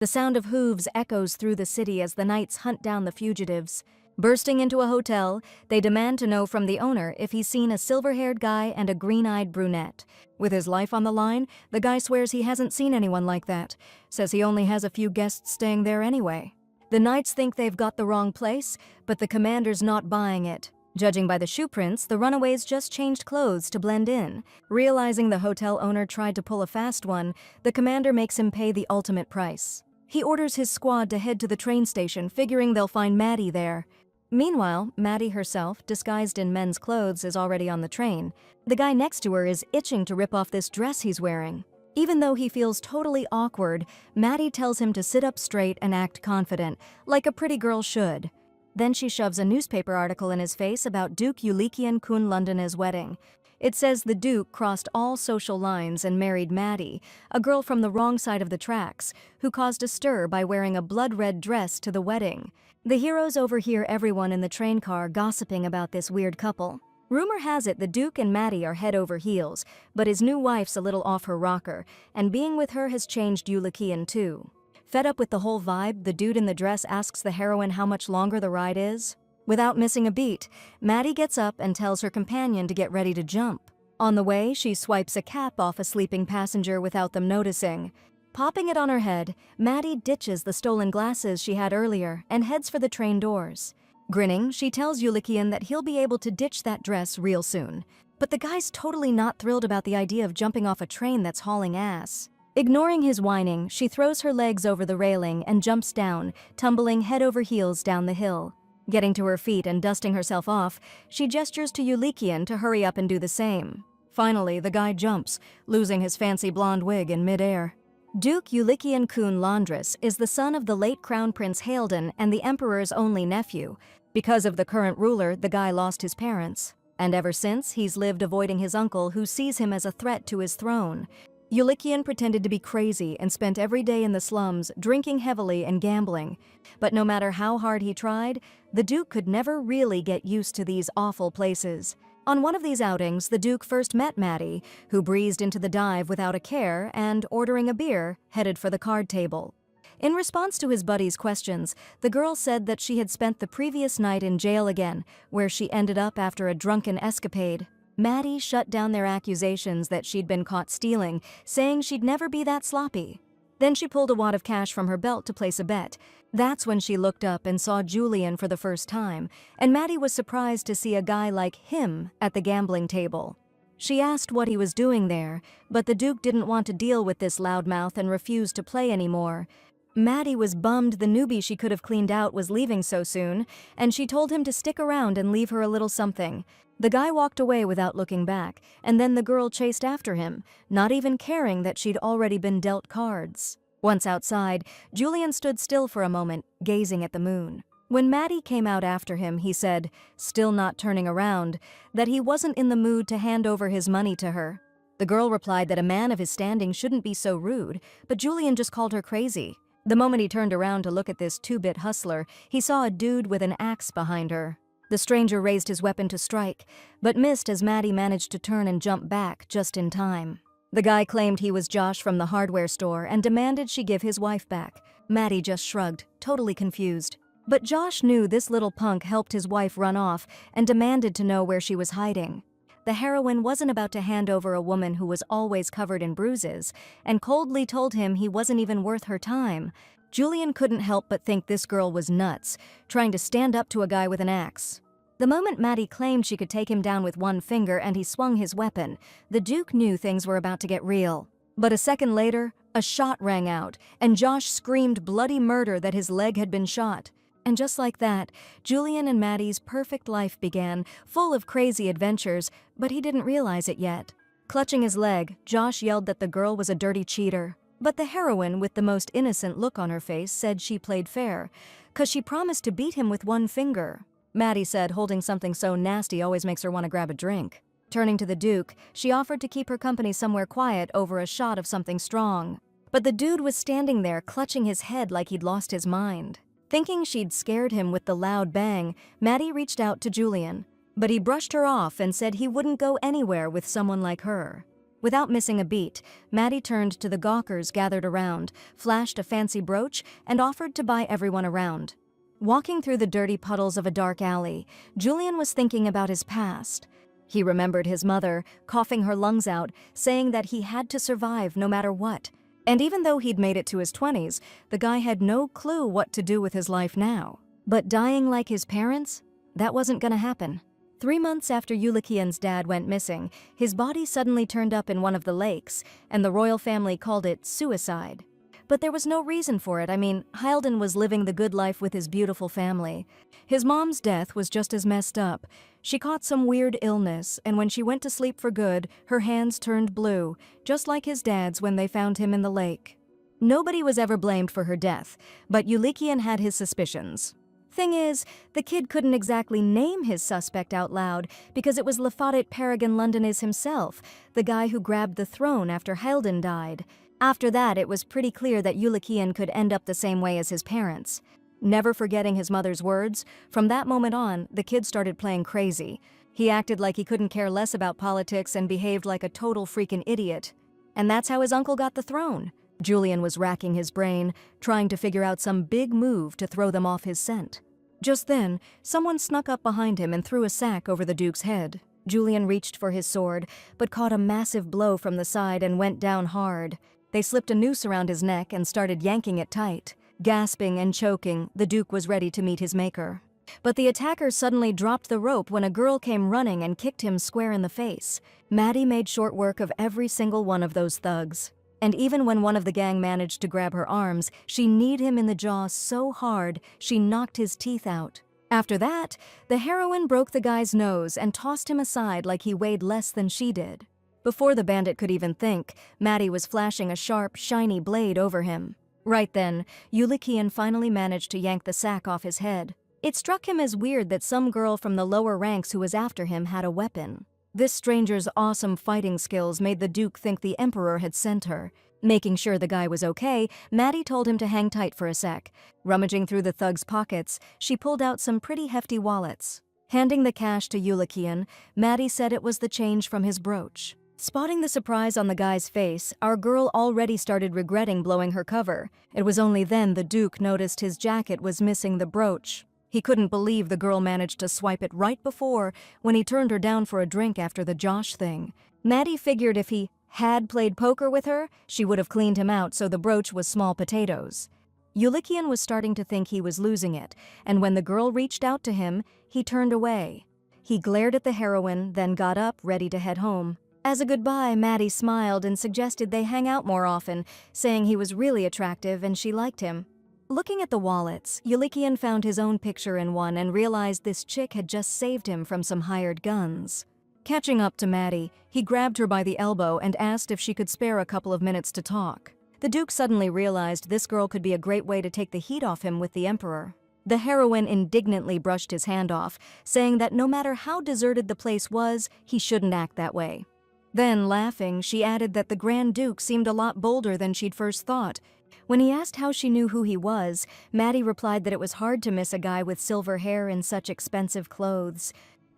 The sound of hooves echoes through the city as the knights hunt down the fugitives. Bursting into a hotel, they demand to know from the owner if he's seen a silver-haired guy and a green-eyed brunette. With his life on the line, the guy swears he hasn't seen anyone like that, says he only has a few guests staying there anyway. The knights think they've got the wrong place, but the commander's not buying it. Judging by the shoe prints, the runaways just changed clothes to blend in. Realizing the hotel owner tried to pull a fast one, the commander makes him pay the ultimate price. He orders his squad to head to the train station, figuring they'll find Maddie there. Meanwhile, Maddie herself, disguised in men's clothes, is already on the train. The guy next to her is itching to rip off this dress he's wearing. Even though he feels totally awkward, Maddie tells him to sit up straight and act confident, like a pretty girl should. Then she shoves a newspaper article in his face about Duke Yulikian Kun Londona's wedding. It says the Duke crossed all social lines and married Maddie, a girl from the wrong side of the tracks, who caused a stir by wearing a blood-red dress to the wedding. The heroes overhear everyone in the train car gossiping about this weird couple. Rumor has it the Duke and Maddie are head over heels, but his new wife's a little off her rocker, and being with her has changed Yulikian too. Fed up with the whole vibe, the dude in the dress asks the heroine how much longer the ride is. Without missing a beat, Maddie gets up and tells her companion to get ready to jump. On the way, she swipes a cap off a sleeping passenger without them noticing. Popping it on her head, Maddie ditches the stolen glasses she had earlier and heads for the train doors. Grinning, she tells Yulikian that he'll be able to ditch that dress real soon. But the guy's totally not thrilled about the idea of jumping off a train that's hauling ass. Ignoring his whining, she throws her legs over the railing and jumps down, tumbling head over heels down the hill. Getting to her feet and dusting herself off, she gestures to Yulikian to hurry up and do the same. Finally, the guy jumps, losing his fancy blonde wig in midair. Duke Yulikian Kun Londres is the son of the late Crown Prince Haldan and the Emperor's only nephew. Because of the current ruler, the guy lost his parents. And ever since, he's lived avoiding his uncle, who sees him as a threat to his throne. Yulikian pretended to be crazy and spent every day in the slums, drinking heavily and gambling. But no matter how hard he tried, the Duke could never really get used to these awful places. On one of these outings, the Duke first met Maddie, who breezed into the dive without a care and, ordering a beer, headed for the card table. In response to his buddy's questions, the girl said that she had spent the previous night in jail again, where she ended up after a drunken escapade. Maddie shut down their accusations that she'd been caught stealing, saying she'd never be that sloppy. Then she pulled a wad of cash from her belt to place a bet. That's when she looked up and saw Julian for the first time, and Maddie was surprised to see a guy like him at the gambling table. She asked what he was doing there, but the Duke didn't want to deal with this loudmouth and refused to play anymore. Maddie was bummed the newbie she could have cleaned out was leaving so soon, and she told him to stick around and leave her a little something. The guy walked away without looking back, and then the girl chased after him, not even caring that she'd already been dealt cards. Once outside, Julian stood still for a moment, gazing at the moon. When Maddie came out after him, he said, still not turning around, that he wasn't in the mood to hand over his money to her. The girl replied that a man of his standing shouldn't be so rude, but Julian just called her crazy. The moment he turned around to look at this two-bit hustler, he saw a dude with an axe behind her. The stranger raised his weapon to strike, but missed as Maddie managed to turn and jump back just in time. The guy claimed he was Josh from the hardware store and demanded she give his wife back. Maddie just shrugged, totally confused. But Josh knew this little punk helped his wife run off and demanded to know where she was hiding. The heroine wasn't about to hand over a woman who was always covered in bruises, and coldly told him he wasn't even worth her time. Julian couldn't help but think this girl was nuts, trying to stand up to a guy with an axe. The moment Maddie claimed she could take him down with one finger and he swung his weapon, the Duke knew things were about to get real. But a second later, a shot rang out, and Josh screamed bloody murder that his leg had been shot. And just like that, Julian and Maddie's perfect life began, full of crazy adventures, but he didn't realize it yet. Clutching his leg, Josh yelled that the girl was a dirty cheater. But the heroine, with the most innocent look on her face, said she played fair, 'cause she promised to beat him with one finger. Maddie said holding something so nasty always makes her want to grab a drink. Turning to the Duke, she offered to keep her company somewhere quiet over a shot of something strong. But the dude was standing there clutching his head like he'd lost his mind. Thinking she'd scared him with the loud bang, Maddie reached out to Julian, but he brushed her off and said he wouldn't go anywhere with someone like her. Without missing a beat, Maddie turned to the gawkers gathered around, flashed a fancy brooch, and offered to buy everyone around. Walking through the dirty puddles of a dark alley, Julian was thinking about his past. He remembered his mother, coughing her lungs out, saying that he had to survive no matter what. And even though he'd made it to his 20s, the guy had no clue what to do with his life now. But dying like his parents? That wasn't gonna happen. 3 months after Yulikian's dad went missing, his body suddenly turned up in one of the lakes, and the royal family called it suicide. But there was no reason for it. I mean, Hylden was living the good life with his beautiful family. His mom's death was just as messed up. She caught some weird illness, and when she went to sleep for good, her hands turned blue, just like his dad's when they found him in the lake. Nobody was ever blamed for her death, but Yulikian had his suspicions. Thing is, the kid couldn't exactly name his suspect out loud because it was Lefadet Paragon Londonis himself, the guy who grabbed the throne after Hylden died. After that, it was pretty clear that Yulikian could end up the same way as his parents. Never forgetting his mother's words, from that moment on, the kid started playing crazy. He acted like he couldn't care less about politics and behaved like a total freaking idiot. And that's how his uncle got the throne. Julian was racking his brain, trying to figure out some big move to throw them off his scent. Just then, someone snuck up behind him and threw a sack over the Duke's head. Julian reached for his sword, but caught a massive blow from the side and went down hard. They slipped a noose around his neck and started yanking it tight. Gasping and choking, the Duke was ready to meet his maker. But the attacker suddenly dropped the rope when a girl came running and kicked him square in the face. Maddie made short work of every single one of those thugs. And even when one of the gang managed to grab her arms, she kneed him in the jaw so hard she knocked his teeth out. After that, the heroine broke the guy's nose and tossed him aside like he weighed less than she did. Before the bandit could even think, Maddie was flashing a sharp, shiny blade over him. Right then, Yulikian finally managed to yank the sack off his head. It struck him as weird that some girl from the lower ranks who was after him had a weapon. This stranger's awesome fighting skills made the Duke think the Emperor had sent her. Making sure the guy was okay, Maddie told him to hang tight for a sec. Rummaging through the thug's pockets, she pulled out some pretty hefty wallets. Handing the cash to Yulikian, Maddie said it was the change from his brooch. Spotting the surprise on the guy's face, our girl already started regretting blowing her cover. It was only then the Duke noticed his jacket was missing the brooch. He couldn't believe the girl managed to swipe it right before, when he turned her down for a drink after the Josh thing. Maddie figured if he had played poker with her, she would have cleaned him out so the brooch was small potatoes. Yulikian was starting to think he was losing it, and when the girl reached out to him, he turned away. He glared at the heroine, then got up, ready to head home. As a goodbye, Maddie smiled and suggested they hang out more often, saying he was really attractive and she liked him. Looking at the wallets, Yulikian found his own picture in one and realized this chick had just saved him from some hired guns. Catching up to Maddie, he grabbed her by the elbow and asked if she could spare a couple of minutes to talk. The Duke suddenly realized this girl could be a great way to take the heat off him with the Emperor. The heroine indignantly brushed his hand off, saying that no matter how deserted the place was, he shouldn't act that way. Then, laughing, she added that the Grand Duke seemed a lot bolder than she'd first thought. When he asked how she knew who he was, Maddie replied that it was hard to miss a guy with silver hair and such expensive clothes.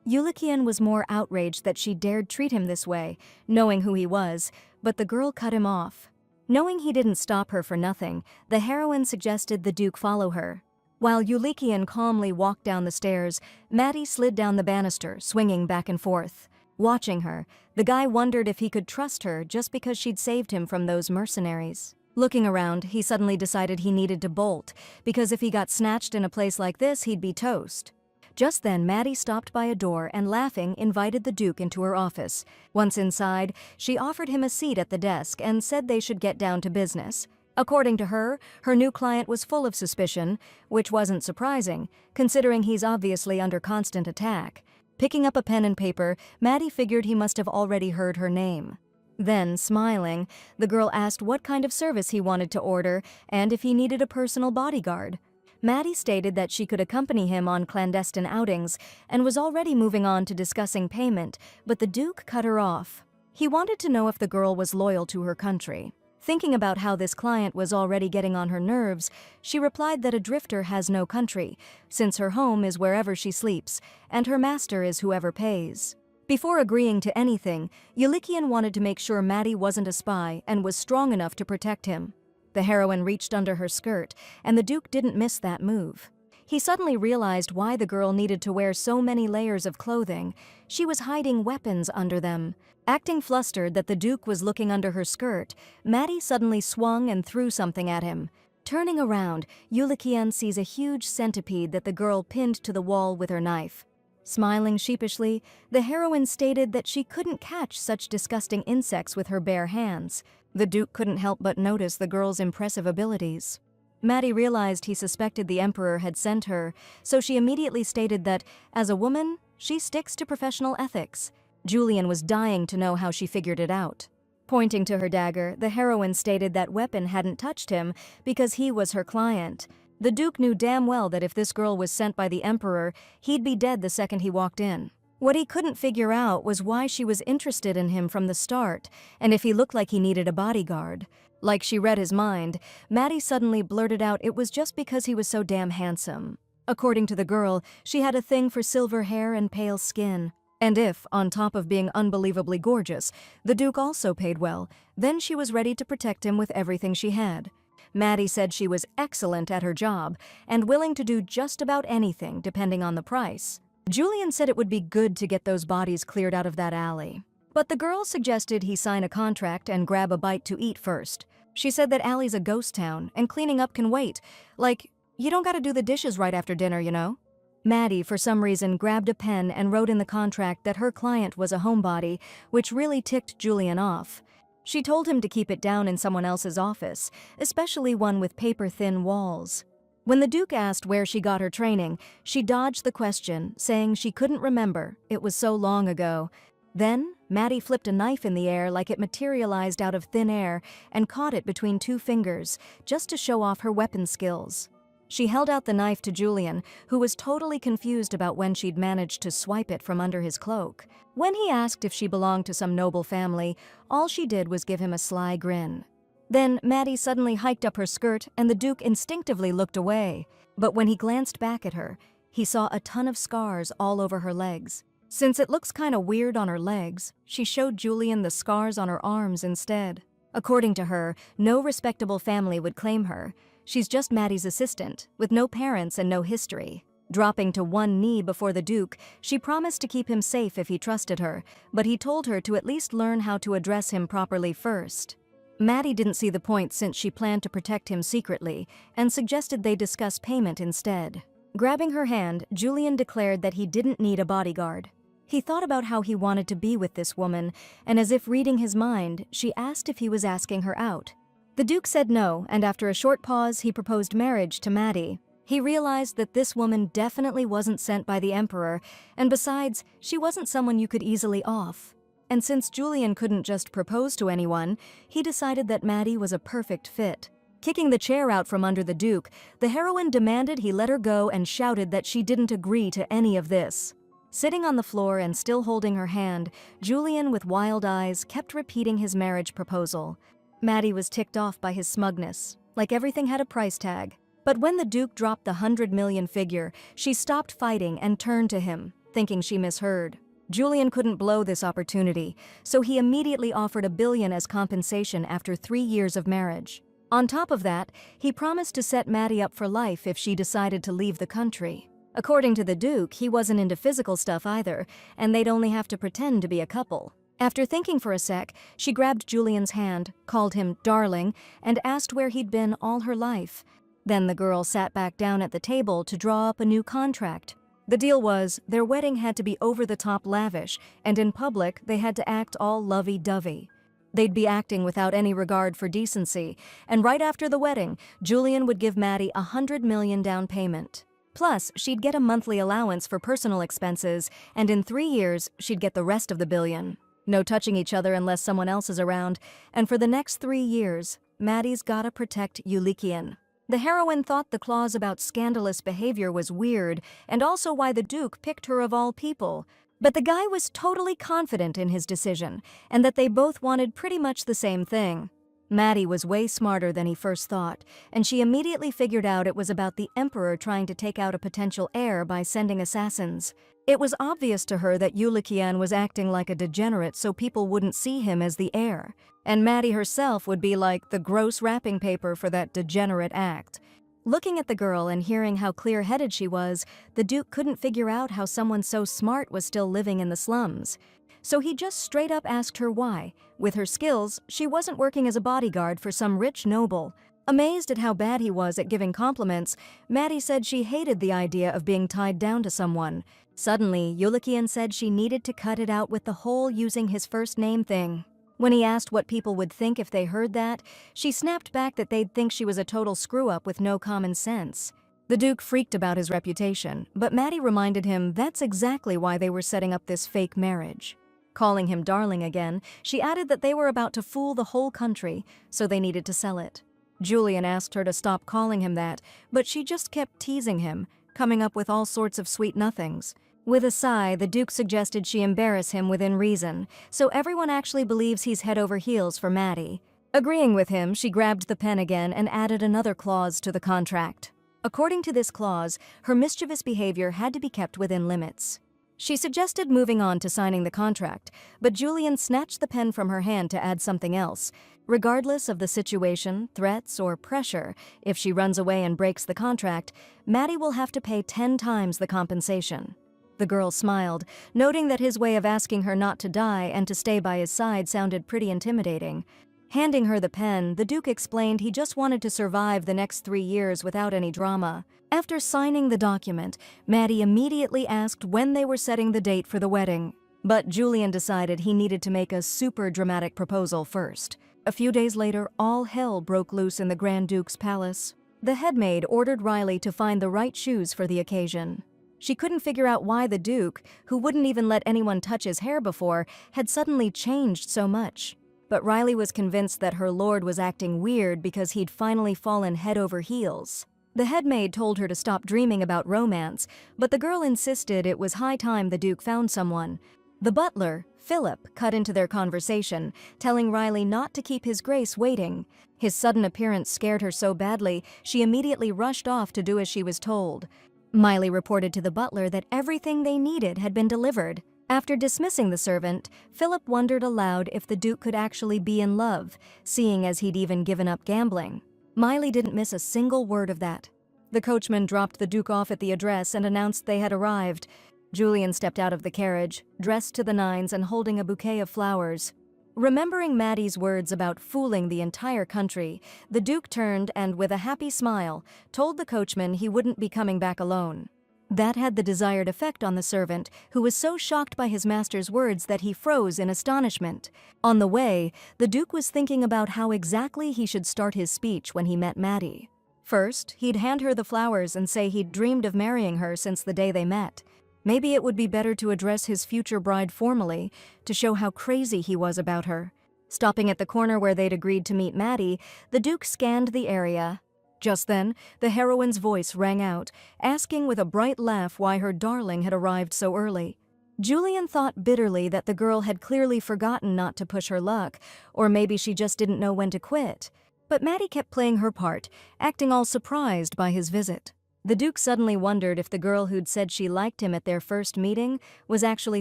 Yulikian was more outraged that she dared treat him this way, knowing who he was, but the girl cut him off. Knowing he didn't stop her for nothing, the heroine suggested the Duke follow her. While Yulikian calmly walked down the stairs, Maddie slid down the banister, swinging back and forth. Watching her, the guy wondered if he could trust her just because she'd saved him from those mercenaries. Looking around, he suddenly decided he needed to bolt, because if he got snatched in a place like this, he'd be toast. Just then, Maddie stopped by a door and, laughing, invited the Duke into her office. Once inside, she offered him a seat at the desk and said they should get down to business. According to her, her new client was full of suspicion, which wasn't surprising, considering he's obviously under constant attack. Picking up a pen and paper, Maddie figured he must have already heard her name. Then, smiling, the girl asked what kind of service he wanted to order and if he needed a personal bodyguard. Maddie stated that she could accompany him on clandestine outings and was already moving on to discussing payment, but the Duke cut her off. He wanted to know if the girl was loyal to her country. Thinking about how this client was already getting on her nerves, she replied that a drifter has no country, since her home is wherever she sleeps, and her master is whoever pays. Before agreeing to anything, Yulikian wanted to make sure Maddie wasn't a spy and was strong enough to protect him. The heroine reached under her skirt, and the Duke didn't miss that move. He suddenly realized why the girl needed to wear so many layers of clothing. She was hiding weapons under them. Acting flustered that the Duke was looking under her skirt, Maddie suddenly swung and threw something at him. Turning around, Yulikian sees a huge centipede that the girl pinned to the wall with her knife. Smiling sheepishly, the heroine stated that she couldn't catch such disgusting insects with her bare hands. The Duke couldn't help but notice the girl's impressive abilities. Maddie realized he suspected the Emperor had sent her, so she immediately stated that, as a woman, she sticks to professional ethics. Julian was dying to know how she figured it out. Pointing to her dagger, the heroine stated that weapon hadn't touched him because he was her client. The Duke knew damn well that if this girl was sent by the Emperor, he'd be dead the second he walked in. What he couldn't figure out was why she was interested in him from the start, and if he looked like he needed a bodyguard. Like she read his mind, Maddie suddenly blurted out it was just because he was so damn handsome. According to the girl, she had a thing for silver hair and pale skin. And if, on top of being unbelievably gorgeous, the Duke also paid well, then she was ready to protect him with everything she had. Maddie said she was excellent at her job and willing to do just about anything depending on the price. Julian said it would be good to get those bodies cleared out of that alley. But the girl suggested he sign a contract and grab a bite to eat first. She said that alley's a ghost town and cleaning up can wait. Like, you don't gotta do the dishes right after dinner, you know? Maddie, for some reason, grabbed a pen and wrote in the contract that her client was a homebody, which really ticked Julian off. She told him to keep it down in someone else's office, especially one with paper-thin walls. When the Duke asked where she got her training, she dodged the question, saying she couldn't remember, it was so long ago. Then, Maddie flipped a knife in the air like it materialized out of thin air and caught it between two fingers, just to show off her weapon skills. She held out the knife to Julian, who was totally confused about when she'd managed to swipe it from under his cloak. When he asked if she belonged to some noble family, all she did was give him a sly grin. Then Maddie suddenly hiked up her skirt and the Duke instinctively looked away. But when he glanced back at her, he saw a ton of scars all over her legs. Since it looks kinda weird on her legs, she showed Julian the scars on her arms instead. According to her, no respectable family would claim her. She's just Maddie's assistant, with no parents and no history. Dropping to one knee before the Duke, she promised to keep him safe if he trusted her, but he told her to at least learn how to address him properly first. Maddie didn't see the point since she planned to protect him secretly, and suggested they discuss payment instead. Grabbing her hand, Julian declared that he didn't need a bodyguard. He thought about how he wanted to be with this woman, and as if reading his mind, she asked if he was asking her out. The Duke said no, and after a short pause, he proposed marriage to Maddie. He realized that this woman definitely wasn't sent by the Emperor, and besides, she wasn't someone you could easily off. And since Julian couldn't just propose to anyone, he decided that Maddie was a perfect fit. Kicking the chair out from under the Duke, the heroine demanded he let her go and shouted that she didn't agree to any of this. Sitting on the floor and still holding her hand, Julian, with wild eyes, kept repeating his marriage proposal. Maddie was ticked off by his smugness, like everything had a price tag. But when the Duke dropped the 100 million figure, she stopped fighting and turned to him, thinking she misheard. Julian couldn't blow this opportunity, so he immediately offered $1 billion as compensation after 3 years of marriage. On top of that, he promised to set Maddie up for life if she decided to leave the country. According to the Duke, he wasn't into physical stuff either, and they'd only have to pretend to be a couple. After thinking for a sec, she grabbed Julian's hand, called him darling, and asked where he'd been all her life. Then the girl sat back down at the table to draw up a new contract. The deal was, their wedding had to be over-the-top lavish, and in public they had to act all lovey-dovey. They'd be acting without any regard for decency, and right after the wedding, Julian would give Maddie $100 million down payment. Plus, she'd get a monthly allowance for personal expenses, and in 3 years, she'd get the rest of the $1 billion. No touching each other unless someone else is around, and for the next 3 years, Maddie's gotta protect Yulikian. The heroine thought the clause about scandalous behavior was weird, and also why the Duke picked her of all people. But the guy was totally confident in his decision, and that they both wanted pretty much the same thing. Maddie was way smarter than he first thought, and she immediately figured out it was about the Emperor trying to take out a potential heir by sending assassins. It was obvious to her that Yulikian was acting like a degenerate so people wouldn't see him as the heir, and Maddie herself would be like the gross wrapping paper for that degenerate act. Looking at the girl and hearing how clear-headed she was, the Duke couldn't figure out how someone so smart was still living in the slums. So he just straight up asked her why. With her skills, she wasn't working as a bodyguard for some rich noble. Amazed at how bad he was at giving compliments, Maddie said she hated the idea of being tied down to someone. Suddenly, Yulikian said she needed to cut it out with the whole using his first name thing. When he asked what people would think if they heard that, she snapped back that they'd think she was a total screw-up with no common sense. The Duke freaked about his reputation, but Maddie reminded him that's exactly why they were setting up this fake marriage. Calling him darling again, she added that they were about to fool the whole country, so they needed to sell it. Julian asked her to stop calling him that, but she just kept teasing him, coming up with all sorts of sweet nothings. With a sigh, the Duke suggested she embarrass him within reason, so everyone actually believes he's head over heels for Maddie. Agreeing with him, she grabbed the pen again and added another clause to the contract. According to this clause, her mischievous behavior had to be kept within limits. She suggested moving on to signing the contract, but Julian snatched the pen from her hand to add something else. Regardless of the situation, threats, or pressure, if she runs away and breaks the contract, Maddie will have to pay 10 times the compensation. The girl smiled, noting that his way of asking her not to die and to stay by his side sounded pretty intimidating. Handing her the pen, the Duke explained he just wanted to survive the next 3 years without any drama. After signing the document, Maddie immediately asked when they were setting the date for the wedding. But Julian decided he needed to make a super dramatic proposal first. A few days later, all hell broke loose in the Grand Duke's palace. The headmaid ordered Riley to find the right shoes for the occasion. She couldn't figure out why the Duke, who wouldn't even let anyone touch his hair before, had suddenly changed so much. But Riley was convinced that her lord was acting weird because he'd finally fallen head over heels. The headmaid told her to stop dreaming about romance, but the girl insisted it was high time the Duke found someone. The butler, Philip, cut into their conversation, telling Riley not to keep his grace waiting. His sudden appearance scared her so badly, she immediately rushed off to do as she was told. Miley reported to the butler that everything they needed had been delivered. After dismissing the servant, Philip wondered aloud if the Duke could actually be in love, seeing as he'd even given up gambling. Miley didn't miss a single word of that. The coachman dropped the Duke off at the address and announced they had arrived. Julian stepped out of the carriage, dressed to the nines and holding a bouquet of flowers. Remembering Maddie's words about fooling the entire country, the Duke turned and, with a happy smile, told the coachman he wouldn't be coming back alone. That had the desired effect on the servant, who was so shocked by his master's words that he froze in astonishment. On the way, the Duke was thinking about how exactly he should start his speech when he met Maddie. First, he'd hand her the flowers and say he'd dreamed of marrying her since the day they met. Maybe it would be better to address his future bride formally, to show how crazy he was about her. Stopping at the corner where they'd agreed to meet Maddie, the Duke scanned the area. Just then, the heroine's voice rang out, asking with a bright laugh why her darling had arrived so early. Julian thought bitterly that the girl had clearly forgotten not to push her luck, or maybe she just didn't know when to quit. But Maddie kept playing her part, acting all surprised by his visit. The Duke suddenly wondered if the girl who'd said she liked him at their first meeting was actually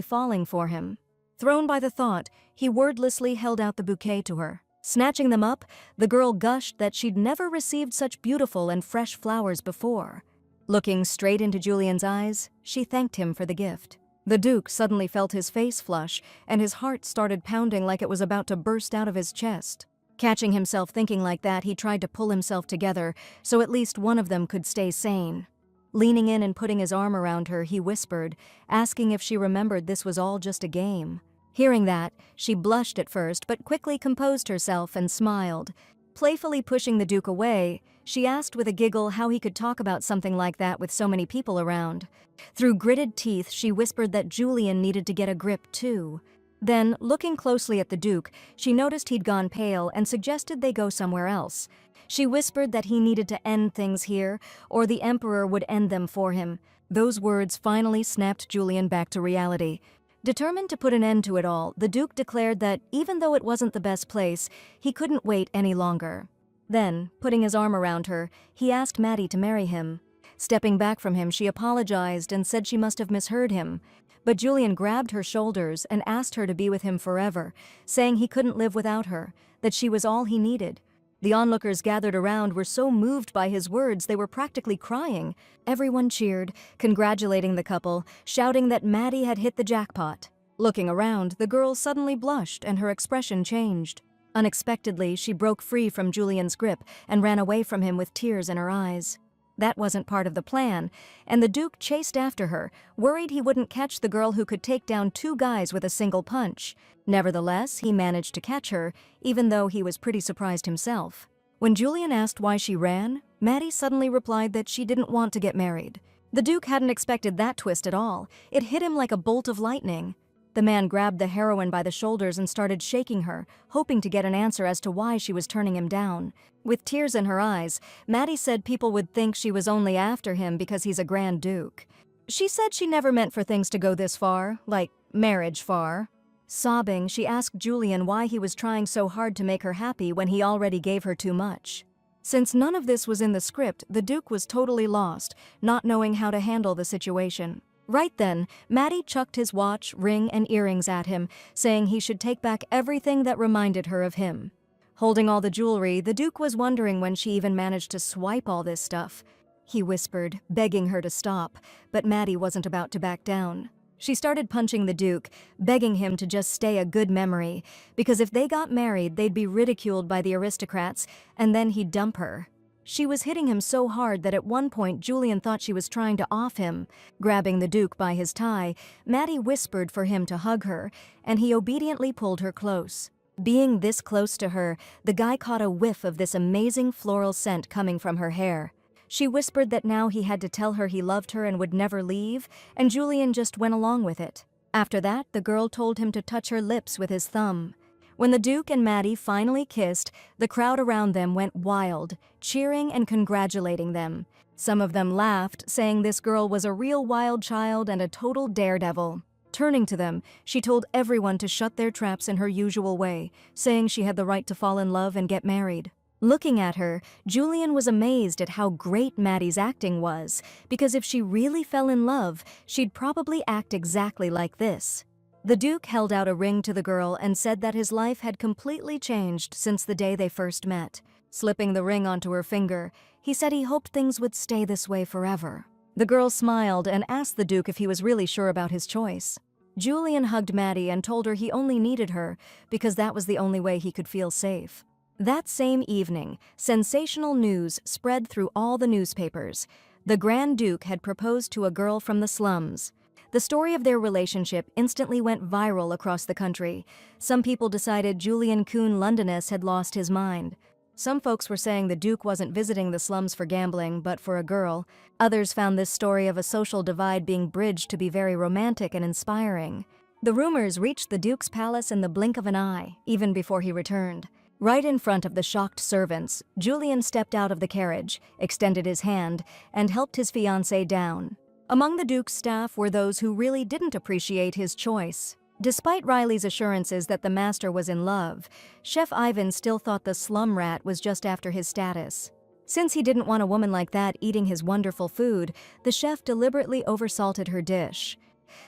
falling for him. Thrown by the thought, he wordlessly held out the bouquet to her. Snatching them up, the girl gushed that she'd never received such beautiful and fresh flowers before. Looking straight into Julian's eyes, she thanked him for the gift. The Duke suddenly felt his face flush, and his heart started pounding like it was about to burst out of his chest. Catching himself thinking like that, he tried to pull himself together, so at least one of them could stay sane. Leaning in and putting his arm around her, he whispered, asking if she remembered this was all just a game. Hearing that, she blushed at first, but quickly composed herself and smiled. Playfully pushing the Duke away, she asked with a giggle how he could talk about something like that with so many people around. Through gritted teeth, she whispered that Julian needed to get a grip too. Then, looking closely at the Duke, she noticed he'd gone pale and suggested they go somewhere else. She whispered that he needed to end things here, or the Emperor would end them for him. Those words finally snapped Julian back to reality. Determined to put an end to it all, the Duke declared that, even though it wasn't the best place, he couldn't wait any longer. Then, putting his arm around her, he asked Maddie to marry him. Stepping back from him, she apologized and said she must have misheard him. But Julian grabbed her shoulders and asked her to be with him forever, saying he couldn't live without her, that she was all he needed. The onlookers gathered around were so moved by his words they were practically crying. Everyone cheered, congratulating the couple, shouting that Maddie had hit the jackpot. Looking around, the girl suddenly blushed and her expression changed. Unexpectedly, she broke free from Julian's grip and ran away from him with tears in her eyes. That wasn't part of the plan, and the Duke chased after her, worried he wouldn't catch the girl who could take down 2 guys with a single punch. Nevertheless, he managed to catch her, even though he was pretty surprised himself. When Julian asked why she ran, Maddie suddenly replied that she didn't want to get married. The Duke hadn't expected that twist at all. It hit him like a bolt of lightning. The man grabbed the heroine by the shoulders and started shaking her, hoping to get an answer as to why she was turning him down. With tears in her eyes, Maddie said people would think she was only after him because he's a Grand Duke. She said she never meant for things to go this far, like marriage far. Sobbing, she asked Julian why he was trying so hard to make her happy when he already gave her too much. Since none of this was in the script, the Duke was totally lost, not knowing how to handle the situation. Right then, Maddie chucked his watch, ring, and earrings at him, saying he should take back everything that reminded her of him. Holding all the jewelry, the Duke was wondering when she even managed to swipe all this stuff. He whispered, begging her to stop, but Maddie wasn't about to back down. She started punching the Duke, begging him to just stay a good memory, because if they got married, they'd be ridiculed by the aristocrats, and then he'd dump her. She was hitting him so hard that at one point Julian thought she was trying to off him. Grabbing the Duke by his tie, Maddie whispered for him to hug her, and he obediently pulled her close. Being this close to her, the guy caught a whiff of this amazing floral scent coming from her hair. She whispered that now he had to tell her he loved her and would never leave, and Julian just went along with it. After that, the girl told him to touch her lips with his thumb. When the Duke and Maddie finally kissed, the crowd around them went wild, cheering and congratulating them. Some of them laughed, saying this girl was a real wild child and a total daredevil. Turning to them, she told everyone to shut their traps in her usual way, saying she had the right to fall in love and get married. Looking at her, Julian was amazed at how great Maddie's acting was, because if she really fell in love, she'd probably act exactly like this. The Duke held out a ring to the girl and said that his life had completely changed since the day they first met. Slipping the ring onto her finger, he said he hoped things would stay this way forever. The girl smiled and asked the Duke if he was really sure about his choice. Julian hugged Maddie and told her he only needed her because that was the only way he could feel safe. That same evening, sensational news spread through all the newspapers. The Grand Duke had proposed to a girl from the slums. The story of their relationship instantly went viral across the country. Some people decided Julian Kuhn Londonus had lost his mind. Some folks were saying the Duke wasn't visiting the slums for gambling, but for a girl. Others found this story of a social divide being bridged to be very romantic and inspiring. The rumors reached the Duke's palace in the blink of an eye, even before he returned. Right in front of the shocked servants, Julian stepped out of the carriage, extended his hand, and helped his fiancée down. Among the Duke's staff were those who really didn't appreciate his choice. Despite Riley's assurances that the master was in love, Chef Ivan still thought the slum rat was just after his status. Since he didn't want a woman like that eating his wonderful food, the chef deliberately oversalted her dish.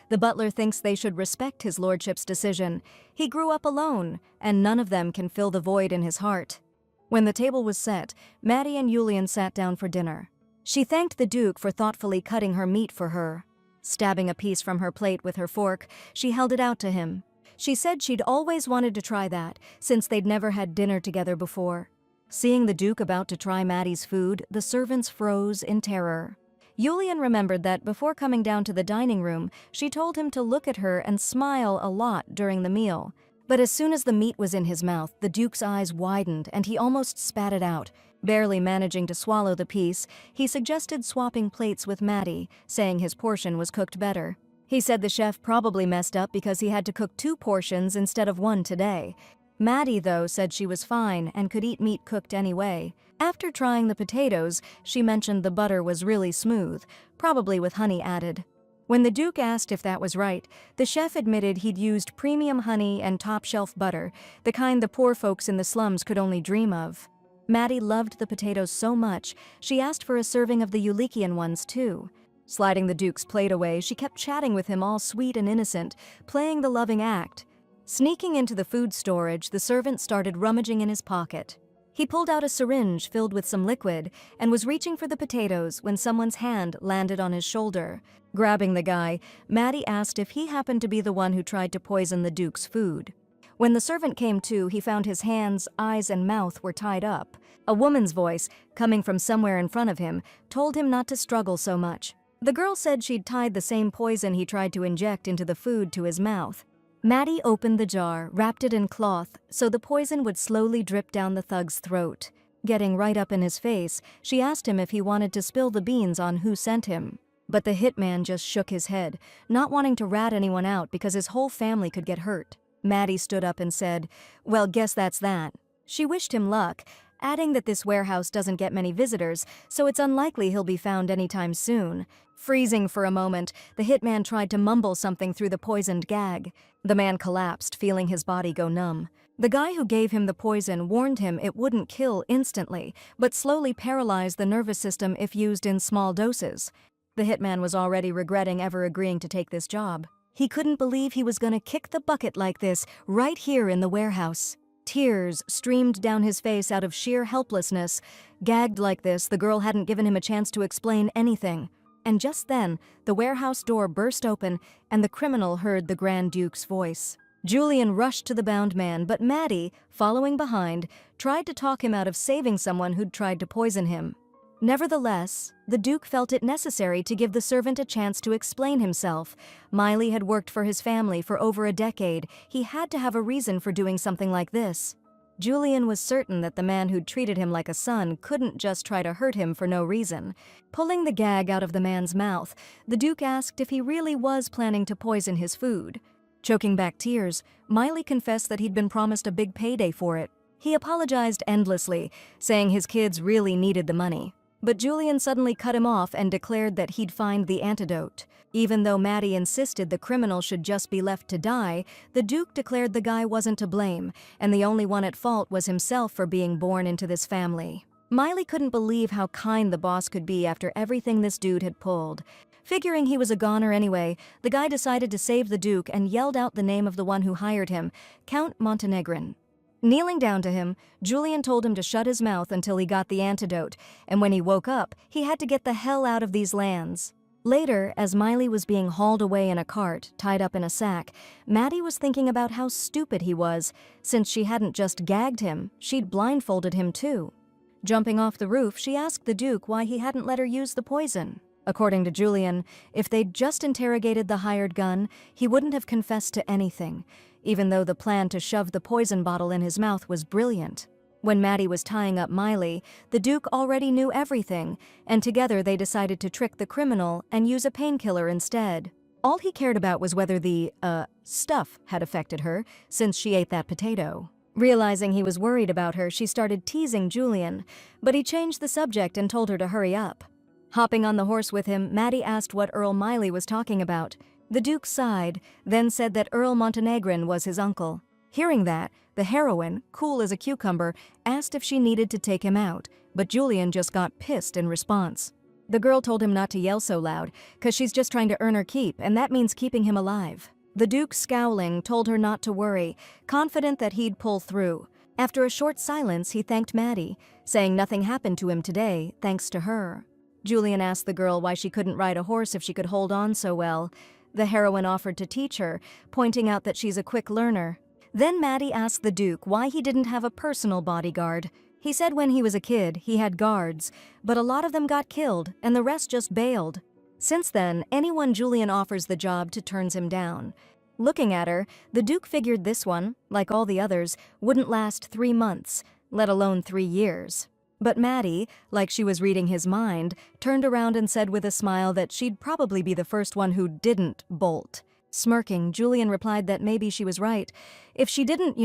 The butler thinks they should respect his lordship's decision. He grew up alone, and none of them can fill the void in his heart. When the table was set, Maddie and Julian sat down for dinner. She thanked the Duke for thoughtfully cutting her meat for her. Stabbing a piece from her plate with her fork, she held it out to him. She said she'd always wanted to try that, since they'd never had dinner together before. Seeing the Duke about to try Maddie's food, the servants froze in terror. Julian remembered that before coming down to the dining room, she told him to look at her and smile a lot during the meal. But as soon as the meat was in his mouth, the Duke's eyes widened and he almost spat it out. Barely managing to swallow the piece, he suggested swapping plates with Maddie, saying his portion was cooked better. He said the chef probably messed up because he had to cook 2 portions instead of 1 today. Maddie, though, said she was fine and could eat meat cooked anyway. After trying the potatoes, she mentioned the butter was really smooth, probably with honey added. When the Duke asked if that was right, the chef admitted he'd used premium honey and top-shelf butter, the kind the poor folks in the slums could only dream of. Maddie loved the potatoes so much, she asked for a serving of the Ulikian ones too. Sliding the Duke's plate away, she kept chatting with him all sweet and innocent, playing the loving act. Sneaking into the food storage, the servant started rummaging in his pocket. He pulled out a syringe filled with some liquid and was reaching for the potatoes when someone's hand landed on his shoulder. Grabbing the guy, Maddie asked if he happened to be the one who tried to poison the Duke's food. When the servant came to, he found his hands, eyes, and mouth were tied up. A woman's voice, coming from somewhere in front of him, told him not to struggle so much. The girl said she'd tied the same poison he tried to inject into the food to his mouth. Maddie opened the jar, wrapped it in cloth, so the poison would slowly drip down the thug's throat. Getting right up in his face, she asked him if he wanted to spill the beans on who sent him. But the hitman just shook his head, not wanting to rat anyone out because his whole family could get hurt. Maddie stood up and said, "Well, guess that's that." She wished him luck, adding that this warehouse doesn't get many visitors, so it's unlikely he'll be found anytime soon. Freezing for a moment, the hitman tried to mumble something through the poisoned gag. The man collapsed, feeling his body go numb. The guy who gave him the poison warned him it wouldn't kill instantly, but slowly paralyze the nervous system if used in small doses. The hitman was already regretting ever agreeing to take this job. He couldn't believe he was going to kick the bucket like this, right here in the warehouse. Tears streamed down his face out of sheer helplessness. Gagged like this, the girl hadn't given him a chance to explain anything. And just then, the warehouse door burst open, and the criminal heard the Grand Duke's voice. Julian rushed to the bound man, but Maddie, following behind, tried to talk him out of saving someone who'd tried to poison him. Nevertheless, the Duke felt it necessary to give the servant a chance to explain himself. Miley had worked for his family for over a decade. He had to have a reason for doing something like this. Julian was certain that the man who'd treated him like a son couldn't just try to hurt him for no reason. Pulling the gag out of the man's mouth, the Duke asked if he really was planning to poison his food. Choking back tears, Miley confessed that he'd been promised a big payday for it. He apologized endlessly, saying his kids really needed the money. But Julian suddenly cut him off and declared that he'd find the antidote. Even though Maddie insisted the criminal should just be left to die, the Duke declared the guy wasn't to blame, and the only one at fault was himself for being born into this family. Miley couldn't believe how kind the boss could be after everything this dude had pulled. Figuring he was a goner anyway, the guy decided to save the Duke and yelled out the name of the one who hired him, Count Montenegrin. Kneeling down to him, Julian told him to shut his mouth until he got the antidote, and when he woke up, he had to get the hell out of these lands. Later, as Miley was being hauled away in a cart, tied up in a sack, Maddie was thinking about how stupid he was. Since she hadn't just gagged him, she'd blindfolded him too. Jumping off the roof, she asked the Duke why he hadn't let her use the poison. According to Julian, if they'd just interrogated the hired gun, he wouldn't have confessed to anything, even though the plan to shove the poison bottle in his mouth was brilliant. When Maddie was tying up Miley, the Duke already knew everything, and together they decided to trick the criminal and use a painkiller instead. All he cared about was whether the, stuff had affected her, since she ate that potato. Realizing he was worried about her, she started teasing Julian, but he changed the subject and told her to hurry up. Hopping on the horse with him, Maddie asked what Earl Miley was talking about. The Duke sighed, then said that Earl Montenegrin was his uncle. Hearing that, the heroine, cool as a cucumber, asked if she needed to take him out, but Julian just got pissed in response. The girl told him not to yell so loud, cause she's just trying to earn her keep, and that means keeping him alive. The Duke, scowling, told her not to worry, confident that he'd pull through. After a short silence, he thanked Maddie, saying nothing happened to him today, thanks to her. Julian asked the girl why she couldn't ride a horse if she could hold on so well. The heroine offered to teach her, pointing out that she's a quick learner. Then Maddie asked the Duke why he didn't have a personal bodyguard. He said when he was a kid, he had guards, but a lot of them got killed, and the rest just bailed. Since then, anyone Julian offers the job to turns him down. Looking at her, the Duke figured this one, like all the others, wouldn't last 3 months, let alone 3 years. But Maddie, like she was reading his mind, turned around and said with a smile that she'd probably be the first one who didn't bolt. Smirking, Julian replied that maybe she was right. If she didn't,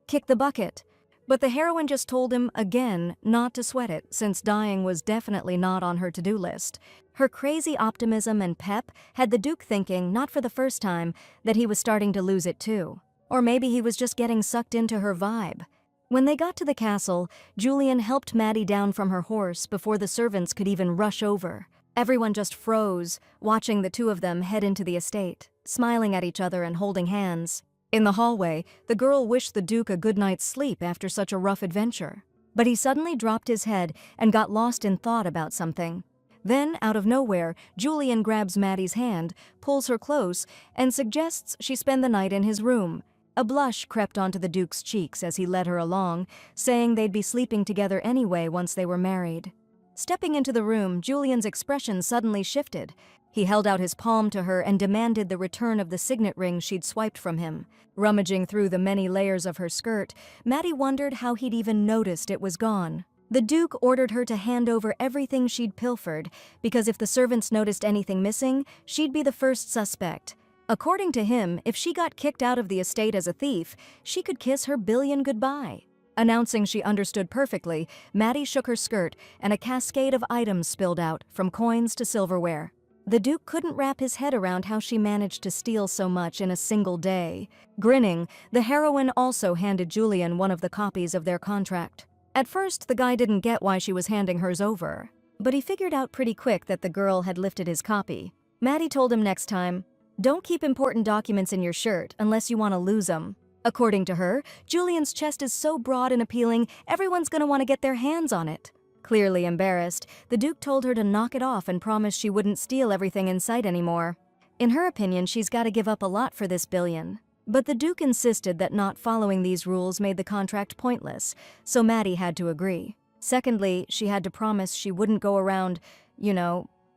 kick the bucket. But the heroine just told him, again, not to sweat it, since dying was definitely not on her to-do list. Her crazy optimism and pep had the Duke thinking, not for the first time, that he was starting to lose it too. Or maybe he was just getting sucked into her vibe. When they got to the castle, Julian helped Maddie down from her horse before the servants could even rush over. Everyone just froze, watching the two of them head into the estate, smiling at each other and holding hands. In the hallway, the girl wished the Duke a good night's sleep after such a rough adventure. But he suddenly dropped his head and got lost in thought about something. Then, out of nowhere, Julian grabs Maddie's hand, pulls her close, and suggests she spend the night in his room. A blush crept onto the Duke's cheeks as he led her along, saying they'd be sleeping together anyway once they were married. Stepping into the room, Julian's expression suddenly shifted. He held out his palm to her and demanded the return of the signet ring she'd swiped from him. Rummaging through the many layers of her skirt, Maddie wondered how he'd even noticed it was gone. The Duke ordered her to hand over everything she'd pilfered, because if the servants noticed anything missing, she'd be the first suspect. According to him, if she got kicked out of the estate as a thief, she could kiss her billion goodbye. Announcing she understood perfectly, Maddie shook her skirt, and a cascade of items spilled out, from coins to silverware. The Duke couldn't wrap his head around how she managed to steal so much in a single day. Grinning, the heroine also handed Julian one of the copies of their contract. At first, the guy didn't get why she was handing hers over, but he figured out pretty quick that the girl had lifted his copy. Maddie told him next time, "Don't keep important documents in your shirt unless you want to lose them." According to her, Julian's chest is so broad and appealing, everyone's gonna want to get their hands on it. Clearly embarrassed, the Duke told her to knock it off and promised she wouldn't steal everything in sight anymore. In her opinion, she's got to give up a lot for this billion. But the Duke insisted that not following these rules made the contract pointless, so Maddie had to agree. Secondly, she had to promise she wouldn't go around,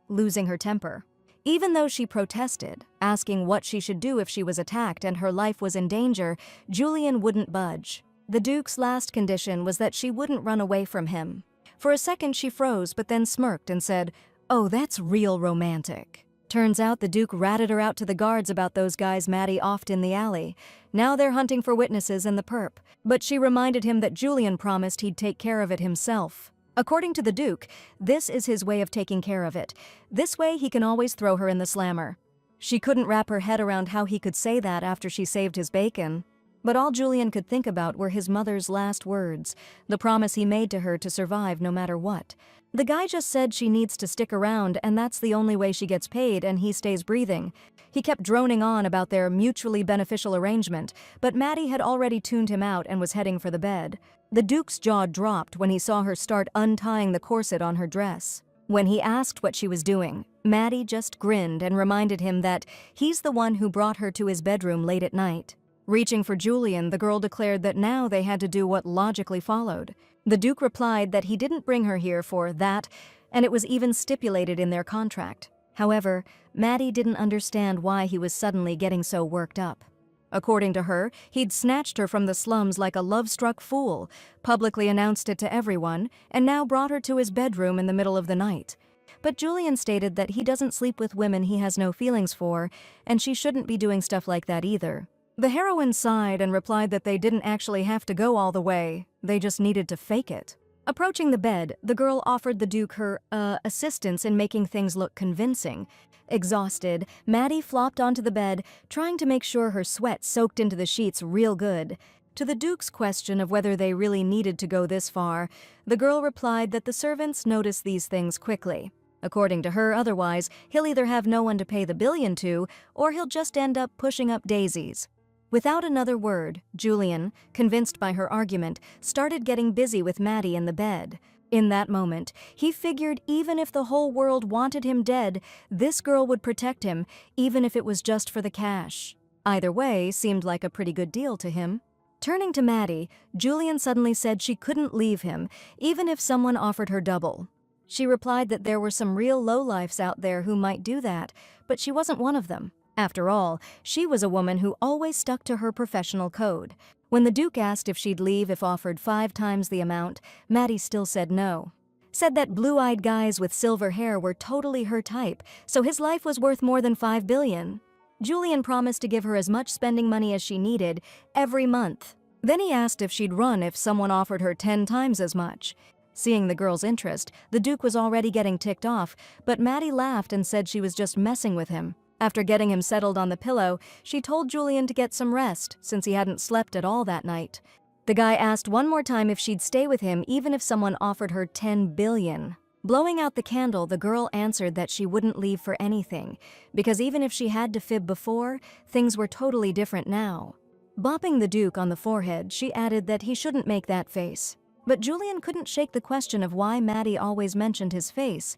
losing her temper. Even though she protested, asking what she should do if she was attacked and her life was in danger, Julian wouldn't budge. The Duke's last condition was that she wouldn't run away from him. For a second she froze, but then smirked and said, "Oh, that's real romantic." Turns out the Duke ratted her out to the guards about those guys Maddie offed in the alley. Now they're hunting for witnesses in the perp. But she reminded him that Julian promised he'd take care of it himself. According to the Duke, this is his way of taking care of it. This way he can always throw her in the slammer. She couldn't wrap her head around how he could say that after she saved his bacon. But all Julian could think about were his mother's last words, the promise he made to her to survive no matter what. The guy just said she needs to stick around and that's the only way she gets paid and he stays breathing. He kept droning on about their mutually beneficial arrangement, but Maddie had already tuned him out and was heading for the bed. The Duke's jaw dropped when he saw her start untying the corset on her dress. When he asked what she was doing, Maddie just grinned and reminded him that he's the one who brought her to his bedroom late at night. Reaching for Julian, the girl declared that now they had to do what logically followed. The Duke replied that he didn't bring her here for that, and it was even stipulated in their contract. However, Maddie didn't understand why he was suddenly getting so worked up. According to her, he'd snatched her from the slums like a love-struck fool, publicly announced it to everyone, and now brought her to his bedroom in the middle of the night. But Julian stated that he doesn't sleep with women he has no feelings for, and she shouldn't be doing stuff like that either. The heroine sighed and replied that they didn't actually have to go all the way, they just needed to fake it. Approaching the bed, the girl offered the Duke her, assistance in making things look convincing. Exhausted, Maddie flopped onto the bed, trying to make sure her sweat soaked into the sheets real good. To the Duke's question of whether they really needed to go this far, the girl replied that the servants notice these things quickly. According to her, otherwise, he'll either have no one to pay the billion to, or he'll just end up pushing up daisies. Without another word, Julian, convinced by her argument, started getting busy with Maddie in the bed. In that moment, he figured even if the whole world wanted him dead, this girl would protect him, even if it was just for the cash. Either way seemed like a pretty good deal to him. Turning to Maddie, Julian suddenly said she couldn't leave him, even if someone offered her double. She replied that there were some real lowlifes out there who might do that, but she wasn't one of them. After all, she was a woman who always stuck to her professional code. When the Duke asked if she'd leave if offered 5 times the amount, Maddie still said no. Said that blue-eyed guys with silver hair were totally her type, so his life was worth more than $5 billion. Julian promised to give her as much spending money as she needed every month. Then he asked if she'd run if someone offered her 10 times as much. Seeing the girl's interest, the Duke was already getting ticked off, but Maddie laughed and said she was just messing with him. After getting him settled on the pillow, she told Julian to get some rest since he hadn't slept at all that night. The guy asked one more time if she'd stay with him even if someone offered her 10 billion. Blowing out the candle, the girl answered that she wouldn't leave for anything, because even if she had to fib before, things were totally different now. Bopping the Duke on the forehead, she added that he shouldn't make that face. But Julian couldn't shake the question of why Maddie always mentioned his face.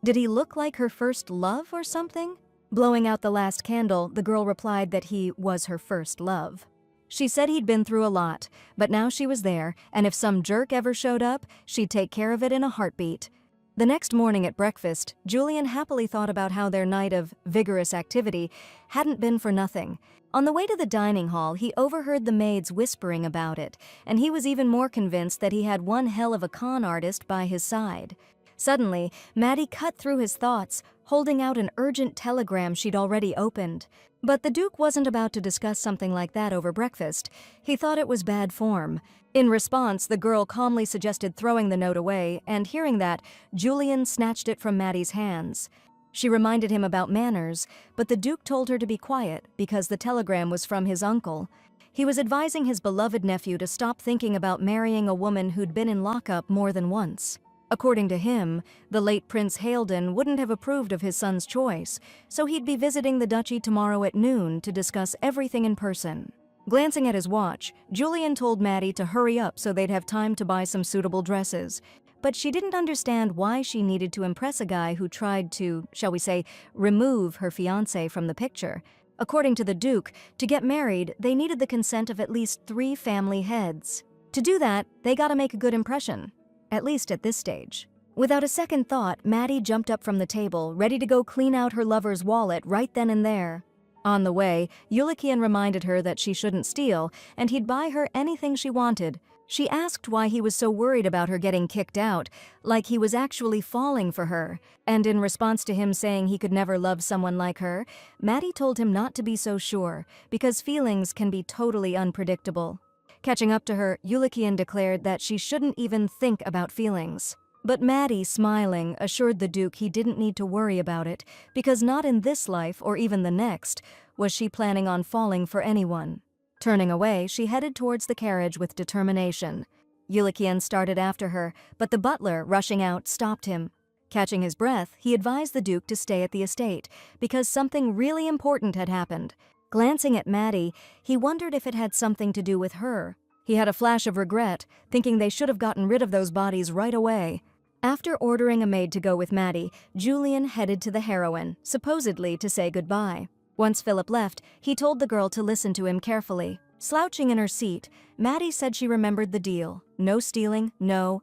Did he look like her first love or something? Blowing out the last candle, the girl replied that he was her first love. She said he'd been through a lot, but now she was there, and if some jerk ever showed up, she'd take care of it in a heartbeat. The next morning at breakfast, Julian happily thought about how their night of vigorous activity hadn't been for nothing. On the way to the dining hall, he overheard the maids whispering about it, and he was even more convinced that he had one hell of a con artist by his side. Suddenly, Maddie cut through his thoughts, holding out an urgent telegram she'd already opened. But the Duke wasn't about to discuss something like that over breakfast. He thought it was bad form. In response, the girl calmly suggested throwing the note away, and hearing that, Julian snatched it from Maddie's hands. She reminded him about manners, but the Duke told her to be quiet because the telegram was from his uncle. He was advising his beloved nephew to stop thinking about marrying a woman who'd been in lockup more than once. According to him, the late Prince Halden wouldn't have approved of his son's choice, so he'd be visiting the duchy tomorrow at noon to discuss everything in person. Glancing at his watch, Julian told Maddie to hurry up so they'd have time to buy some suitable dresses. But she didn't understand why she needed to impress a guy who tried to, shall we say, remove her fiancé from the picture. According to the Duke, to get married, they needed the consent of at least 3 family heads. To do that, they gotta make a good impression. At least at this stage. Without a second thought, Maddie jumped up from the table, ready to go clean out her lover's wallet right then and there. On the way, Yulikian reminded her that she shouldn't steal, and he'd buy her anything she wanted. She asked why he was so worried about her getting kicked out, like he was actually falling for her. And in response to him saying he could never love someone like her, Maddie told him not to be so sure, because feelings can be totally unpredictable. Catching up to her, Yulikian declared that she shouldn't even think about feelings. But Maddie, smiling, assured the Duke he didn't need to worry about it, because not in this life, or even the next, was she planning on falling for anyone. Turning away, she headed towards the carriage with determination. Yulikian started after her, but the butler, rushing out, stopped him. Catching his breath, he advised the Duke to stay at the estate, because something really important had happened. Glancing at Maddie, he wondered if it had something to do with her. He had a flash of regret, thinking they should have gotten rid of those bodies right away. After ordering a maid to go with Maddie, Julian headed to the heroine, supposedly to say goodbye. Once Philip left, he told the girl to listen to him carefully. Slouching in her seat, Maddie said she remembered the deal. No stealing, no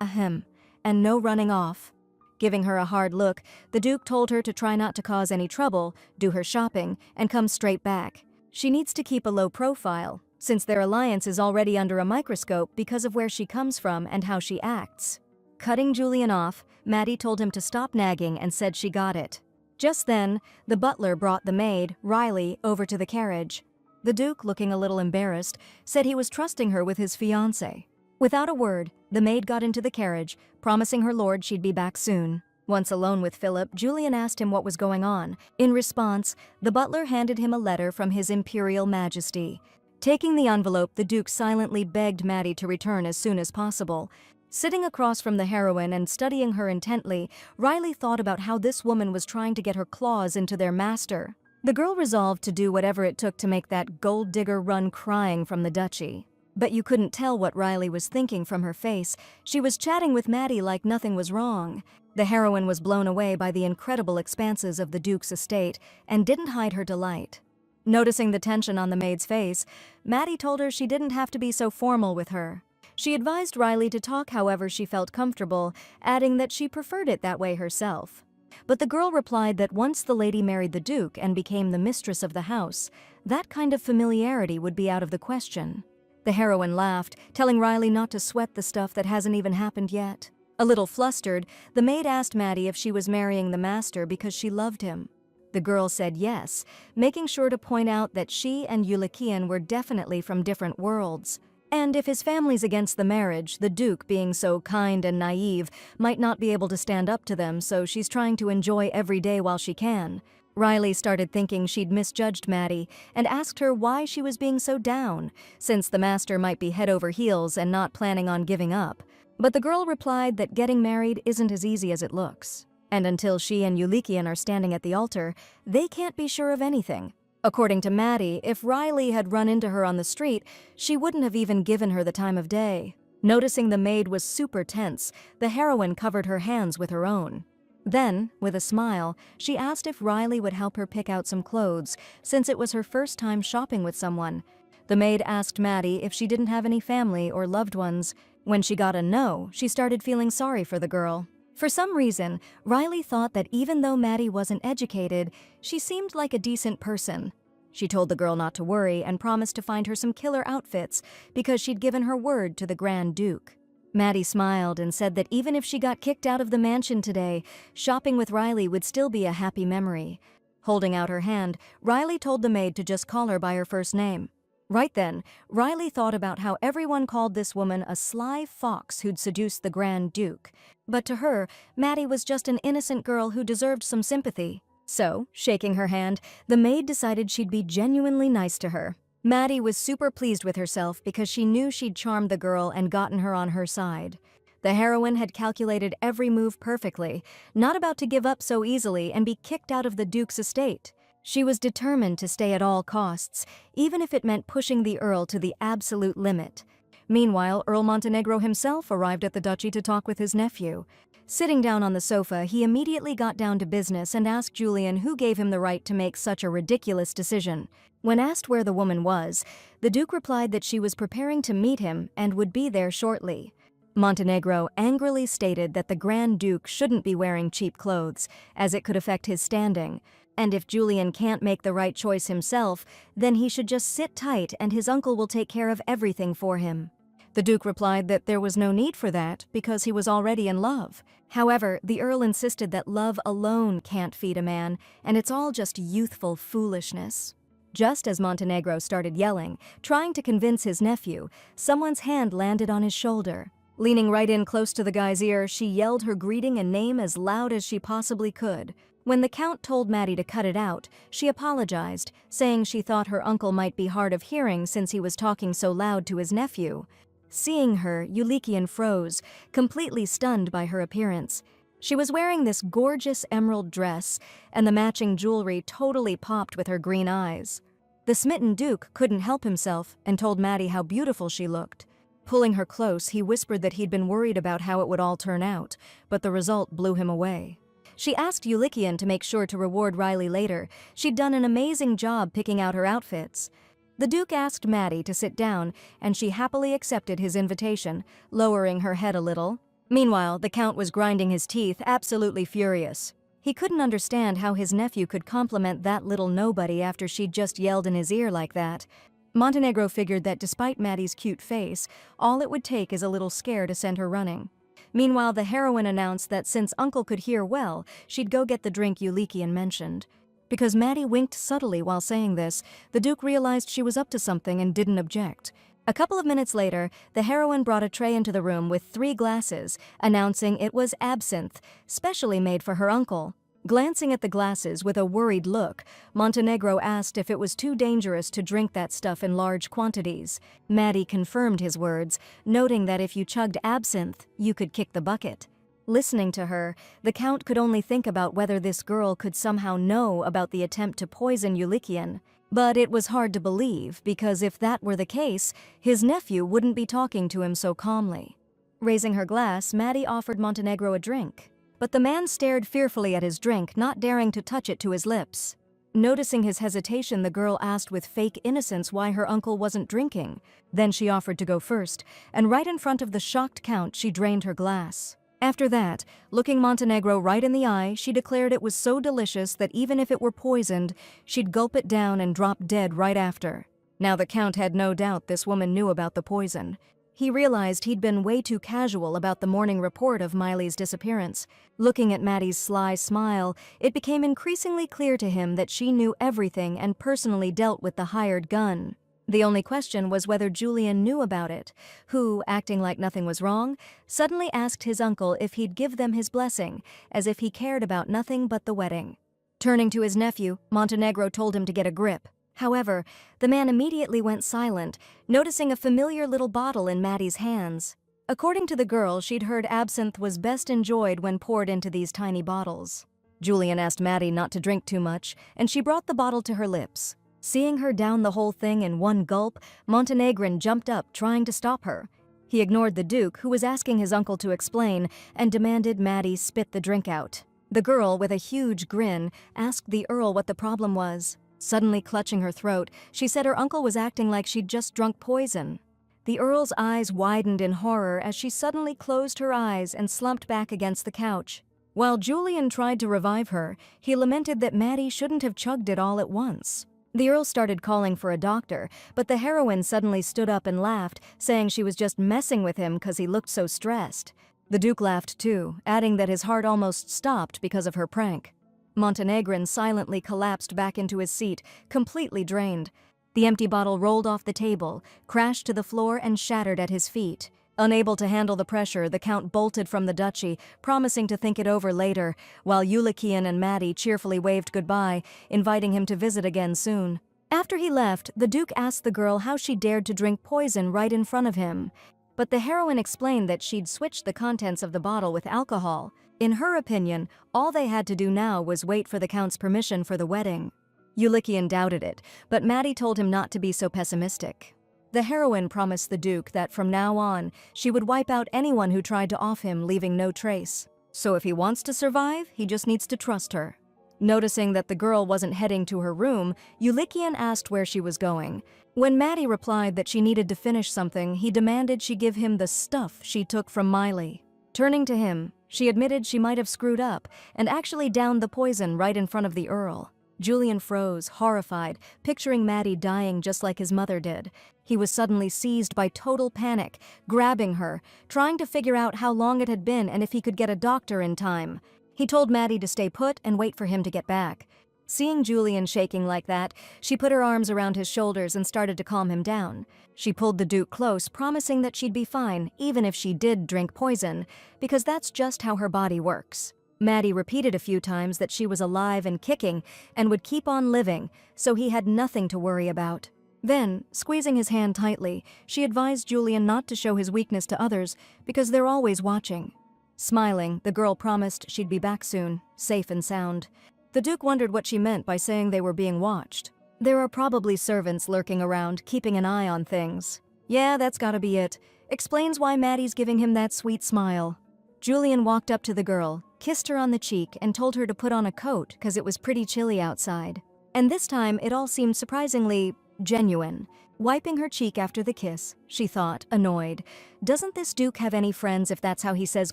ahem, and no running off. Giving her a hard look, the Duke told her to try not to cause any trouble, do her shopping, and come straight back. She needs to keep a low profile, since their alliance is already under a microscope because of where she comes from and how she acts. Cutting Julian off, Maddie told him to stop nagging and said she got it. Just then, the butler brought the maid, Riley, over to the carriage. The Duke, looking a little embarrassed, said he was trusting her with his fiancé. Without a word, the maid got into the carriage, promising her lord she'd be back soon. Once alone with Philip, Julian asked him what was going on. In response, the butler handed him a letter from His Imperial Majesty. Taking the envelope, the Duke silently begged Maddie to return as soon as possible. Sitting across from the heroine and studying her intently, Riley thought about how this woman was trying to get her claws into their master. The girl resolved to do whatever it took to make that gold digger run crying from the duchy. But you couldn't tell what Riley was thinking from her face. She was chatting with Maddie like nothing was wrong. The heroine was blown away by the incredible expanses of the Duke's estate and didn't hide her delight. Noticing the tension on the maid's face, Maddie told her she didn't have to be so formal with her. She advised Riley to talk however she felt comfortable, adding that she preferred it that way herself. But the girl replied that once the lady married the Duke and became the mistress of the house, that kind of familiarity would be out of the question. The heroine laughed, telling Riley not to sweat the stuff that hasn't even happened yet. A little flustered, the maid asked Maddie if she was marrying the master because she loved him. The girl said yes, making sure to point out that she and Yulikian were definitely from different worlds. And if his family's against the marriage, the Duke, being so kind and naive, might not be able to stand up to them, so she's trying to enjoy every day while she can. Riley started thinking she'd misjudged Maddie and asked her why she was being so down, since the master might be head over heels and not planning on giving up. But the girl replied that getting married isn't as easy as it looks. And until she and Yulikian are standing at the altar, they can't be sure of anything. According to Maddie, if Riley had run into her on the street, she wouldn't have even given her the time of day. Noticing the maid was super tense, the heroine covered her hands with her own. Then, with a smile, she asked if Riley would help her pick out some clothes, since it was her first time shopping with someone. The maid asked Maddie if she didn't have any family or loved ones. When she got a no, she started feeling sorry for the girl. For some reason, Riley thought that even though Maddie wasn't educated, she seemed like a decent person. She told the girl not to worry and promised to find her some killer outfits because she'd given her word to the Grand Duke. Maddie smiled and said that even if she got kicked out of the mansion today, shopping with Riley would still be a happy memory. Holding out her hand, Riley told the maid to just call her by her first name. Right then, Riley thought about how everyone called this woman a sly fox who'd seduced the Grand Duke. But to her, Maddie was just an innocent girl who deserved some sympathy. So, shaking her hand, the maid decided she'd be genuinely nice to her. Maddie was super pleased with herself because she knew she'd charmed the girl and gotten her on her side. The heroine had calculated every move perfectly, not about to give up so easily and be kicked out of the Duke's estate. She was determined to stay at all costs, even if it meant pushing the Earl to the absolute limit. Meanwhile, Earl Montenegro himself arrived at the duchy to talk with his nephew. Sitting down on the sofa, he immediately got down to business and asked Julian who gave him the right to make such a ridiculous decision. When asked where the woman was, the Duke replied that she was preparing to meet him and would be there shortly. Montenegro angrily stated that the Grand Duke shouldn't be wearing cheap clothes, as it could affect his standing. And if Julian can't make the right choice himself, then he should just sit tight and his uncle will take care of everything for him. The Duke replied that there was no need for that because he was already in love. However, the Earl insisted that love alone can't feed a man, and it's all just youthful foolishness. Just as Montenegro started yelling, trying to convince his nephew, someone's hand landed on his shoulder. Leaning right in close to the guy's ear, she yelled her greeting and name as loud as she possibly could. When the Count told Maddie to cut it out, she apologized, saying she thought her uncle might be hard of hearing since he was talking so loud to his nephew. Seeing her, Yulikian froze, completely stunned by her appearance. She was wearing this gorgeous emerald dress, and the matching jewelry totally popped with her green eyes. The smitten Duke couldn't help himself and told Maddie how beautiful she looked. Pulling her close, he whispered that he'd been worried about how it would all turn out, but the result blew him away. She asked Yulikian to make sure to reward Riley later. She'd done an amazing job picking out her outfits. The Duke asked Maddie to sit down, and she happily accepted his invitation, lowering her head a little. Meanwhile, the Count was grinding his teeth, absolutely furious. He couldn't understand how his nephew could compliment that little nobody after she'd just yelled in his ear like that. Montenegro figured that despite Maddie's cute face, all it would take is a little scare to send her running. Meanwhile, the heroine announced that since Uncle could hear well, she'd go get the drink Yulikian mentioned. Because Maddie winked subtly while saying this, the Duke realized she was up to something and didn't object. A couple of minutes later, the heroine brought a tray into the room with 3 glasses, announcing it was absinthe, specially made for her uncle. Glancing at the glasses with a worried look, Montenegro asked if it was too dangerous to drink that stuff in large quantities. Maddie confirmed his words, noting that if you chugged absinthe, you could kick the bucket. Listening to her, the Count could only think about whether this girl could somehow know about the attempt to poison Yulikian. But it was hard to believe, because if that were the case, his nephew wouldn't be talking to him so calmly. Raising her glass, Maddie offered Montenegro a drink. But the man stared fearfully at his drink, not daring to touch it to his lips. Noticing his hesitation, the girl asked with fake innocence why her uncle wasn't drinking. Then she offered to go first, and right in front of the shocked Count, she drained her glass. After that, looking Montenegro right in the eye, she declared it was so delicious that even if it were poisoned, she'd gulp it down and drop dead right after. Now the Count had no doubt this woman knew about the poison. He realized he'd been way too casual about the morning report of Miley's disappearance. Looking at Maddie's sly smile, it became increasingly clear to him that she knew everything and personally dealt with the hired gun. The only question was whether Julian knew about it, who, acting like nothing was wrong, suddenly asked his uncle if he'd give them his blessing, as if he cared about nothing but the wedding. Turning to his nephew, Montenegro told him to get a grip. However, the man immediately went silent, noticing a familiar little bottle in Maddie's hands. According to the girl, she'd heard absinthe was best enjoyed when poured into these tiny bottles. Julian asked Maddie not to drink too much, and she brought the bottle to her lips. Seeing her down the whole thing in one gulp, Montenegrin jumped up, trying to stop her. He ignored the Duke, who was asking his uncle to explain, and demanded Maddie spit the drink out. The girl, with a huge grin, asked the Earl what the problem was. Suddenly clutching her throat, she said her uncle was acting like she'd just drunk poison. The Earl's eyes widened in horror as she suddenly closed her eyes and slumped back against the couch. While Julian tried to revive her, he lamented that Maddie shouldn't have chugged it all at once. The Earl started calling for a doctor, but the heroine suddenly stood up and laughed, saying she was just messing with him because he looked so stressed. The Duke laughed too, adding that his heart almost stopped because of her prank. Montenegrin silently collapsed back into his seat, completely drained. The empty bottle rolled off the table, crashed to the floor, and shattered at his feet. Unable to handle the pressure, the Count bolted from the duchy, promising to think it over later, while Eulochian and Maddie cheerfully waved goodbye, inviting him to visit again soon. After he left, the Duke asked the girl how she dared to drink poison right in front of him. But the heroine explained that she'd switched the contents of the bottle with alcohol. In her opinion, all they had to do now was wait for the Count's permission for the wedding. Eulochian doubted it, but Maddie told him not to be so pessimistic. The heroine promised the Duke that from now on, she would wipe out anyone who tried to off him, leaving no trace. So if he wants to survive, he just needs to trust her. Noticing that the girl wasn't heading to her room, Eulochian asked where she was going. When Maddie replied that she needed to finish something, he demanded she give him the stuff she took from Miley. Turning to him, she admitted she might have screwed up and actually downed the poison right in front of the Earl. Julian froze, horrified, picturing Maddie dying just like his mother did. He was suddenly seized by total panic, grabbing her, trying to figure out how long it had been and if he could get a doctor in time. He told Maddie to stay put and wait for him to get back. Seeing Julian shaking like that, she put her arms around his shoulders and started to calm him down. She pulled the Duke close, promising that she'd be fine, even if she did drink poison, because that's just how her body works. Maddie repeated a few times that she was alive and kicking and would keep on living, so he had nothing to worry about. Then, squeezing his hand tightly, she advised Julian not to show his weakness to others because they're always watching. Smiling, the girl promised she'd be back soon, safe and sound. The Duke wondered what she meant by saying they were being watched. There are probably servants lurking around, keeping an eye on things. Yeah, that's gotta be it. Explains why Maddie's giving him that sweet smile. Julian walked up to the girl, kissed her on the cheek, and told her to put on a coat because it was pretty chilly outside. And this time, it all seemed surprisingly genuine. Wiping her cheek after the kiss, she thought, annoyed. Doesn't this Duke have any friends if that's how he says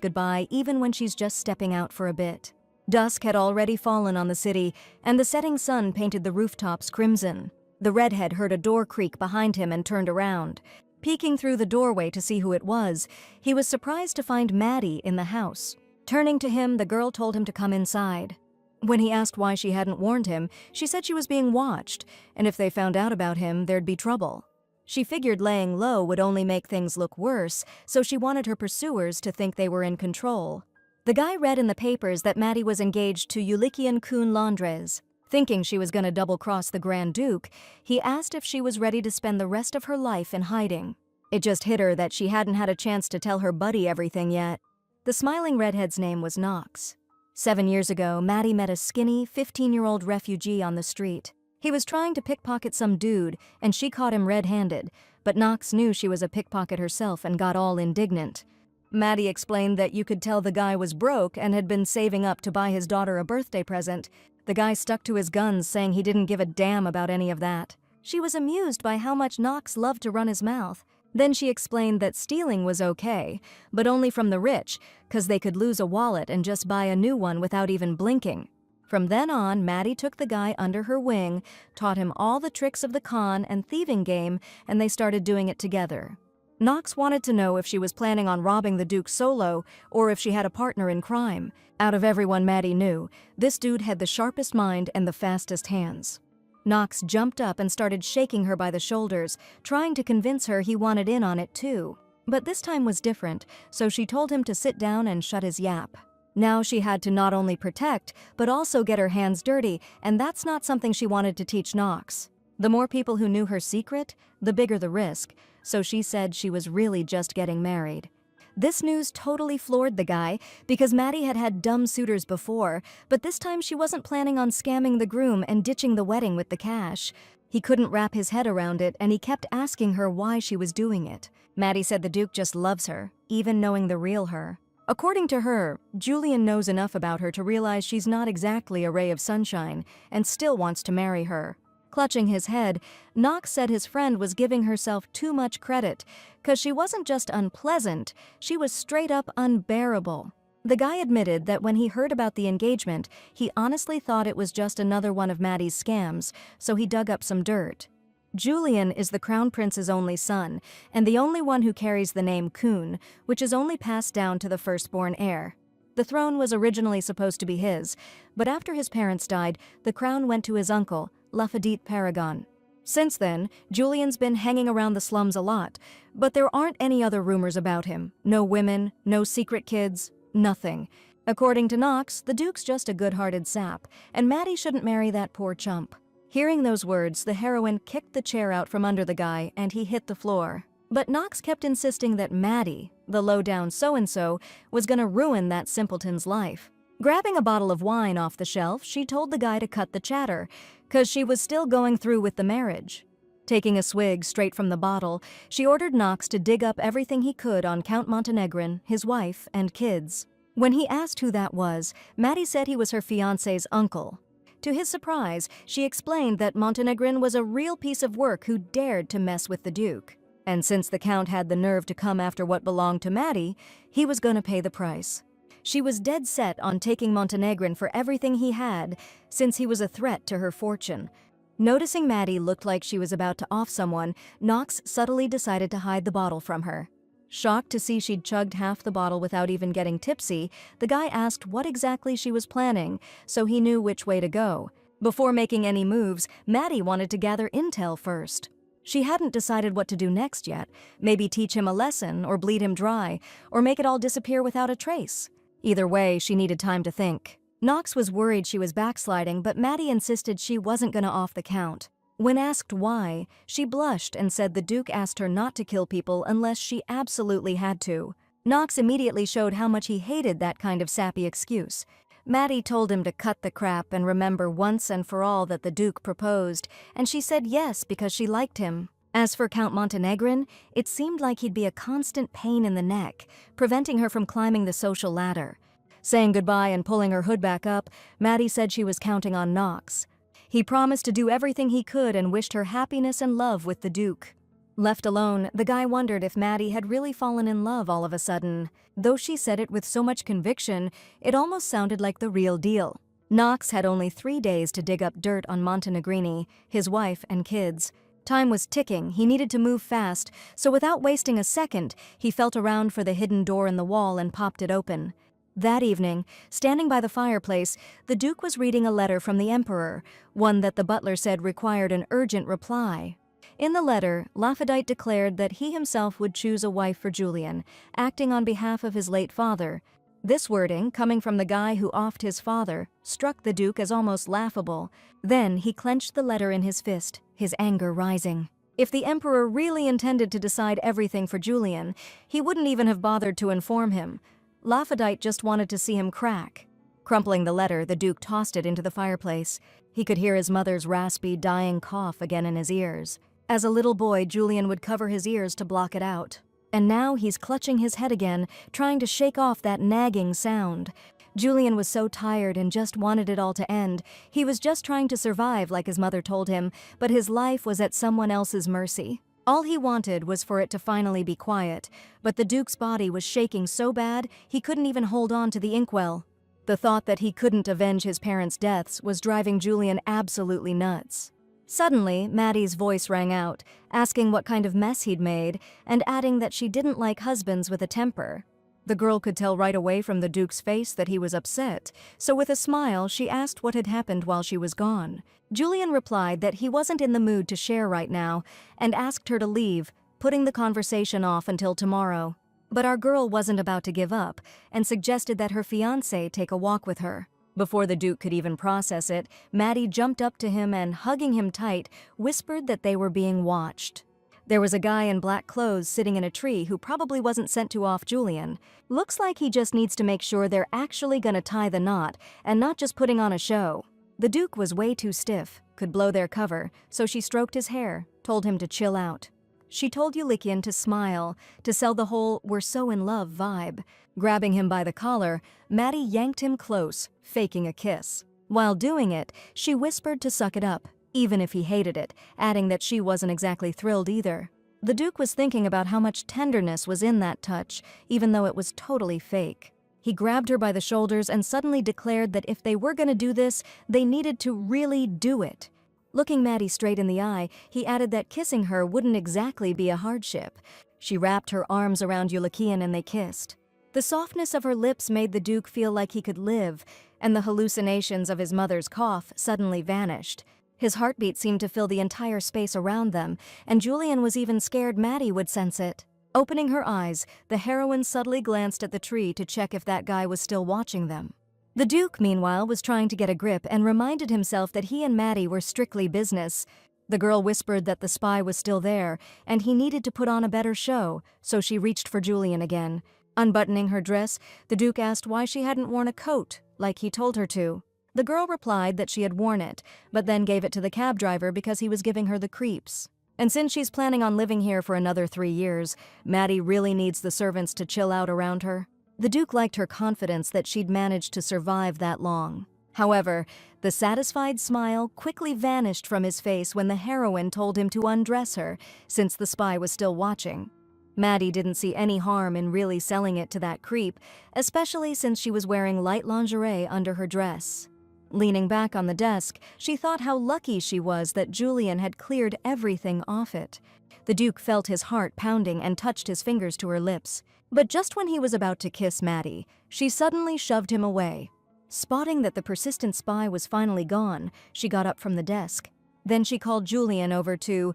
goodbye, even when she's just stepping out for a bit? Dusk had already fallen on the city, and the setting sun painted the rooftops crimson. The redhead heard a door creak behind him and turned around. Peeking through the doorway to see who it was, he was surprised to find Maddie in the house. Turning to him, the girl told him to come inside. When he asked why she hadn't warned him, she said she was being watched, and if they found out about him, there'd be trouble. She figured laying low would only make things look worse, so she wanted her pursuers to think they were in control. The guy read in the papers that Maddie was engaged to Eulochian Kuhn Londres. Thinking she was going to double-cross the Grand Duke, he asked if she was ready to spend the rest of her life in hiding. It just hit her that she hadn't had a chance to tell her buddy everything yet. The smiling redhead's name was Knox. 7 years ago, Maddie met a skinny, 15-year-old refugee on the street. He was trying to pickpocket some dude, and she caught him red-handed, but Knox knew she was a pickpocket herself and got all indignant. Maddie explained that you could tell the guy was broke and had been saving up to buy his daughter a birthday present. The guy stuck to his guns, saying he didn't give a damn about any of that. She was amused by how much Knox loved to run his mouth. Then she explained that stealing was okay, but only from the rich, 'cause they could lose a wallet and just buy a new one without even blinking. From then on, Maddie took the guy under her wing, taught him all the tricks of the con and thieving game, and they started doing it together. Knox wanted to know if she was planning on robbing the Duke solo or if she had a partner in crime. Out of everyone Maddie knew, this dude had the sharpest mind and the fastest hands. Knox jumped up and started shaking her by the shoulders, trying to convince her he wanted in on it too. But this time was different, so she told him to sit down and shut his yap. Now she had to not only protect, but also get her hands dirty, and that's not something she wanted to teach Nox. The more people who knew her secret, the bigger the risk, so she said she was really just getting married. This news totally floored the guy, because Maddie had had dumb suitors before, but this time she wasn't planning on scamming the groom and ditching the wedding with the cash. He couldn't wrap his head around it, and he kept asking her why she was doing it. Maddie said the Duke just loves her, even knowing the real her. According to her, Julian knows enough about her to realize she's not exactly a ray of sunshine, and still wants to marry her. Clutching his head, Nox said his friend was giving herself too much credit, 'cause she wasn't just unpleasant, she was straight up unbearable. The guy admitted that when he heard about the engagement, he honestly thought it was just another one of Maddie's scams, so he dug up some dirt. Julian is the Crown Prince's only son, and the only one who carries the name Kun, which is only passed down to the firstborn heir. The throne was originally supposed to be his, but after his parents died, the crown went to his uncle, Laphadite Paragon. Since then, Julian's been hanging around the slums a lot, but there aren't any other rumors about him. No women, no secret kids, nothing. According to Nox, the Duke's just a good-hearted sap, and Maddie shouldn't marry that poor chump. Hearing those words, the heroine kicked the chair out from under the guy, and he hit the floor. But Nox kept insisting that Maddie, the low-down so-and-so, was gonna ruin that simpleton's life. Grabbing a bottle of wine off the shelf, she told the guy to cut the chatter, 'cause she was still going through with the marriage. Taking a swig straight from the bottle, she ordered Nox to dig up everything he could on Count Montenegrin, his wife, and kids. When he asked who that was, Maddie said he was her fiancé's uncle. To his surprise, she explained that Montenegrin was a real piece of work who dared to mess with the Duke. And since the Count had the nerve to come after what belonged to Maddie, he was gonna pay the price. She was dead set on taking Montenegrin for everything he had, since he was a threat to her fortune. Noticing Maddie looked like she was about to off someone, Nox subtly decided to hide the bottle from her. Shocked to see she'd chugged half the bottle without even getting tipsy, the guy asked what exactly she was planning, so he knew which way to go. Before making any moves, Maddie wanted to gather intel first. She hadn't decided what to do next yet. Maybe teach him a lesson, or bleed him dry, or make it all disappear without a trace. Either way, she needed time to think. Nox was worried she was backsliding, but Maddie insisted she wasn't gonna off the Count. When asked why, she blushed and said the Duke asked her not to kill people unless she absolutely had to. Nox immediately showed how much he hated that kind of sappy excuse. Maddie told him to cut the crap and remember once and for all that the Duke proposed, and she said yes because she liked him. As for Count Montenegrin, it seemed like he'd be a constant pain in the neck, preventing her from climbing the social ladder. Saying goodbye and pulling her hood back up, Maddie said she was counting on Nox. He promised to do everything he could and wished her happiness and love with the Duke. Left alone, the guy wondered if Maddie had really fallen in love all of a sudden. Though she said it with so much conviction, it almost sounded like the real deal. Nox had only 3 days to dig up dirt on Montenegrini, his wife, and kids. Time was ticking, he needed to move fast, so without wasting a second, he felt around for the hidden door in the wall and popped it open. That evening, standing by the fireplace, the Duke was reading a letter from the Emperor, one that the butler said required an urgent reply. In the letter, Laphadite declared that he himself would choose a wife for Julian, acting on behalf of his late father. This wording, coming from the guy who offed his father, struck the Duke as almost laughable. Then he clenched the letter in his fist, his anger rising. If the Emperor really intended to decide everything for Julian, he wouldn't even have bothered to inform him. Laphadite just wanted to see him crack. Crumpling the letter, the Duke tossed it into the fireplace. He could hear his mother's raspy, dying cough again in his ears. As a little boy, Julian would cover his ears to block it out. And now he's clutching his head again, trying to shake off that nagging sound. Julian was so tired and just wanted it all to end. He was just trying to survive, like his mother told him, but his life was at someone else's mercy. All he wanted was for it to finally be quiet, but the Duke's body was shaking so bad he couldn't even hold on to the inkwell. The thought that he couldn't avenge his parents' deaths was driving Julian absolutely nuts. Suddenly, Maddie's voice rang out, asking what kind of mess he'd made, and adding that she didn't like husbands with a temper. The girl could tell right away from the Duke's face that he was upset, so with a smile she asked what had happened while she was gone. Julian replied that he wasn't in the mood to share right now, and asked her to leave, putting the conversation off until tomorrow. But our girl wasn't about to give up and suggested that her fiancé take a walk with her. Before the Duke could even process it, Maddie jumped up to him and, hugging him tight, whispered that they were being watched. There was a guy in black clothes sitting in a tree who probably wasn't sent to off Julian. Looks like he just needs to make sure they're actually gonna tie the knot and not just putting on a show. The Duke was way too stiff, could blow their cover, so she stroked his hair, told him to chill out. She told Ulikian to smile, to sell the whole "we're so in love" vibe. Grabbing him by the collar, Maddie yanked him close, faking a kiss. While doing it, she whispered to suck it up, even if he hated it, adding that she wasn't exactly thrilled either. The Duke was thinking about how much tenderness was in that touch, even though it was totally fake. He grabbed her by the shoulders and suddenly declared that if they were gonna do this, they needed to really do it. Looking Maddie straight in the eye, he added that kissing her wouldn't exactly be a hardship. She wrapped her arms around Ulikian and they kissed. The softness of her lips made the Duke feel like he could live, and the hallucinations of his mother's cough suddenly vanished. His heartbeat seemed to fill the entire space around them, and Julian was even scared Maddie would sense it. Opening her eyes, the heroine subtly glanced at the tree to check if that guy was still watching them. The Duke, meanwhile, was trying to get a grip and reminded himself that he and Maddie were strictly business. The girl whispered that the spy was still there, and he needed to put on a better show, so she reached for Julian again. Unbuttoning her dress, the Duke asked why she hadn't worn a coat, like he told her to. The girl replied that she had worn it, but then gave it to the cab driver because he was giving her the creeps. And since she's planning on living here for another 3 years, Maddie really needs the servants to chill out around her. The Duke liked her confidence that she'd managed to survive that long. However, the satisfied smile quickly vanished from his face when the heroine told him to undress her, since the spy was still watching. Maddie didn't see any harm in really selling it to that creep, especially since she was wearing light lingerie under her dress. Leaning back on the desk, she thought how lucky she was that Julian had cleared everything off it. The Duke felt his heart pounding and touched his fingers to her lips. But just when he was about to kiss Maddie, she suddenly shoved him away. Spotting that the persistent spy was finally gone, she got up from the desk. Then she called Julian over to,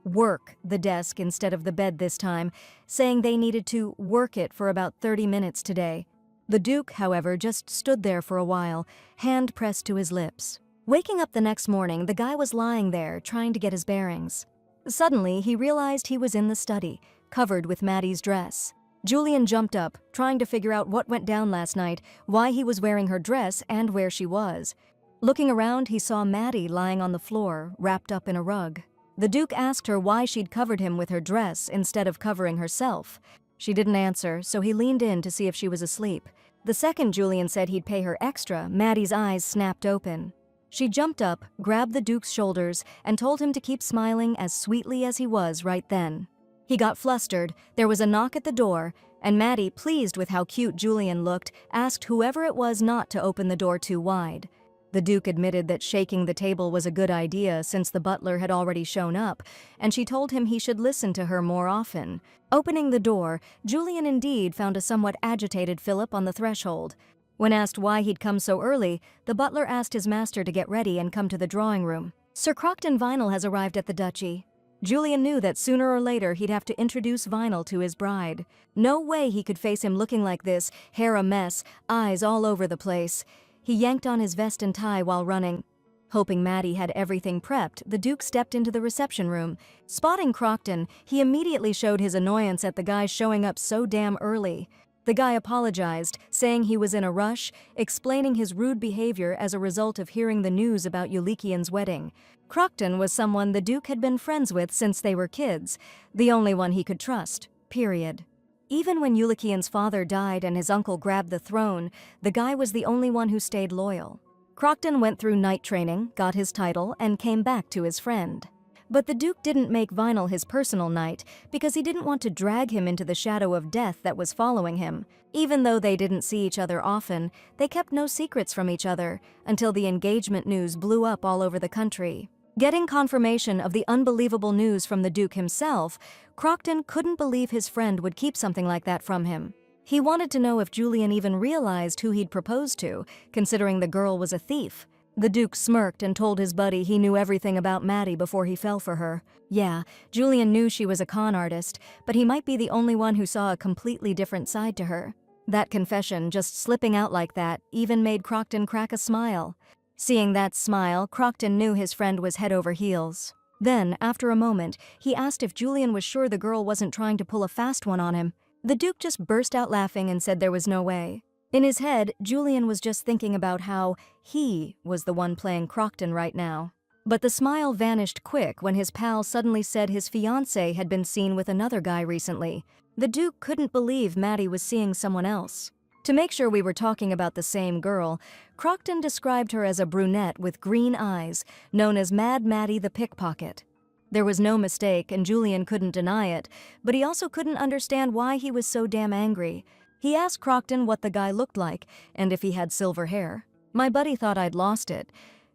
work the desk instead of the bed this time, saying they needed to work it for about 30 minutes today. The Duke, however, just stood there for a while, hand pressed to his lips. Waking up the next morning, the guy was lying there, trying to get his bearings. Suddenly, he realized he was in the study, covered with Maddie's dress. Julian jumped up, trying to figure out what went down last night, why he was wearing her dress, and where she was. Looking around, he saw Maddie lying on the floor, wrapped up in a rug. The Duke asked her why she'd covered him with her dress instead of covering herself. She didn't answer, so he leaned in to see if she was asleep. The second Julian said he'd pay her extra, Maddie's eyes snapped open. She jumped up, grabbed the Duke's shoulders, and told him to keep smiling as sweetly as he was right then. He got flustered, there was a knock at the door, and Maddie, pleased with how cute Julian looked, asked whoever it was not to open the door too wide. The Duke admitted that shaking the table was a good idea since the butler had already shown up, and she told him he should listen to her more often. Opening the door, Julian indeed found a somewhat agitated Philip on the threshold. When asked why he'd come so early, the butler asked his master to get ready and come to the drawing room. "Sir Crocton Vinyl has arrived at the duchy." Julian knew that sooner or later he'd have to introduce Vinyl to his bride. No way he could face him looking like this, hair a mess, eyes all over the place. He yanked on his vest and tie while running. Hoping Maddie had everything prepped, the Duke stepped into the reception room. Spotting Crocton, he immediately showed his annoyance at the guy showing up so damn early. The guy apologized, saying he was in a rush, explaining his rude behavior as a result of hearing the news about Ulikian's wedding. Crocton was someone the Duke had been friends with since they were kids, the only one he could trust, period. Even when Ulikian's father died and his uncle grabbed the throne, the guy was the only one who stayed loyal. Crocton went through knight training, got his title, and came back to his friend. But the Duke didn't make Vinyl his personal knight because he didn't want to drag him into the shadow of death that was following him. Even though they didn't see each other often, they kept no secrets from each other until the engagement news blew up all over the country. Getting confirmation of the unbelievable news from the Duke himself, Crocton couldn't believe his friend would keep something like that from him. He wanted to know if Julian even realized who he'd proposed to, considering the girl was a thief. The Duke smirked and told his buddy he knew everything about Maddie before he fell for her. Yeah, Julian knew she was a con artist, but he might be the only one who saw a completely different side to her. That confession, just slipping out like that, even made Crocton crack a smile. Seeing that smile, Crocton knew his friend was head over heels. Then, after a moment, he asked if Julian was sure the girl wasn't trying to pull a fast one on him. The Duke just burst out laughing and said there was no way. In his head, Julian was just thinking about how he was the one playing Crocton right now. But the smile vanished quick when his pal suddenly said his fiancée had been seen with another guy recently. The Duke couldn't believe Maddie was seeing someone else. To make sure we were talking about the same girl, Crocton described her as a brunette with green eyes, known as Mad Maddie the Pickpocket. There was no mistake, and Julian couldn't deny it, but he also couldn't understand why he was so damn angry. He asked Crocton what the guy looked like, and if he had silver hair. My buddy thought I'd lost it,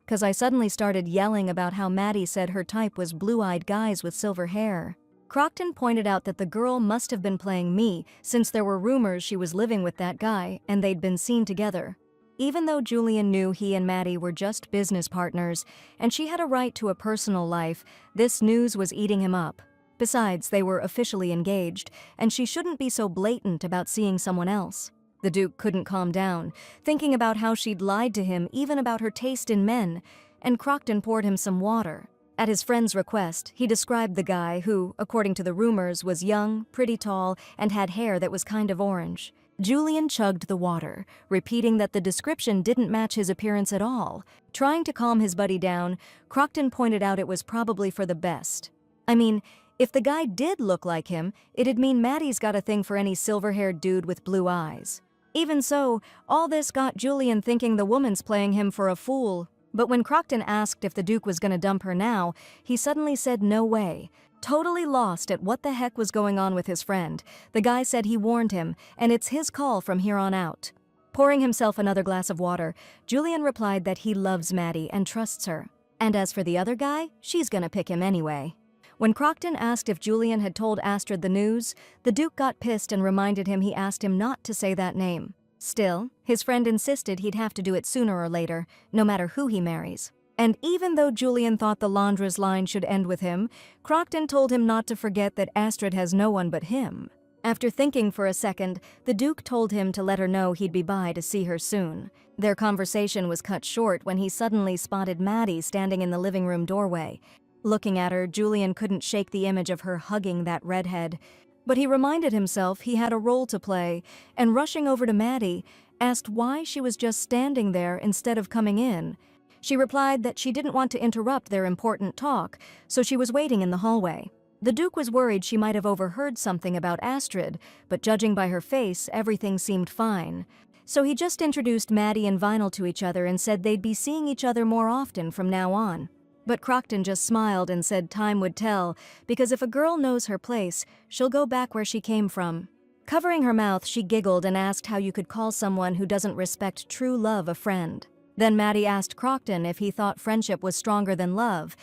'cause I suddenly started yelling about how Maddie said her type was blue-eyed guys with silver hair. Crocton pointed out that the girl must have been playing me, since there were rumors she was living with that guy, and they'd been seen together. Even though Julian knew he and Maddie were just business partners, and she had a right to a personal life, this news was eating him up. Besides, they were officially engaged, and she shouldn't be so blatant about seeing someone else. The Duke couldn't calm down, thinking about how she'd lied to him even about her taste in men, and Crocton poured him some water. At his friend's request, he described the guy who, according to the rumors, was young, pretty tall, and had hair that was kind of orange. Julian chugged the water, repeating that the description didn't match his appearance at all. Trying to calm his buddy down, Crocton pointed out it was probably for the best. I mean, if the guy did look like him, it'd mean Maddie's got a thing for any silver-haired dude with blue eyes. Even so, all this got Julian thinking the woman's playing him for a fool. But when Crocton asked if the Duke was gonna dump her now, he suddenly said no way. Totally lost at what the heck was going on with his friend, the guy said he warned him, and it's his call from here on out. Pouring himself another glass of water, Julian replied that he loves Maddie and trusts her. And as for the other guy, she's gonna pick him anyway. When Crocton asked if Julian had told Astrid the news, the Duke got pissed and reminded him he asked him not to say that name. Still, his friend insisted he'd have to do it sooner or later, no matter who he marries. And even though Julian thought the laundress line should end with him, Crocton told him not to forget that Astrid has no one but him. After thinking for a second, the Duke told him to let her know he'd be by to see her soon. Their conversation was cut short when he suddenly spotted Maddie standing in the living room doorway. Looking at her, Julian couldn't shake the image of her hugging that redhead. But he reminded himself he had a role to play, and rushing over to Maddie, asked why she was just standing there instead of coming in. She replied that she didn't want to interrupt their important talk, so she was waiting in the hallway. The Duke was worried she might have overheard something about Astrid, but judging by her face, everything seemed fine. So he just introduced Maddie and Vinyl to each other and said they'd be seeing each other more often from now on. But Crocton just smiled and said time would tell, because if a girl knows her place, she'll go back where she came from. Covering her mouth, she giggled and asked how you could call someone who doesn't respect true love a friend. Then Maddie asked Crocton if he thought friendship was stronger than love,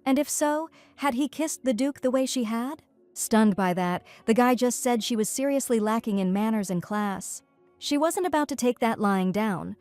and if so, had he kissed the Duke the way she had? Stunned by that, the guy just said she was seriously lacking in manners and class. She wasn't about to take that lying down.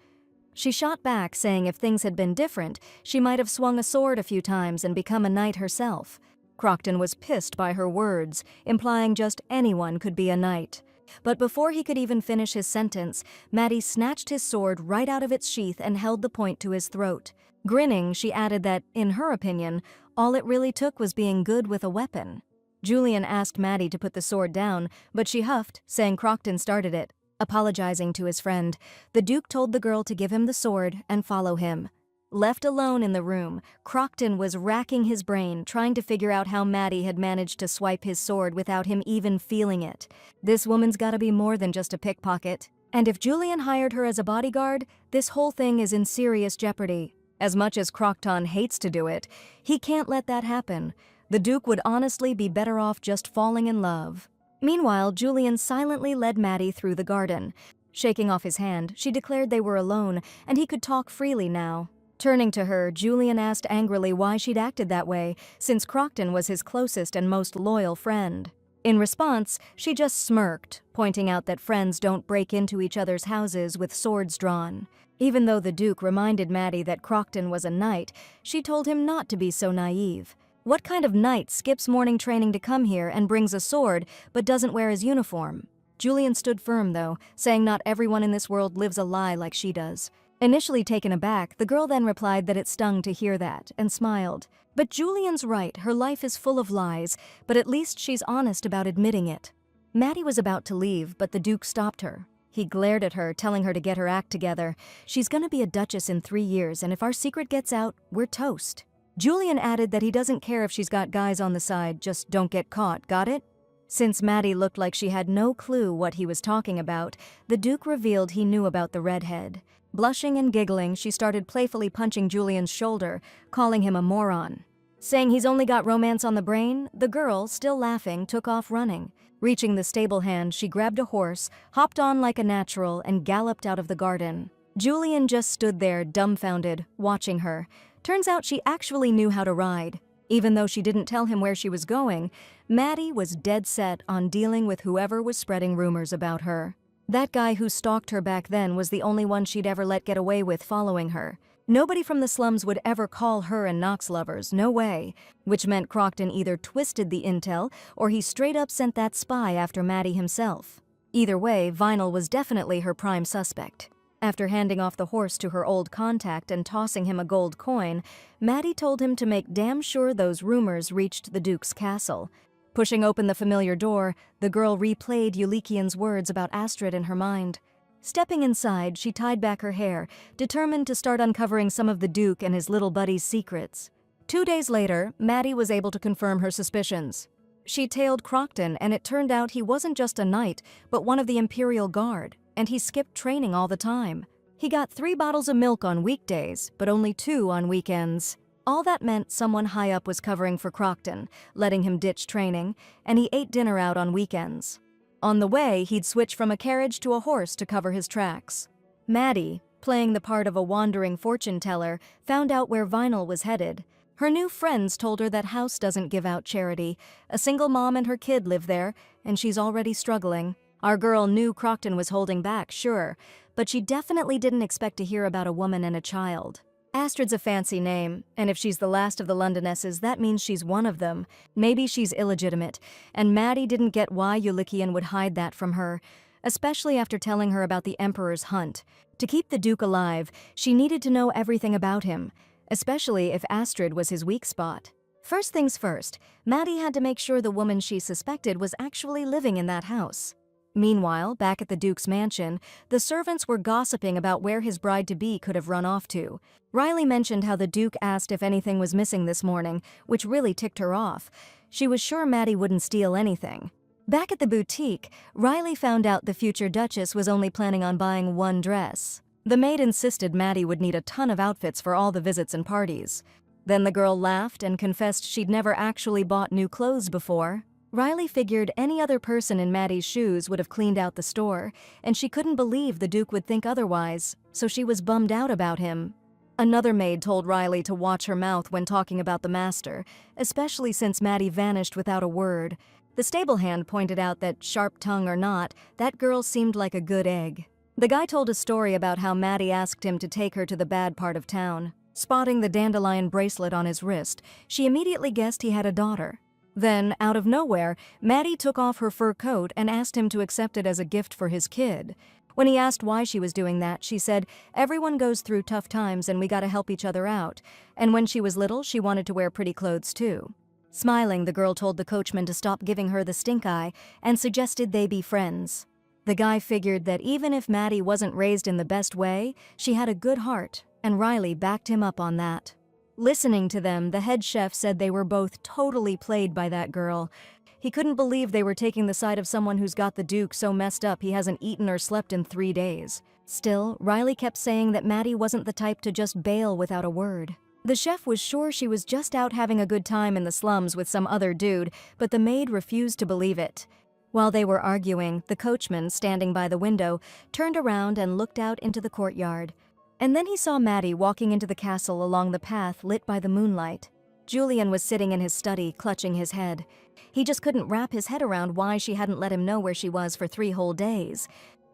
She shot back, saying if things had been different, she might have swung a sword a few times and become a knight herself. Crocton was pissed by her words, implying just anyone could be a knight. But before he could even finish his sentence, Maddie snatched his sword right out of its sheath and held the point to his throat. Grinning, she added that, in her opinion, all it really took was being good with a weapon. Julian asked Maddie to put the sword down, but she huffed, saying Crocton started it. Apologizing to his friend, the Duke told the girl to give him the sword and follow him. Left alone in the room, Crocton was racking his brain, trying to figure out how Maddie had managed to swipe his sword without him even feeling it. This woman's gotta be more than just a pickpocket. And if Julian hired her as a bodyguard, this whole thing is in serious jeopardy. As much as Crocton hates to do it, he can't let that happen. The Duke would honestly be better off just falling in love. Meanwhile, Julian silently led Maddie through the garden. Shaking off his hand, she declared they were alone, and he could talk freely now. Turning to her, Julian asked angrily why she'd acted that way, since Crocton was his closest and most loyal friend. In response, she just smirked, pointing out that friends don't break into each other's houses with swords drawn. Even though the Duke reminded Maddie that Crocton was a knight, she told him not to be so naive. What kind of knight skips morning training to come here and brings a sword but doesn't wear his uniform? Julian stood firm, though, saying not everyone in this world lives a lie like she does. Initially taken aback, the girl then replied that it stung to hear that, and smiled. But Julian's right, her life is full of lies, but at least she's honest about admitting it. Maddie was about to leave, but the Duke stopped her. He glared at her, telling her to get her act together. She's gonna be a duchess in 3 years, and if our secret gets out, we're toast. Julian added that he doesn't care if she's got guys on the side, just don't get caught, got it? Since Maddie looked like she had no clue what he was talking about, the Duke revealed he knew about the redhead. Blushing and giggling, she started playfully punching Julian's shoulder, calling him a moron. Saying he's only got romance on the brain, the girl, still laughing, took off running. Reaching the stable hand, she grabbed a horse, hopped on like a natural, and galloped out of the garden. Julian just stood there, dumbfounded, watching her. Turns out she actually knew how to ride. Even though she didn't tell him where she was going, Maddie was dead set on dealing with whoever was spreading rumors about her. That guy who stalked her back then was the only one she'd ever let get away with following her. Nobody from the slums would ever call her and Knox lovers, no way. Which meant Crocton either twisted the intel or he straight up sent that spy after Maddie himself. Either way, Vinyl was definitely her prime suspect. After handing off the horse to her old contact and tossing him a gold coin, Maddie told him to make damn sure those rumors reached the Duke's castle. Pushing open the familiar door, the girl replayed Eulikian's words about Astrid in her mind. Stepping inside, she tied back her hair, determined to start uncovering some of the Duke and his little buddy's secrets. 2 days later, Maddie was able to confirm her suspicions. She tailed Crocton, and it turned out he wasn't just a knight, but one of the Imperial Guard, and he skipped training all the time. He got 3 bottles of milk on weekdays, but only 2 on weekends. All that meant someone high up was covering for Crocton, letting him ditch training, and he ate dinner out on weekends. On the way, he'd switch from a carriage to a horse to cover his tracks. Maddie, playing the part of a wandering fortune teller, found out where Vinyl was headed. Her new friends told her that house doesn't give out charity. A single mom and her kid live there, and she's already struggling. Our girl knew Crocton was holding back, sure, but she definitely didn't expect to hear about a woman and a child. Astrid's a fancy name, and if she's the last of the Londonesses, that means she's one of them. Maybe she's illegitimate, and Maddie didn't get why Eulikian would hide that from her, especially after telling her about the Emperor's hunt. To keep the Duke alive, she needed to know everything about him, especially if Astrid was his weak spot. First things first, Maddie had to make sure the woman she suspected was actually living in that house. Meanwhile, back at the Duke's mansion, the servants were gossiping about where his bride-to-be could have run off to. Riley mentioned how the Duke asked if anything was missing this morning, which really ticked her off. She was sure Maddie wouldn't steal anything. Back at the boutique, Riley found out the future Duchess was only planning on buying 1 dress. The maid insisted Maddie would need a ton of outfits for all the visits and parties. Then the girl laughed and confessed she'd never actually bought new clothes before. Riley figured any other person in Maddie's shoes would have cleaned out the store, and she couldn't believe the Duke would think otherwise, so she was bummed out about him. Another maid told Riley to watch her mouth when talking about the master, especially since Maddie vanished without a word. The stable hand pointed out that, sharp tongue or not, that girl seemed like a good egg. The guy told a story about how Maddie asked him to take her to the bad part of town. Spotting the dandelion bracelet on his wrist, she immediately guessed he had a daughter. Then, out of nowhere, Maddie took off her fur coat and asked him to accept it as a gift for his kid. When he asked why she was doing that, she said, "Everyone goes through tough times and we gotta help each other out." And when she was little, she wanted to wear pretty clothes too. Smiling, the girl told the coachman to stop giving her the stink eye and suggested they be friends. The guy figured that even if Maddie wasn't raised in the best way, she had a good heart, and Riley backed him up on that. Listening to them, the head chef said they were both totally played by that girl. He couldn't believe they were taking the side of someone who's got the Duke so messed up he hasn't eaten or slept in 3 days. Still, Riley kept saying that Maddie wasn't the type to just bail without a word. The chef was sure she was just out having a good time in the slums with some other dude, but the maid refused to believe it. While they were arguing, the coachman, standing by the window, turned around and looked out into the courtyard. And then he saw Maddie walking into the castle along the path lit by the moonlight. Julian was sitting in his study, clutching his head. He just couldn't wrap his head around why she hadn't let him know where she was for 3 whole days.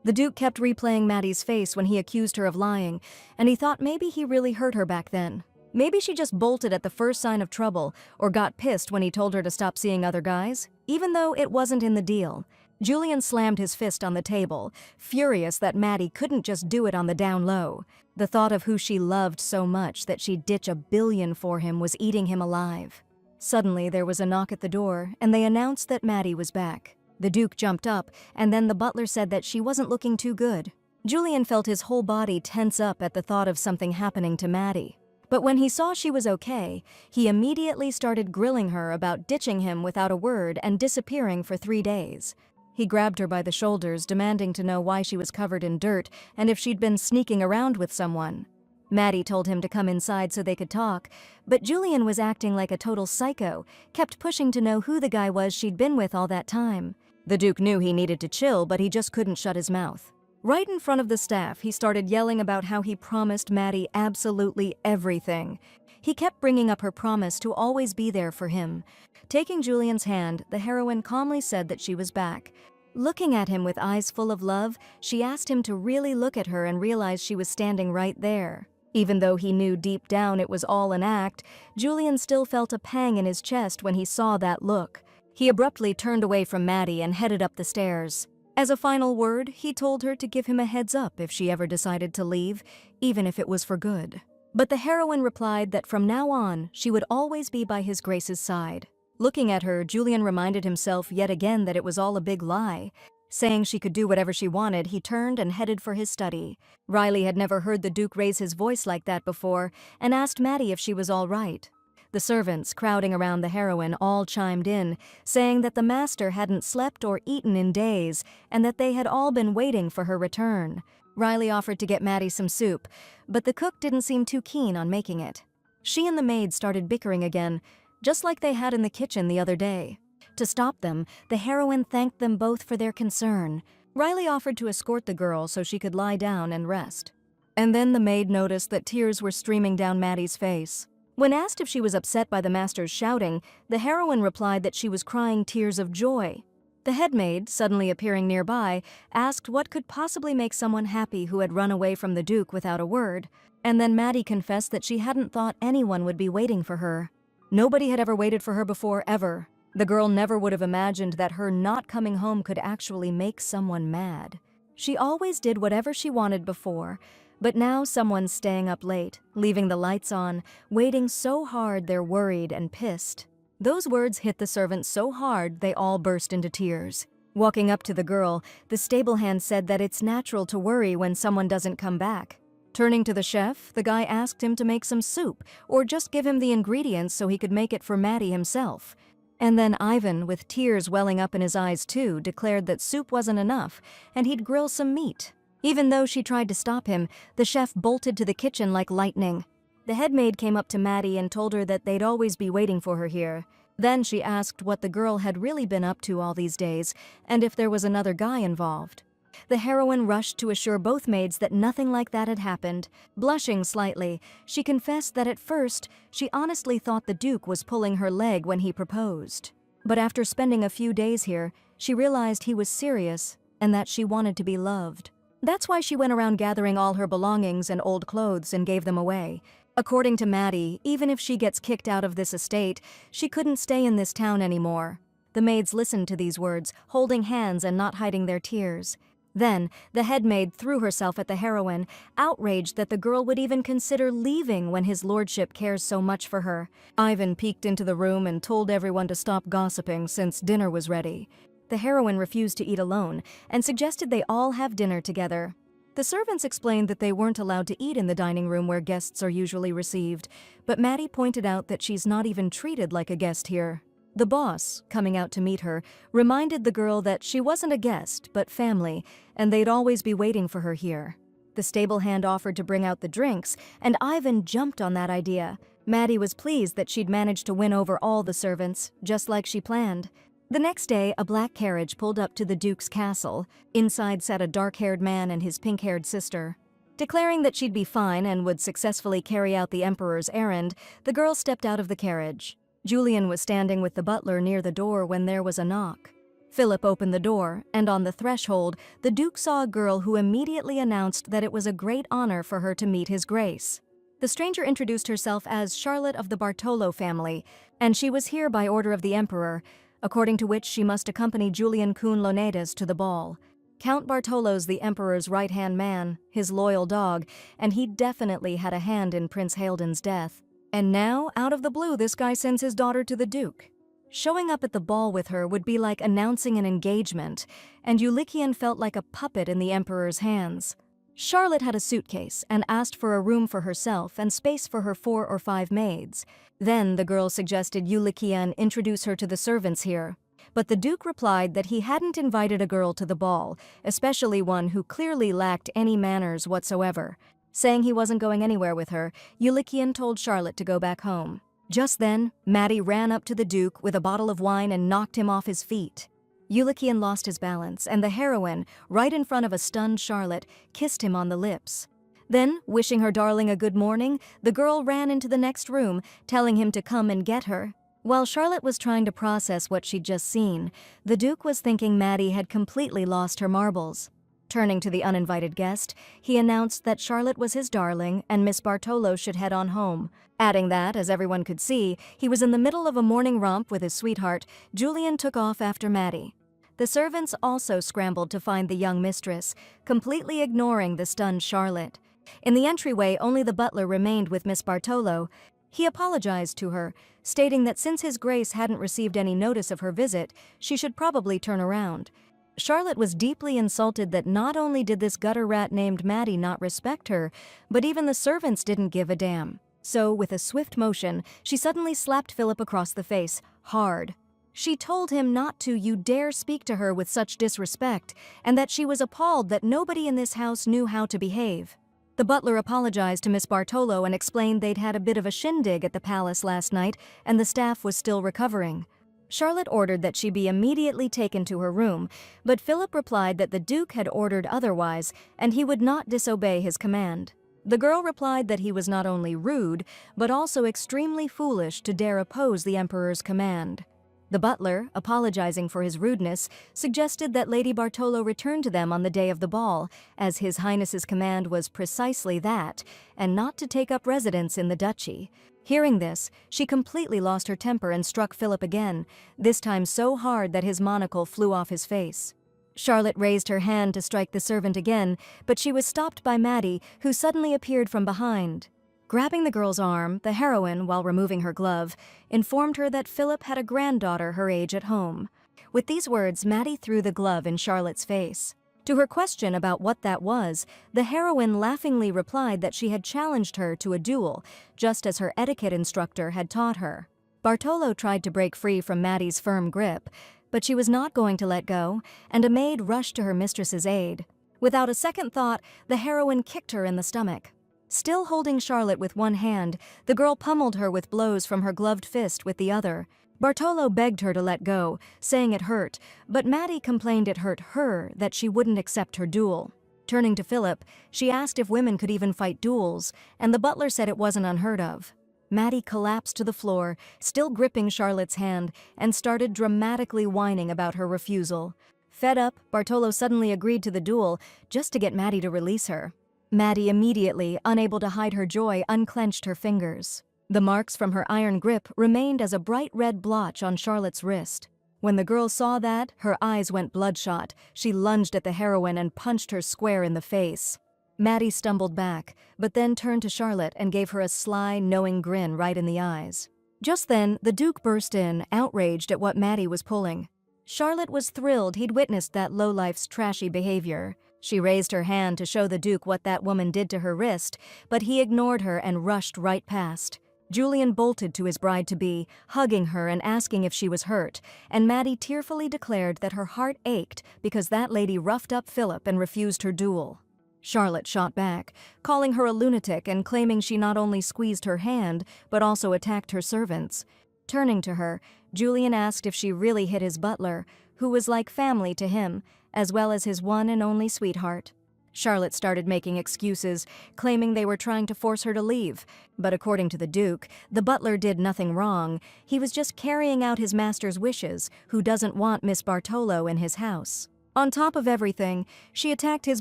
The Duke kept replaying Maddie's face when he accused her of lying, and he thought maybe he really hurt her back then. Maybe she just bolted at the first sign of trouble, or got pissed when he told her to stop seeing other guys, even though it wasn't in the deal. Julian slammed his fist on the table, furious that Maddie couldn't just do it on the down low. The thought of who she loved so much that she'd ditch $1 billion for him was eating him alive. Suddenly, there was a knock at the door, and they announced that Maddie was back. The Duke jumped up, and then the butler said that she wasn't looking too good. Julian felt his whole body tense up at the thought of something happening to Maddie. But when he saw she was okay, he immediately started grilling her about ditching him without a word and disappearing for 3 days. He grabbed her by the shoulders, demanding to know why she was covered in dirt and if she'd been sneaking around with someone. Maddie told him to come inside so they could talk, but Julian was acting like a total psycho, kept pushing to know who the guy was she'd been with all that time. The Duke knew he needed to chill, but he just couldn't shut his mouth. Right in front of the staff, he started yelling about how he promised Maddie absolutely everything. He kept bringing up her promise to always be there for him. Taking Julian's hand, the heroine calmly said that she was back. Looking at him with eyes full of love, she asked him to really look at her and realize she was standing right there. Even though he knew deep down it was all an act, Julian still felt a pang in his chest when he saw that look. He abruptly turned away from Maddie and headed up the stairs. As a final word, he told her to give him a heads up if she ever decided to leave, even if it was for good. But the heroine replied that from now on, she would always be by his Grace's side. Looking at her, Julian reminded himself yet again that it was all a big lie. Saying she could do whatever she wanted, he turned and headed for his study. Riley had never heard the Duke raise his voice like that before and asked Maddie if she was all right. The servants, crowding around the heroine, all chimed in, saying that the master hadn't slept or eaten in days and that they had all been waiting for her return. Riley offered to get Maddie some soup, but the cook didn't seem too keen on making it. She and the maid started bickering again, just like they had in the kitchen the other day. To stop them, the heroine thanked them both for their concern. Riley offered to escort the girl so she could lie down and rest. And then the maid noticed that tears were streaming down Maddie's face. When asked if she was upset by the master's shouting, the heroine replied that she was crying tears of joy. The head maid, suddenly appearing nearby, asked what could possibly make someone happy who had run away from the Duke without a word, and then Maddie confessed that she hadn't thought anyone would be waiting for her. Nobody had ever waited for her before, ever. The girl never would have imagined that her not coming home could actually make someone mad. She always did whatever she wanted before, but now someone's staying up late, leaving the lights on, waiting so hard they're worried and pissed. Those words hit the servants so hard they all burst into tears. Walking up to the girl, the stable hand said that it's natural to worry when someone doesn't come back. Turning to the chef, the guy asked him to make some soup, or just give him the ingredients so he could make it for Maddie himself. And then Ivan, with tears welling up in his eyes too, declared that soup wasn't enough, and he'd grill some meat. Even though she tried to stop him, the chef bolted to the kitchen like lightning. The head maid came up to Maddie and told her that they'd always be waiting for her here. Then she asked what the girl had really been up to all these days, and if there was another guy involved. The heroine rushed to assure both maids that nothing like that had happened. Blushing slightly, she confessed that at first, she honestly thought the Duke was pulling her leg when he proposed. But after spending a few days here, she realized he was serious and that she wanted to be loved. That's why she went around gathering all her belongings and old clothes and gave them away. According to Maddie, even if she gets kicked out of this estate, she couldn't stay in this town anymore. The maids listened to these words, holding hands and not hiding their tears. Then, the head maid threw herself at the heroine, outraged that the girl would even consider leaving when his lordship cares so much for her. Ivan peeked into the room and told everyone to stop gossiping since dinner was ready. The heroine refused to eat alone and suggested they all have dinner together. The servants explained that they weren't allowed to eat in the dining room where guests are usually received, but Maddie pointed out that she's not even treated like a guest here. The boss, coming out to meet her, reminded the girl that she wasn't a guest, but family, and they'd always be waiting for her here. The stable hand offered to bring out the drinks, and Ivan jumped on that idea. Maddie was pleased that she'd managed to win over all the servants, just like she planned. The next day, a black carriage pulled up to the Duke's castle. Inside sat a dark-haired man and his pink-haired sister. Declaring that she'd be fine and would successfully carry out the Emperor's errand, the girl stepped out of the carriage. Julian was standing with the butler near the door when there was a knock. Philip opened the door, and on the threshold, the Duke saw a girl who immediately announced that it was a great honor for her to meet His Grace. The stranger introduced herself as Charlotte of the Bartolo family, and she was here by order of the Emperor, according to which she must accompany Julian Kun Lonedas to the ball. Count Bartolo's the Emperor's right-hand man, his loyal dog, and he definitely had a hand in Prince Haldan's death. And now, out of the blue, this guy sends his daughter to the Duke. Showing up at the ball with her would be like announcing an engagement, and Ulikian felt like a puppet in the Emperor's hands. Charlotte had a suitcase and asked for a room for herself and space for her 4 or 5 maids. Then the girl suggested Ulikian introduce her to the servants here. But the Duke replied that he hadn't invited a girl to the ball, especially one who clearly lacked any manners whatsoever. Saying he wasn't going anywhere with her, Ulikian told Charlotte to go back home. Just then, Maddie ran up to the Duke with a bottle of wine and knocked him off his feet. Ulikian lost his balance, and the heroine, right in front of a stunned Charlotte, kissed him on the lips. Then, wishing her darling a good morning, the girl ran into the next room, telling him to come and get her. While Charlotte was trying to process what she'd just seen, the Duke was thinking Maddie had completely lost her marbles. Turning to the uninvited guest, he announced that Charlotte was his darling and Miss Bartolo should head on home, adding that, as everyone could see, he was in the middle of a morning romp with his sweetheart. Julian took off after Maddie. The servants also scrambled to find the young mistress, completely ignoring the stunned Charlotte. In the entryway, only the butler remained with Miss Bartolo. He apologized to her, stating that since His Grace hadn't received any notice of her visit, she should probably turn around. Charlotte was deeply insulted that not only did this gutter rat named Maddie not respect her, but even the servants didn't give a damn. So, with a swift motion, she suddenly slapped Philip across the face, hard. She told him not to you dare speak to her with such disrespect, and that she was appalled that nobody in this house knew how to behave. The butler apologized to Miss Bartolo and explained they'd had a bit of a shindig at the palace last night, and the staff was still recovering. Charlotte ordered that she be immediately taken to her room, but Philip replied that the Duke had ordered otherwise, and he would not disobey his command. The girl replied that he was not only rude, but also extremely foolish to dare oppose the Emperor's command. The butler, apologizing for his rudeness, suggested that Lady Bartolo return to them on the day of the ball, as His Highness's command was precisely that, and not to take up residence in the duchy. Hearing this, she completely lost her temper and struck Philip again, this time so hard that his monocle flew off his face. Charlotte raised her hand to strike the servant again, but she was stopped by Maddie, who suddenly appeared from behind. Grabbing the girl's arm, the heroine, while removing her glove, informed her that Philip had a granddaughter her age at home. With these words, Maddie threw the glove in Charlotte's face. To her question about what that was, the heroine laughingly replied that she had challenged her to a duel, just as her etiquette instructor had taught her. Bartolo tried to break free from Maddie's firm grip, but she was not going to let go, and a maid rushed to her mistress's aid. Without a second thought, the heroine kicked her in the stomach. Still holding Charlotte with one hand, the girl pummeled her with blows from her gloved fist with the other. Bartolo begged her to let go, saying it hurt, but Maddie complained it hurt her that she wouldn't accept her duel. Turning to Philip, she asked if women could even fight duels, and the butler said it wasn't unheard of. Maddie collapsed to the floor, still gripping Charlotte's hand, and started dramatically whining about her refusal. Fed up, Bartolo suddenly agreed to the duel, just to get Maddie to release her. Maddie immediately, unable to hide her joy, unclenched her fingers. The marks from her iron grip remained as a bright red blotch on Charlotte's wrist. When the girl saw that, her eyes went bloodshot. She lunged at the heroine and punched her square in the face. Maddie stumbled back, but then turned to Charlotte and gave her a sly, knowing grin right in the eyes. Just then, the Duke burst in, outraged at what Maddie was pulling. Charlotte was thrilled he'd witnessed that lowlife's trashy behavior. She raised her hand to show the Duke what that woman did to her wrist, but he ignored her and rushed right past. Julian bolted to his bride-to-be, hugging her and asking if she was hurt, and Maddie tearfully declared that her heart ached because that lady roughed up Philip and refused her duel. Charlotte shot back, calling her a lunatic and claiming she not only squeezed her hand, but also attacked her servants. Turning to her, Julian asked if she really hit his butler, who was like family to him, as well as his one and only sweetheart. Charlotte started making excuses, claiming they were trying to force her to leave. But according to the Duke, the butler did nothing wrong. He was just carrying out his master's wishes, who doesn't want Miss Bartolo in his house. On top of everything, she attacked his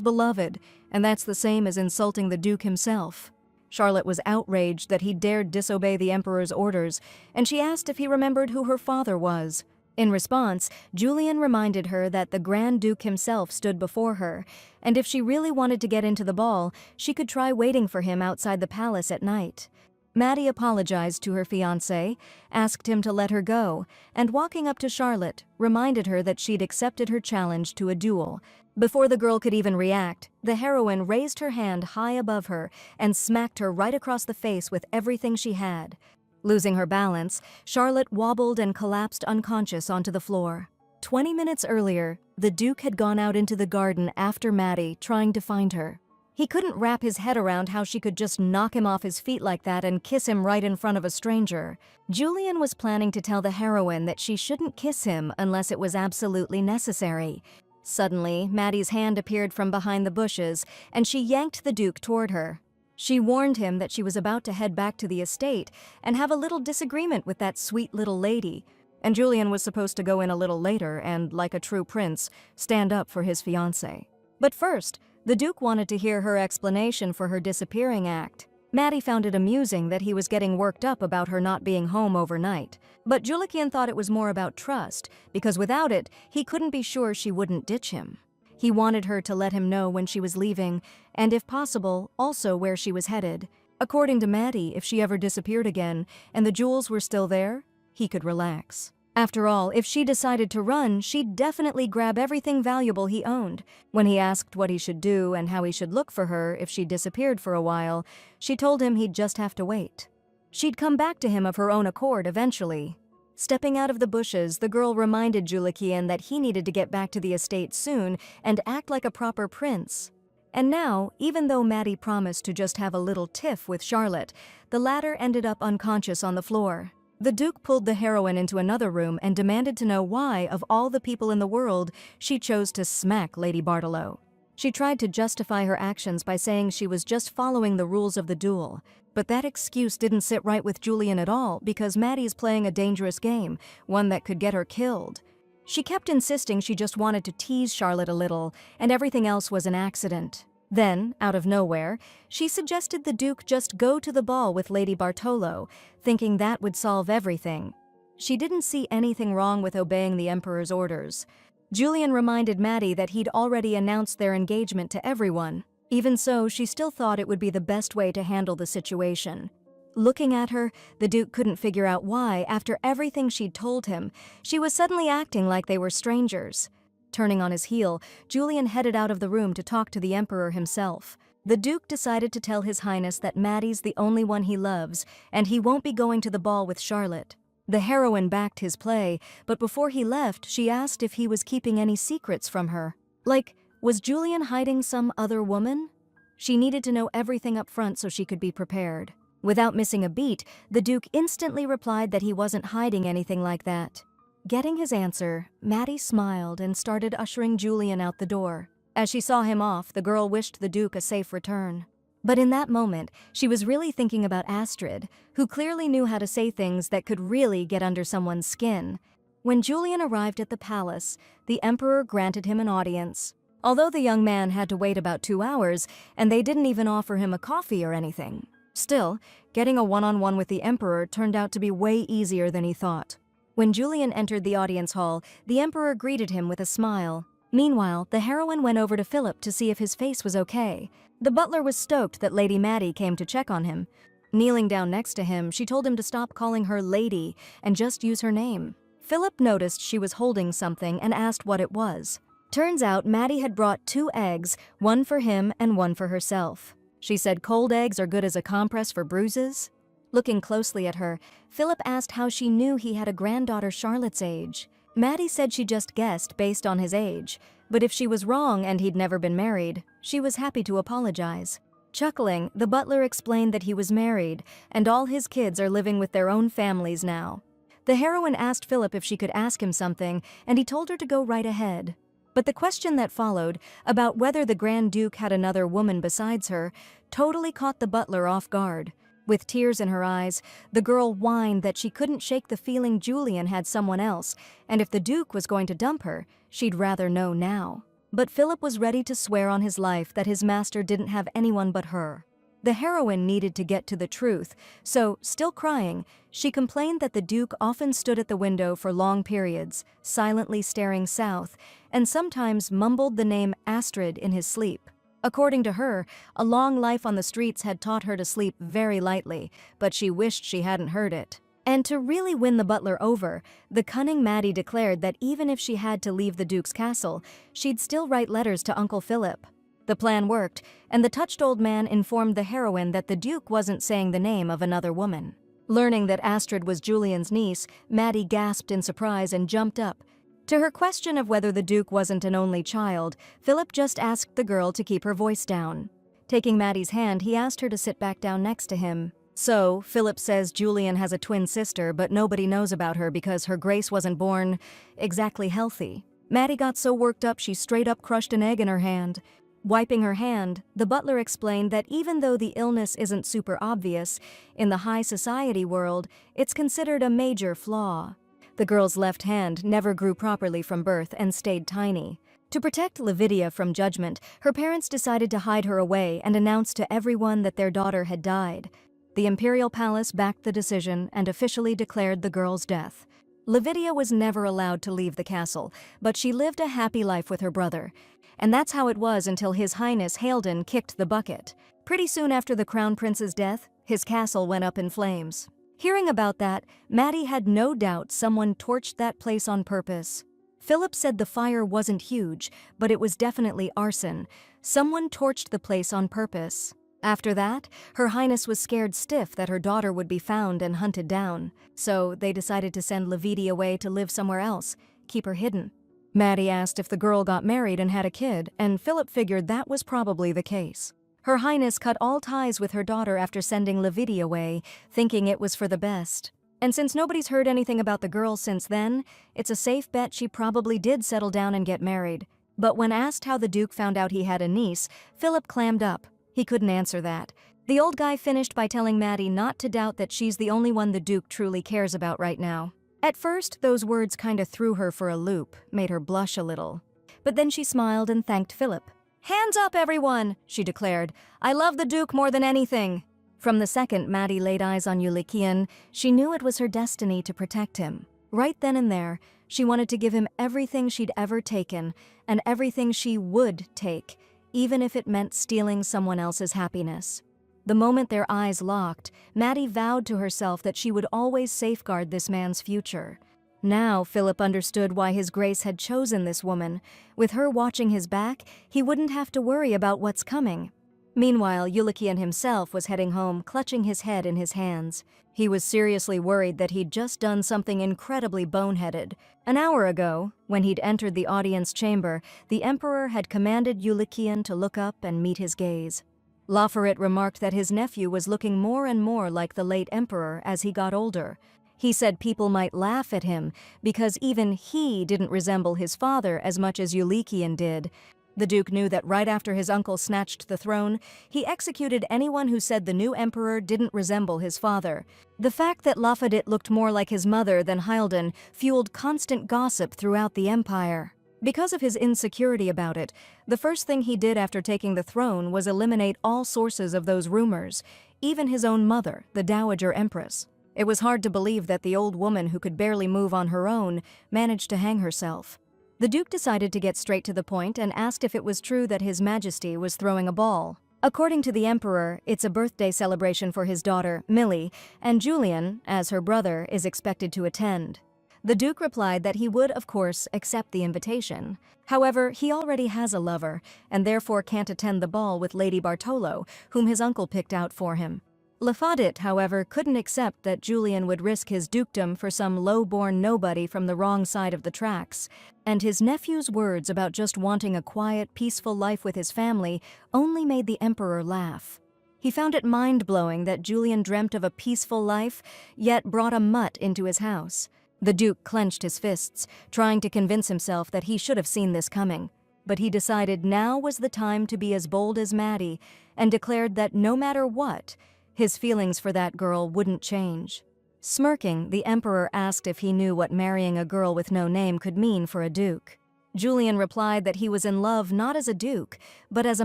beloved, and that's the same as insulting the Duke himself. Charlotte was outraged that he dared disobey the Emperor's orders, and she asked if he remembered who her father was. In response, Julian reminded her that the Grand Duke himself stood before her, and if she really wanted to get into the ball, she could try waiting for him outside the palace at night. Maddie apologized to her fiancé, asked him to let her go, and walking up to Charlotte, reminded her that she'd accepted her challenge to a duel. Before the girl could even react, the heroine raised her hand high above her and smacked her right across the face with everything she had. Losing her balance, Charlotte wobbled and collapsed unconscious onto the floor. 20 minutes earlier, the Duke had gone out into the garden after Maddie, trying to find her. He couldn't wrap his head around how she could just knock him off his feet like that and kiss him right in front of a stranger. Julian was planning to tell the heroine that she shouldn't kiss him unless it was absolutely necessary. Suddenly, Maddie's hand appeared from behind the bushes, and she yanked the Duke toward her. She warned him that she was about to head back to the estate and have a little disagreement with that sweet little lady, and Julian was supposed to go in a little later and, like a true prince, stand up for his fiancée. But first, the Duke wanted to hear her explanation for her disappearing act. Maddie found it amusing that he was getting worked up about her not being home overnight, but Julian thought it was more about trust, because without it, he couldn't be sure she wouldn't ditch him. He wanted her to let him know when she was leaving, and if possible, also where she was headed. According to Maddie, if she ever disappeared again, and the jewels were still there, he could relax. After all, if she decided to run, she'd definitely grab everything valuable he owned. When he asked what he should do and how he should look for her if she disappeared for a while, she told him he'd just have to wait. She'd come back to him of her own accord eventually. Stepping out of the bushes, the girl reminded Julian that he needed to get back to the estate soon and act like a proper prince. And now, even though Maddie promised to just have a little tiff with Charlotte, the latter ended up unconscious on the floor. The Duke pulled the heroine into another room and demanded to know why, of all the people in the world, she chose to smack Lady Bartolo. She tried to justify her actions by saying she was just following the rules of the duel. But that excuse didn't sit right with Julian at all, because Maddie's playing a dangerous game, one that could get her killed. She kept insisting she just wanted to tease Charlotte a little, and everything else was an accident. Then, out of nowhere, she suggested the Duke just go to the ball with Lady Bartolo, thinking that would solve everything. She didn't see anything wrong with obeying the Emperor's orders. Julian reminded Maddie that he'd already announced their engagement to everyone. Even so, she still thought it would be the best way to handle the situation. Looking at her, the Duke couldn't figure out why, after everything she'd told him, she was suddenly acting like they were strangers. Turning on his heel, Julian headed out of the room to talk to the Emperor himself. The Duke decided to tell His Highness that Maddie's the only one he loves, and he won't be going to the ball with Charlotte. The heroine backed his play, but before he left, she asked if he was keeping any secrets from her. Like, was Julian hiding some other woman? She needed to know everything up front so she could be prepared. Without missing a beat, the Duke instantly replied that he wasn't hiding anything like that. Getting his answer, Maddie smiled and started ushering Julian out the door. As she saw him off, the girl wished the Duke a safe return. But in that moment, she was really thinking about Astrid, who clearly knew how to say things that could really get under someone's skin. When Julian arrived at the palace, the Emperor granted him an audience. Although the young man had to wait about 2 hours, and they didn't even offer him a coffee or anything. Still, getting a one-on-one with the Emperor turned out to be way easier than he thought. When Julian entered the audience hall, the Emperor greeted him with a smile. Meanwhile, the heroine went over to Philip to see if his face was okay. The butler was stoked that Lady Maddie came to check on him. Kneeling down next to him, she told him to stop calling her Lady and just use her name. Philip noticed she was holding something and asked what it was. Turns out Maddie had brought 2 eggs, one for him and one for herself. She said cold eggs are good as a compress for bruises. Looking closely at her, Philip asked how she knew he had a granddaughter Charlotte's age. Maddie said she just guessed based on his age, but if she was wrong and he'd never been married, she was happy to apologize. Chuckling, the butler explained that he was married, and all his kids are living with their own families now. The heroine asked Philip if she could ask him something, and he told her to go right ahead. But the question that followed, about whether the Grand Duke had another woman besides her, totally caught the butler off guard. With tears in her eyes, the girl whined that she couldn't shake the feeling Julian had someone else, and if the Duke was going to dump her, she'd rather know now. But Philip was ready to swear on his life that his master didn't have anyone but her. The heroine needed to get to the truth, so, still crying, she complained that the Duke often stood at the window for long periods, silently staring south, and sometimes mumbled the name Astrid in his sleep. According to her, a long life on the streets had taught her to sleep very lightly, but she wished she hadn't heard it. And to really win the butler over, the cunning Maddie declared that even if she had to leave the Duke's castle, she'd still write letters to Uncle Philip. The plan worked, and the touched old man informed the heroine that the Duke wasn't saying the name of another woman. Learning that Astrid was Julian's niece, Maddie gasped in surprise and jumped up. To her question of whether the Duke wasn't an only child, Philip just asked the girl to keep her voice down. Taking Maddie's hand, he asked her to sit back down next to him. So, Philip says Julian has a twin sister, but nobody knows about her because her Grace wasn't born exactly healthy. Maddie got so worked up she straight up crushed an egg in her hand. Wiping her hand, the butler explained that even though the illness isn't super obvious, in the high society world, it's considered a major flaw. The girl's left hand never grew properly from birth and stayed tiny. To protect Lavidia from judgment, her parents decided to hide her away and announce to everyone that their daughter had died. The Imperial Palace backed the decision and officially declared the girl's death. Lavidia was never allowed to leave the castle, but she lived a happy life with her brother. And that's how it was until His Highness Halden kicked the bucket. Pretty soon after the Crown Prince's death, his castle went up in flames. Hearing about that, Maddie had no doubt someone torched that place on purpose. Philip said the fire wasn't huge, but it was definitely arson. Someone torched the place on purpose. After that, Her Highness was scared stiff that her daughter would be found and hunted down, so they decided to send Lavidia away to live somewhere else, keep her hidden. Maddie asked if the girl got married and had a kid, and Philip figured that was probably the case. Her Highness cut all ties with her daughter after sending Lavidia away, thinking it was for the best. And since nobody's heard anything about the girl since then, it's a safe bet she probably did settle down and get married. But when asked how the Duke found out he had a niece, Philip clammed up. He couldn't answer that. The old guy finished by telling Maddie not to doubt that she's the only one the Duke truly cares about right now. At first, those words kinda threw her for a loop, made her blush a little. But then she smiled and thanked Philip. "Hands up, everyone," she declared. "I love the Duke more than anything." From the second Maddie laid eyes on Ulikian, she knew it was her destiny to protect him. Right then and there, she wanted to give him everything she'd ever taken, and everything she would take, even if it meant stealing someone else's happiness. The moment their eyes locked, Maddie vowed to herself that she would always safeguard this man's future. Now Philip understood why His Grace had chosen this woman. With her watching his back, he wouldn't have to worry about what's coming. Meanwhile, Ulikian himself was heading home, clutching his head in his hands. He was seriously worried that he'd just done something incredibly boneheaded. An hour ago, when he'd entered the audience chamber, the Emperor had commanded Ulikian to look up and meet his gaze. Lafarit remarked that his nephew was looking more and more like the late Emperor as he got older. He said people might laugh at him because even he didn't resemble his father as much as Ulikian did. The Duke knew that right after his uncle snatched the throne, he executed anyone who said the new emperor didn't resemble his father. The fact that Lafarit looked more like his mother than Halden fueled constant gossip throughout the empire. Because of his insecurity about it, the first thing he did after taking the throne was eliminate all sources of those rumors, even his own mother, the Dowager Empress. It was hard to believe that the old woman who could barely move on her own managed to hang herself. The Duke decided to get straight to the point and asked if it was true that His Majesty was throwing a ball. According to the Emperor, it's a birthday celebration for his daughter, Millie, and Julian, as her brother, is expected to attend. The Duke replied that he would, of course, accept the invitation. However, he already has a lover, and therefore can't attend the ball with Lady Bartolo, whom his uncle picked out for him. Lafarit, however, couldn't accept that Julian would risk his dukedom for some low-born nobody from the wrong side of the tracks, and his nephew's words about just wanting a quiet, peaceful life with his family only made the Emperor laugh. He found it mind-blowing that Julian dreamt of a peaceful life, yet brought a mutt into his house. The Duke clenched his fists, trying to convince himself that he should have seen this coming. But he decided now was the time to be as bold as Maddie, and declared that no matter what, his feelings for that girl wouldn't change. Smirking, the Emperor asked if he knew what marrying a girl with no name could mean for a duke. Julian replied that he was in love not as a duke, but as a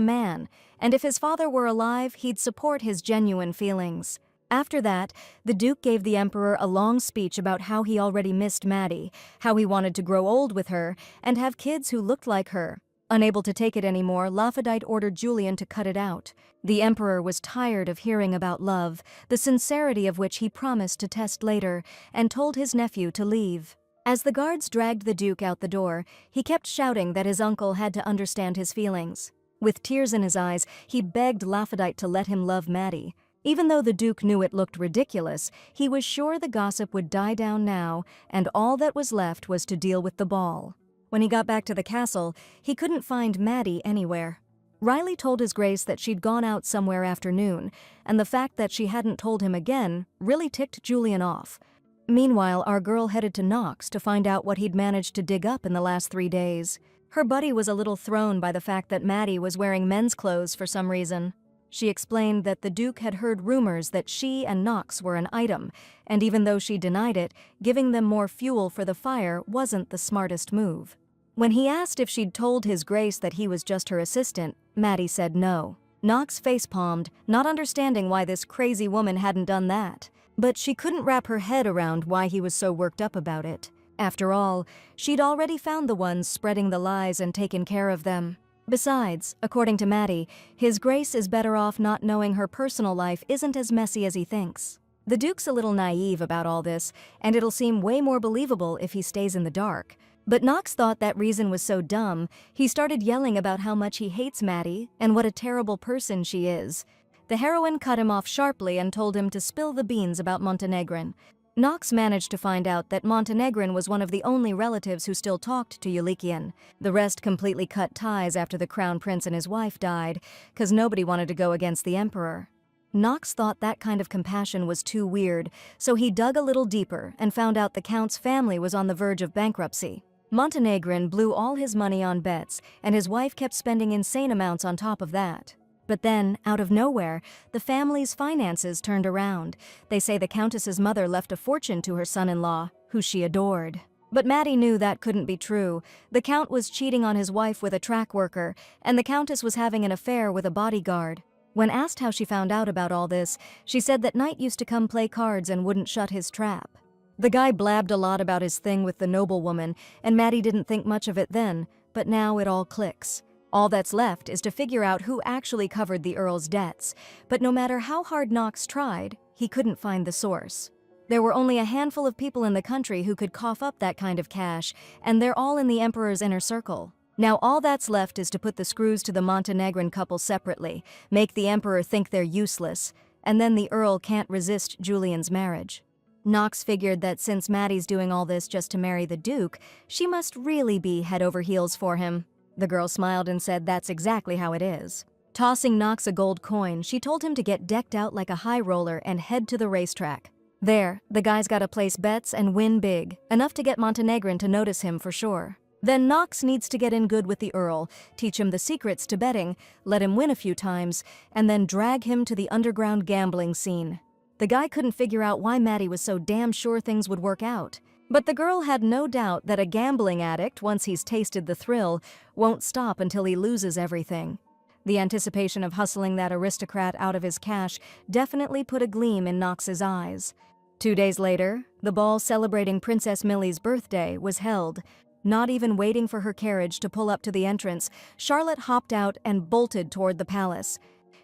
man, and if his father were alive, he'd support his genuine feelings. After that, the Duke gave the Emperor a long speech about how he already missed Maddie, how he wanted to grow old with her, and have kids who looked like her. Unable to take it anymore, Laphrodite ordered Julian to cut it out. The Emperor was tired of hearing about love, the sincerity of which he promised to test later, and told his nephew to leave. As the guards dragged the Duke out the door, he kept shouting that his uncle had to understand his feelings. With tears in his eyes, he begged Laphrodite to let him love Maddie. Even though the Duke knew it looked ridiculous, he was sure the gossip would die down now, and all that was left was to deal with the ball. When he got back to the castle, he couldn't find Maddie anywhere. Riley told His Grace that she'd gone out somewhere after noon, and the fact that she hadn't told him again really ticked Julian off. Meanwhile, our girl headed to Knox to find out what he'd managed to dig up in the last 3 days. Her buddy was a little thrown by the fact that Maddie was wearing men's clothes for some reason. She explained that the Duke had heard rumors that she and Knox were an item, and even though she denied it, giving them more fuel for the fire wasn't the smartest move. When he asked if she'd told His Grace that he was just her assistant, Maddie said no. Knox facepalmed, not understanding why this crazy woman hadn't done that. But she couldn't wrap her head around why he was so worked up about it. After all, she'd already found the ones spreading the lies and taken care of them. Besides, according to Maddie, His Grace is better off not knowing her personal life isn't as messy as he thinks. The Duke's a little naive about all this, and it'll seem way more believable if he stays in the dark. But Knox thought that reason was so dumb, he started yelling about how much he hates Maddie and what a terrible person she is. The heroine cut him off sharply and told him to spill the beans about Montenegrin. Knox managed to find out that Montenegrin was one of the only relatives who still talked to Ulikian. The rest completely cut ties after the crown prince and his wife died, because nobody wanted to go against the emperor. Knox thought that kind of compassion was too weird, so he dug a little deeper and found out the count's family was on the verge of bankruptcy. Montenegrin blew all his money on bets, and his wife kept spending insane amounts on top of that. But then, out of nowhere, the family's finances turned around. They say the Countess's mother left a fortune to her son-in-law, who she adored. But Maddie knew that couldn't be true. The Count was cheating on his wife with a track worker, and the Countess was having an affair with a bodyguard. When asked how she found out about all this, she said that Knight used to come play cards and wouldn't shut his trap. The guy blabbed a lot about his thing with the noblewoman, and Maddie didn't think much of it then, but now it all clicks. All that's left is to figure out who actually covered the Earl's debts, but no matter how hard Knox tried, he couldn't find the source. There were only a handful of people in the country who could cough up that kind of cash, and they're all in the Emperor's inner circle. Now all that's left is to put the screws to the Montenegrin couple separately, make the Emperor think they're useless, and then the Earl can't resist Julian's marriage. Knox figured that since Maddie's doing all this just to marry the Duke, she must really be head over heels for him. The girl smiled and said that's exactly how it is. Tossing Knox a gold coin, she told him to get decked out like a high roller and head to the racetrack. There, the guy's gotta place bets and win big, enough to get Montenegrin to notice him for sure. Then Knox needs to get in good with the Earl, teach him the secrets to betting, let him win a few times, and then drag him to the underground gambling scene. The guy couldn't figure out why Maddie was so damn sure things would work out. But the girl had no doubt that a gambling addict, once he's tasted the thrill, won't stop until he loses everything. The anticipation of hustling that aristocrat out of his cash definitely put a gleam in Knox's eyes. 2 days later, the ball celebrating Princess Millie's birthday was held. Not even waiting for her carriage to pull up to the entrance, Charlotte hopped out and bolted toward the palace.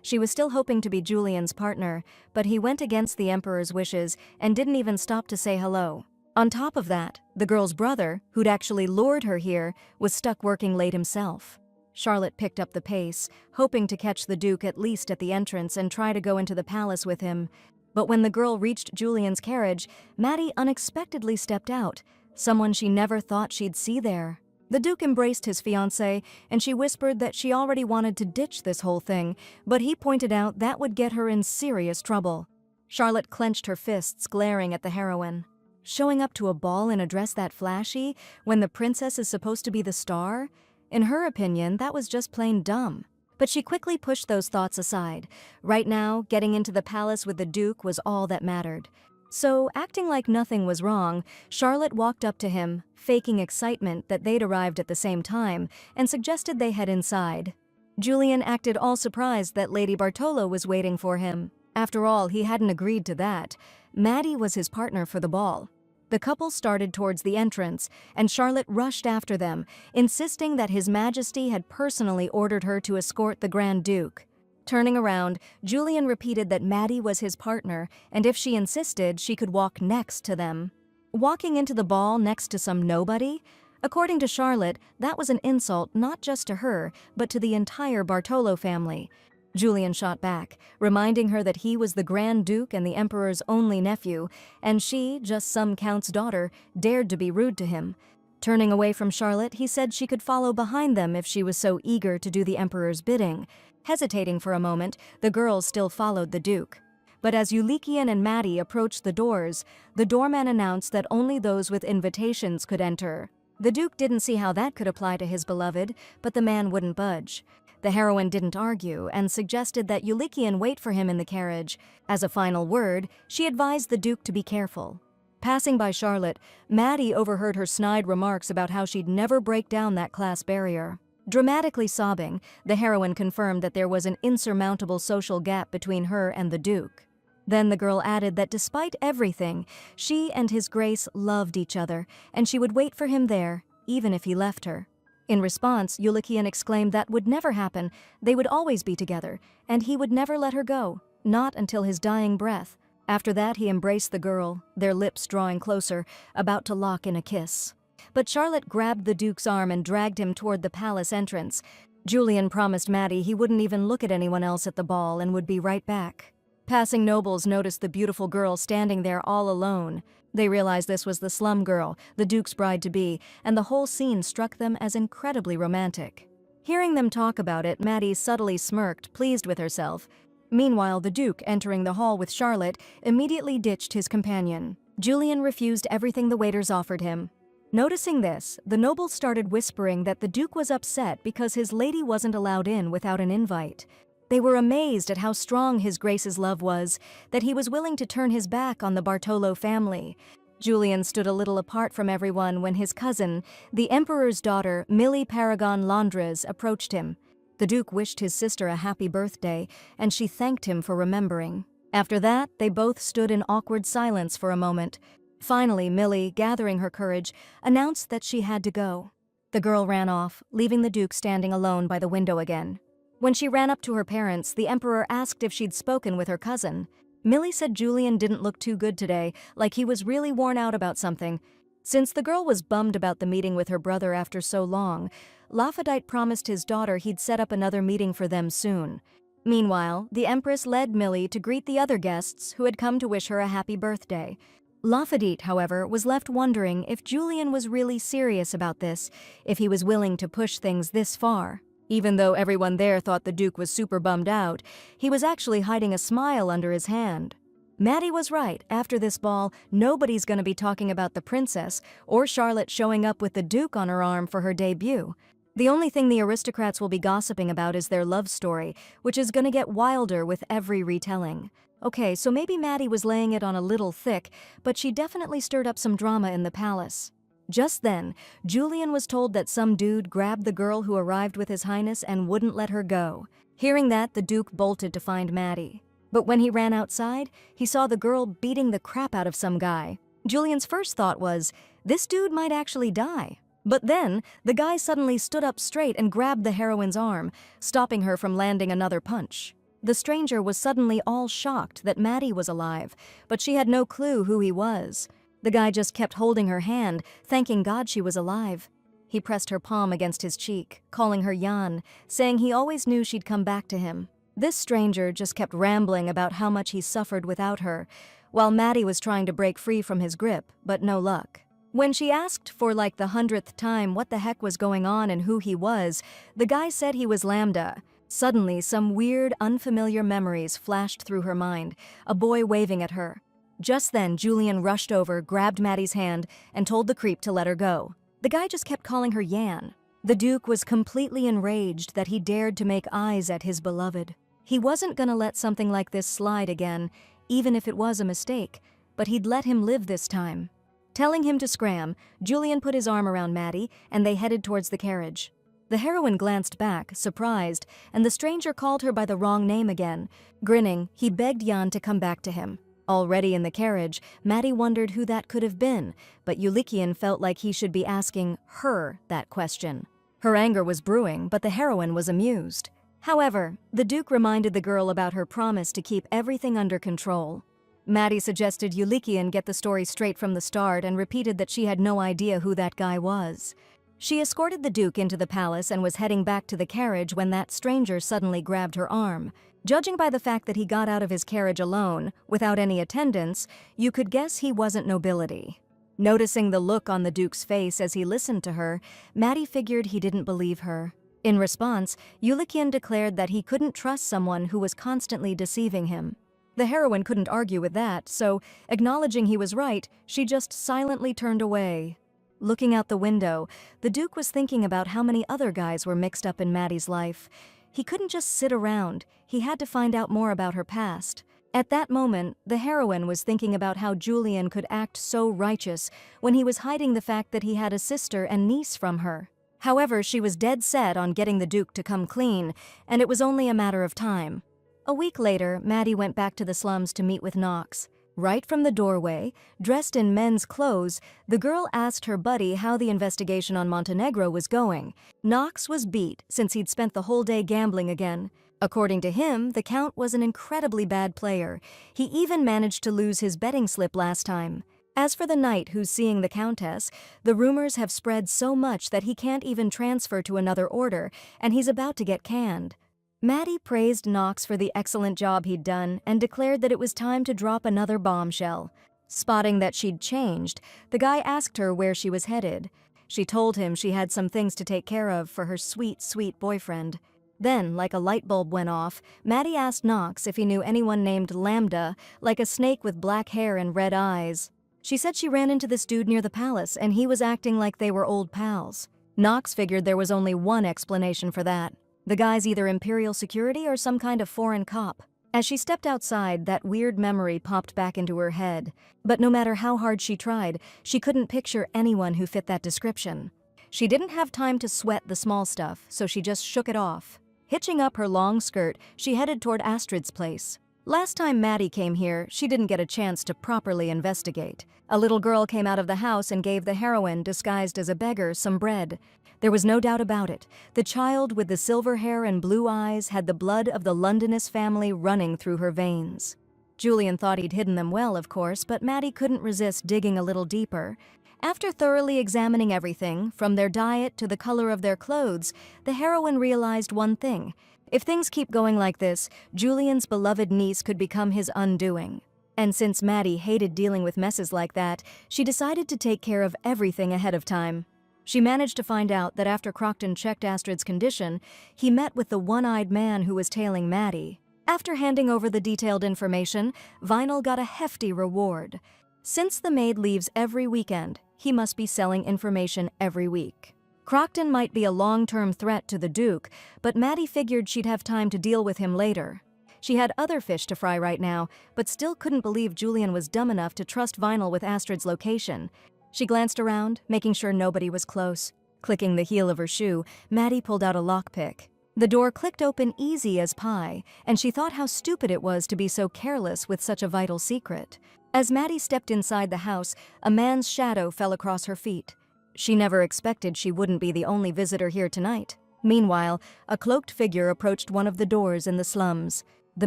She was still hoping to be Julian's partner, but he went against the Emperor's wishes and didn't even stop to say hello. On top of that, the girl's brother, who'd actually lured her here, was stuck working late himself. Charlotte picked up the pace, hoping to catch the Duke at least at the entrance and try to go into the palace with him. But when the girl reached Julian's carriage, Maddie unexpectedly stepped out, someone she never thought she'd see there. The Duke embraced his fiancée, and she whispered that she already wanted to ditch this whole thing, but he pointed out that would get her in serious trouble. Charlotte clenched her fists, glaring at the heroine. Showing up to a ball in a dress that flashy when the princess is supposed to be the star? In her opinion, that was just plain dumb. But she quickly pushed those thoughts aside. Right now, getting into the palace with the Duke was all that mattered. So, acting like nothing was wrong, Charlotte walked up to him, faking excitement that they'd arrived at the same time, and suggested they head inside. Julian acted all surprised that Lady Bartolo was waiting for him. After all, he hadn't agreed to that. Maddie was his partner for the ball. The couple started towards the entrance, and Charlotte rushed after them, insisting that His Majesty had personally ordered her to escort the Grand Duke. Turning around, Julian repeated that Maddie was his partner, and if she insisted, she could walk next to them. Walking into the ball next to some nobody? According to Charlotte, that was an insult not just to her, but to the entire Bartolo family. Julian shot back, reminding her that he was the Grand Duke and the Emperor's only nephew, and she, just some count's daughter, dared to be rude to him. Turning away from Charlotte, he said she could follow behind them if she was so eager to do the Emperor's bidding. Hesitating for a moment, the girls still followed the Duke. But as Ulikian and Maddie approached the doors, the doorman announced that only those with invitations could enter. The Duke didn't see how that could apply to his beloved, but the man wouldn't budge. The heroine didn't argue and suggested that Ulikian wait for him in the carriage. As a final word, she advised the Duke to be careful. Passing by Charlotte, Maddie overheard her snide remarks about how she'd never break down that class barrier. Dramatically sobbing, the heroine confirmed that there was an insurmountable social gap between her and the Duke. Then the girl added that despite everything, she and His Grace loved each other, and she would wait for him there, even if he left her. In response, Ulikian exclaimed that would never happen, they would always be together, and he would never let her go, not until his dying breath. After that, he embraced the girl, their lips drawing closer, about to lock in a kiss. But Charlotte grabbed the Duke's arm and dragged him toward the palace entrance. Julian promised Maddie he wouldn't even look at anyone else at the ball and would be right back. Passing nobles noticed the beautiful girl standing there all alone. They realized this was the slum girl, the Duke's bride-to-be, and the whole scene struck them as incredibly romantic. Hearing them talk about it, Maddie subtly smirked, pleased with herself. Meanwhile, the Duke, entering the hall with Charlotte, immediately ditched his companion. Julian refused everything the waiters offered him. Noticing this, the nobles started whispering that the Duke was upset because his lady wasn't allowed in without an invite. They were amazed at how strong His Grace's love was, that he was willing to turn his back on the Bartolo family. Julian stood a little apart from everyone when his cousin, the Emperor's daughter, Millie Paragon Londres, approached him. The Duke wished his sister a happy birthday, and she thanked him for remembering. After that, they both stood in awkward silence for a moment. Finally, Millie, gathering her courage, announced that she had to go. The girl ran off, leaving the Duke standing alone by the window again. When she ran up to her parents, the Emperor asked if she'd spoken with her cousin. Millie said Julian didn't look too good today, like he was really worn out about something. Since the girl was bummed about the meeting with her brother after so long, Laphrodite promised his daughter he'd set up another meeting for them soon. Meanwhile, the Empress led Millie to greet the other guests who had come to wish her a happy birthday. Laphrodite, however, was left wondering if Julian was really serious about this, if he was willing to push things this far. Even though everyone there thought the Duke was super bummed out, he was actually hiding a smile under his hand. Maddie was right. After this ball, nobody's going to be talking about the princess or Charlotte showing up with the Duke on her arm for her debut. The only thing the aristocrats will be gossiping about is their love story, which is going to get wilder with every retelling. Okay, so maybe Maddie was laying it on a little thick, but she definitely stirred up some drama in the palace. Just then, Julian was told that some dude grabbed the girl who arrived with His Highness and wouldn't let her go. Hearing that, the Duke bolted to find Maddie. But when he ran outside, he saw the girl beating the crap out of some guy. Julian's first thought was, this dude might actually die. But then, the guy suddenly stood up straight and grabbed the heroine's arm, stopping her from landing another punch. The stranger was suddenly all shocked that Maddie was alive, but she had no clue who he was. The guy just kept holding her hand, thanking God she was alive. He pressed her palm against his cheek, calling her Jan, saying he always knew she'd come back to him. This stranger just kept rambling about how much he suffered without her, while Maddie was trying to break free from his grip, but no luck. When she asked for like the 100th time what the heck was going on and who he was, the guy said he was Lambda. Suddenly, some weird, unfamiliar memories flashed through her mind, a boy waving at her. Just then, Julian rushed over, grabbed Maddie's hand, and told the creep to let her go. The guy just kept calling her Yan. The Duke was completely enraged that he dared to make eyes at his beloved. He wasn't gonna let something like this slide again, even if it was a mistake, but he'd let him live this time. Telling him to scram, Julian put his arm around Maddie, and they headed towards the carriage. The heroine glanced back, surprised, and the stranger called her by the wrong name again. Grinning, he begged Yan to come back to him. Already in the carriage, Maddie wondered who that could have been, but Ulikian felt like he should be asking her that question. Her anger was brewing, but the heroine was amused. However, the Duke reminded the girl about her promise to keep everything under control. Maddie suggested Ulikian get the story straight from the start and repeated that she had no idea who that guy was. She escorted the Duke into the palace and was heading back to the carriage when that stranger suddenly grabbed her arm. Judging by the fact that he got out of his carriage alone, without any attendants, you could guess he wasn't nobility. Noticing the look on the Duke's face as he listened to her, Maddie figured he didn't believe her. In response, Ulikian declared that he couldn't trust someone who was constantly deceiving him. The heroine couldn't argue with that, so, acknowledging he was right, she just silently turned away. Looking out the window, the Duke was thinking about how many other guys were mixed up in Maddie's life. He couldn't just sit around, he had to find out more about her past. At that moment, the heroine was thinking about how Julian could act so righteous when he was hiding the fact that he had a sister and niece from her. However, she was dead set on getting the Duke to come clean, and it was only a matter of time. A week later, Maddie went back to the slums to meet with Knox. Right from the doorway, dressed in men's clothes, the girl asked her buddy how the investigation on Montenegro was going. Knox was beat since he'd spent the whole day gambling again. According to him, the Count was an incredibly bad player. He even managed to lose his betting slip last time. As for the knight who's seeing the Countess, the rumors have spread so much that he can't even transfer to another order, and he's about to get canned. Maddie praised Knox for the excellent job he'd done and declared that it was time to drop another bombshell. Spotting that she'd changed, the guy asked her where she was headed. She told him she had some things to take care of for her sweet, sweet boyfriend. Then, like a light bulb went off, Maddie asked Knox if he knew anyone named Lambda, like a snake with black hair and red eyes. She said she ran into this dude near the palace and he was acting like they were old pals. Knox figured there was only one explanation for that. The guy's either Imperial security or some kind of foreign cop. As she stepped outside, that weird memory popped back into her head. But no matter how hard she tried, she couldn't picture anyone who fit that description. She didn't have time to sweat the small stuff, so she just shook it off. Hitching up her long skirt, she headed toward Astrid's place. Last time Maddie came here, she didn't get a chance to properly investigate. A little girl came out of the house and gave the heroine, disguised as a beggar, some bread. There was no doubt about it. The child with the silver hair and blue eyes had the blood of the Londonist family running through her veins. Julian thought he'd hidden them well, of course, but Maddie couldn't resist digging a little deeper. After thoroughly examining everything, from their diet to the color of their clothes, the heroine realized one thing. If things keep going like this, Julian's beloved niece could become his undoing. And since Maddie hated dealing with messes like that, she decided to take care of everything ahead of time. She managed to find out that after Crocton checked Astrid's condition, he met with the one-eyed man who was tailing Maddie. After handing over the detailed information, Vinyl got a hefty reward. Since the maid leaves every weekend, he must be selling information every week. Crocton might be a long-term threat to the Duke, but Maddie figured she'd have time to deal with him later. She had other fish to fry right now, but still couldn't believe Julian was dumb enough to trust Vinyl with Astrid's location. She glanced around, making sure nobody was close. Clicking the heel of her shoe, Maddie pulled out a lockpick. The door clicked open easy as pie, and she thought how stupid it was to be so careless with such a vital secret. As Maddie stepped inside the house, a man's shadow fell across her feet. She never expected she wouldn't be the only visitor here tonight. Meanwhile, a cloaked figure approached one of the doors in the slums. The